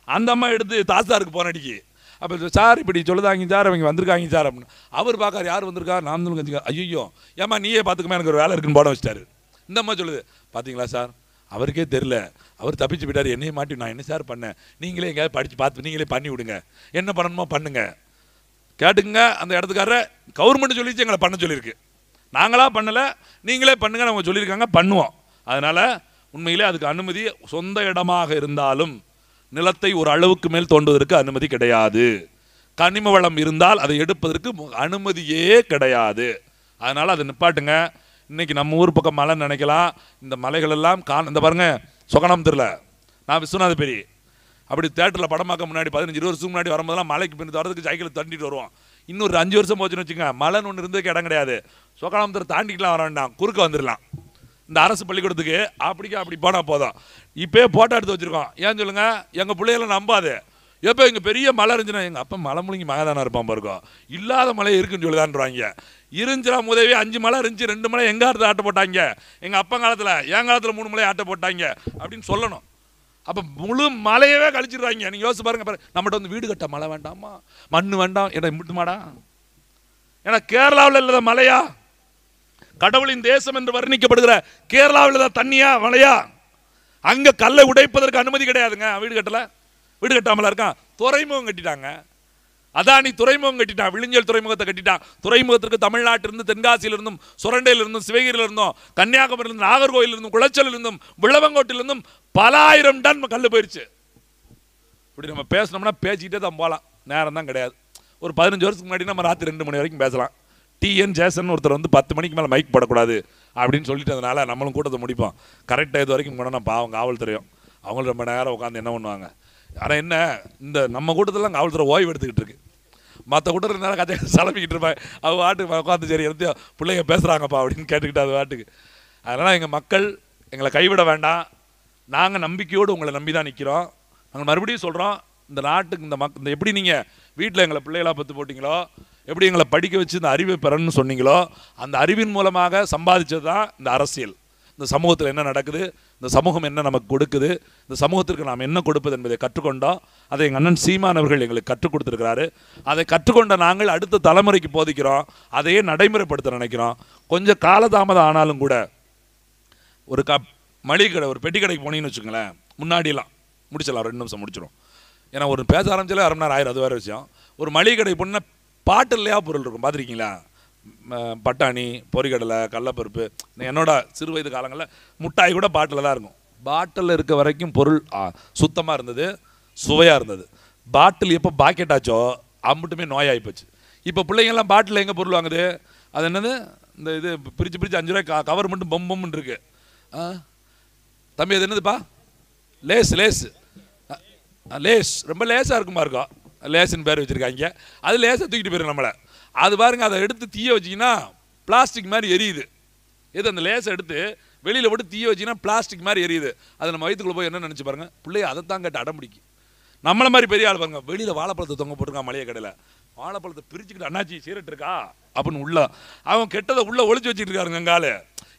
அந்த அம்மா எடுத்து தாஸ்தாருக்கு போன அடிக்கு, அப்போ சார் இப்படி சொல்லுதாங்க சார், அவங்க வந்திருக்காங்க சார் அப்படின்னு. அவர் பார்க்கார், யார் வந்திருக்கா, நான் கஞ்சிக்கா. ஐயோ ஏம்மா நீயே பார்த்துக்கமா, எனக்கு ஒரு வேலை இருக்குன்னு போட வச்சிட்டாரு. இந்த அம்மா சொல்லுது, பார்த்தீங்களா சார், அவருக்கே தெரில, அவர் தப்பிச்சு போயிட்டார், என்னையே மாட்டி நான் என்ன சார் பண்ணேன், நீங்களே எங்கேயாவது படித்து பார்த்து நீங்களே பண்ணி விடுங்க, என்ன பண்ணணுமோ பண்ணுங்க, கேட்டுக்குங்க. அந்த இடத்துக்கார கவர்மெண்ட் சொல்லிச்சு, எங்களை பண்ண சொல்லியிருக்கு, நாங்களாக பண்ணலை, நீங்களே பண்ணுங்க அவங்க சொல்லியிருக்காங்க, பண்ணுவோம். அதனால் உண்மையிலே அதுக்கு அனுமதி, சொந்த இடமாக இருந்தாலும் நிலத்தை ஒரு அளவுக்கு மேல் தோண்டுவதற்கு அனுமதி கிடையாது. கனிம வளம் இருந்தால் அதை எடுப்பதற்கு அனுமதியே கிடையாது. அதனால் அதை நிப்பாட்டுங்க. இன்னைக்கு நம்ம ஊர் பக்கம் மலை நினைக்கலாம், இந்த மலைகள் எல்லாம் இந்த பாருங்க, சொகனம் தெரியல, நான் விஸ்வநாத பெரி அப்படி தேட்டரில் படமாக்க முன்னாடி 15-20 வருஷத்துக்கு முன்னாடி வரும்போதெல்லாம் மலைக்கு பின்னி வரதுக்கு சைக்கிள் தண்டிட்டு வருவோம். இன்னொரு 5 வருஷம் போச்சுன்னு வச்சுங்க, மலைன்னு ஒன்று இருந்ததுக்கு இடம் கிடையாது. சொகனாமத்தரை தாண்டிக்கலாம் வர வேண்டாம், குறுக்க வந்துடலாம். இந்த அரசு பள்ளிக்கூடத்துக்கு அப்படி போனால் போதும். இப்போ போட்டோ எடுத்து வச்சுருக்கோம். ஏன்னு சொல்லுங்கள், எங்கள் பிள்ளைகளை நம்பாது. எப்போ இங்கே பெரிய மலை இருந்துச்சுன்னா, எங்கள் அப்பா மலை முழுங்கி மகை தானே இருப்பான் பாருக்கும், இல்லாத மலை இருக்குன்னு சொல்லிதான்றாங்க. இருந்துச்சுனா முதவே 5 மலை இருந்துச்சு, 2 மலை எங்கள் காலத்தில் ஆட்ட போட்டாங்க, எங்கள் அப்பா காலத்தில், என் காலத்தில் 3 மலை ஆட்ட போட்டாங்க அப்படின்னு சொல்லணும். அப்போ முழு மலையவே கழிச்சிடுறாங்க. நீங்கள் யோசிச்சு பாருங்க, நம்மகிட்ட வந்து வீடு கட்ட மழை வேண்டாமா, மண் வேண்டாம், என்ன முட்டுமாடா? ஏன்னா கேரளாவில் இல்லாத மலையா, கடவுளின் தேசம் என்று வர்ணிக்கப்படுகிற கேரளாவில் தான் தண்ணியா மலையா? அங்கே கல்லை உடைப்பதற்கு அனுமதி கிடையாதுங்க. வீடு கட்டாமல இருக்கான். துறைமுகம் கட்டிட்டாங்க, அதானி துறைமுகம் கட்டிட்டான், விழிஞ்சல் துறைமுகத்தை கட்டிட்டான். துறைமுகத்திற்கு தமிழ்நாட்டிலிருந்து, தென்காசியிலிருந்தும், சுரண்டையிலிருந்தும், சிவகிரியிலிருந்தும், கன்னியாகுமரியிலிருந்தும், நாகர்கோயிலிருந்தும், குளச்சலிலிருந்தும், விளவங்கோட்டிலிருந்தும் பல ஆயிரம் டன் கல் போயிடுச்சு. இப்படி நம்ம பேசணும்னா பேசிக்கிட்டே தான் போகலாம், நேரம் தான் கிடையாது. ஒரு 15 வருஷத்துக்கு முன்னாடி நம்ம ராத்திரி 2 மணி வரைக்கும் பேசலாம். டிஎன் ஜேசன் ஒருத்தர் வந்து 10 மணிக்கு மேலே மைக் போடக்கூடாது அப்படின்னு சொல்லிட்டதுனால நம்மளும் கூட்டத்தை முடிப்போம். கரெக்டாக இது வரைக்கும் போனால் பாவம் காவல்துறையும் அவங்களும் ரொம்ப நேரம் உட்காந்து என்ன பண்ணுவாங்க. ஆனால் என்ன, இந்த நம்ம கூட்டத்தில் காவல்துறை ஓய்வு எடுத்துக்கிட்டு இருக்கு. மற்ற கூட்டத்தில் நேரம் கதை சலப்பிக்கிட்டு இருப்பேன். அது வாட்டுக்கு உட்காந்து சரி எடுத்து பிள்ளைங்க பேசுகிறாங்கப்பா அப்படின்னு கேட்டுக்கிட்டு அது வாட்டுக்கு. அதனால் எங்கள் மக்கள் எங்களை கைவிட வேண்டாம். நாங்கள் நம்பிக்கையோடு உங்களை நம்பி தான் நிற்கிறோம். நாங்கள் மறுபடியும் சொல்கிறோம், இந்த நாட்டுக்கு இந்த எப்படி நீங்கள் வீட்டில் எங்களை பிள்ளைகளாக பற்றி போட்டிங்களோ, எப்படி எங்களை படிக்க வச்சு இந்த அறிவை பெறணும்னு சொன்னீங்களோ, அந்த அறிவின் மூலமாக சம்பாதிச்சது தான் இந்த அரசியல். இந்த சமூகத்தில் என்ன நடக்குது, இந்த சமூகம் என்ன நமக்கு கொடுக்குது, இந்த சமூகத்திற்கு நாம் என்ன கொடுப்பது என்பதை கற்றுக்கொண்டோம். அதை எங்கள் அண்ணன் சீமான் அவர்கள் எங்களுக்கு கற்றுக் கொடுத்துருக்கிறாரு. அதை கற்றுக்கொண்ட நாங்கள் அடுத்த தலைமுறைக்கு போதிக்கிறோம், அதையே நடைமுறைப்படுத்த நினைக்கிறோம். கொஞ்சம் காலதாமதம் ஆனாலும் கூட ஒரு மளிகை கடை, ஒரு பெட்டி கடைக்கு போனீங்கன்னு வச்சுக்கோங்களேன், முன்னாடியெல்லாம் முடிச்சிடலாம், 2 நிமிஷம் முடிச்சிடும். ஏன்னா ஒரு பேச ஆரம்பிச்சாலே 1/2 மணி நேரம் ஆயிரம், அது வேறு விஷயம். ஒரு மளிகை கடை போனால் பாட்டு இல்லையா பொருள் இருக்கும், பார்த்துருக்கீங்களா? பட்டாணி, பொரிகடலை, கடலப்பருப்பு. என்னோட சிறு வயது காலங்களில் முட்டாய் கூட பாட்டில் தான் இருக்கும். பாட்டில் இருக்க வரைக்கும் பொருள் சுத்தமாக இருந்தது, சுவையாக இருந்தது. பாட்டில் எப்போ பாக்கெட் ஆச்சோ அம்பிட்டுமே நோயாகி போச்சு. இப்போ பிள்ளைங்கள்லாம் பாட்டில் எங்கே பொருள் வாங்குது? அது என்னது, இந்த இது பிரித்து 5 ரூபாய் கவர் மட்டும் பொம்புன்னு இருக்கு. தம்பி அது என்னதுப்பா? லேஸு லேஸ் ரொம்ப லேசாக இருக்குமா இருக்கும், லேஸ்ன்னு பேர் வச்சுருக்காங்க. அது லேசாக தூக்கிட்டு போயிடும் நம்மளை. அது பாருங்கள், அதை எடுத்து தீய வச்சிங்கன்னா பிளாஸ்டிக் மாதிரி எரியுது. எது அந்த லேஸை எடுத்து வெளியில் போட்டு தீய வச்சிங்கன்னா பிளாஸ்டிக் மாதிரி எரியுது. அது நம்ம வயிற்றுக்குள்ளே போய் என்ன நினச்சி பாருங்கள், பிள்ளைய அதை தான் கேட்டு அடம் பிடிக்கும். நம்மளை மாதிரி பெரிய ஆள் பாருங்க, வெளியில் வாழைப்பழத்தை தொங்க போட்டிருக்கான் மளிகை கடையில், வாழைப்பழத்தை பிரிச்சுக்கிட்டு அண்ணாச்சி சீரட் இருக்கா அப்படின்னு உள்ள அவன் கெட்டதை உள்ளே ஒளிச்சு வச்சுட்டு இருக்காருங்க எங்கால.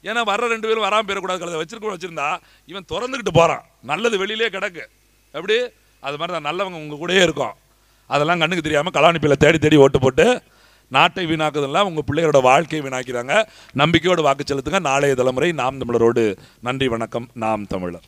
ஏன்னா வர்ற 2 பேரும் வராமல் போயிடக்கூடாது, கலதை வச்சிருந்தா இவன் திறந்துக்கிட்டு போகிறான், நல்லது வெளியிலே கிடக்கு. எப்படி அது மாதிரி தான் நல்லவங்க உங்கள் கூடயே இருக்கும். அதெல்லாம் கண்ணுக்கு தெரியாமல் கலாநிப்பியில் தேடி தேடி ஓட்டு போட்டு நாட்டை வீணாக்குதெல்லாம் உங்கள் பிள்ளைகளோட வாழ்க்கையை வீணாக்கிறாங்க. நம்பிக்கையோடு வாக்கு செலுத்துங்க. நாளைய தலைமுறை நாம் தமிழரோடு. நன்றி, வணக்கம். நாம் தமிழர்.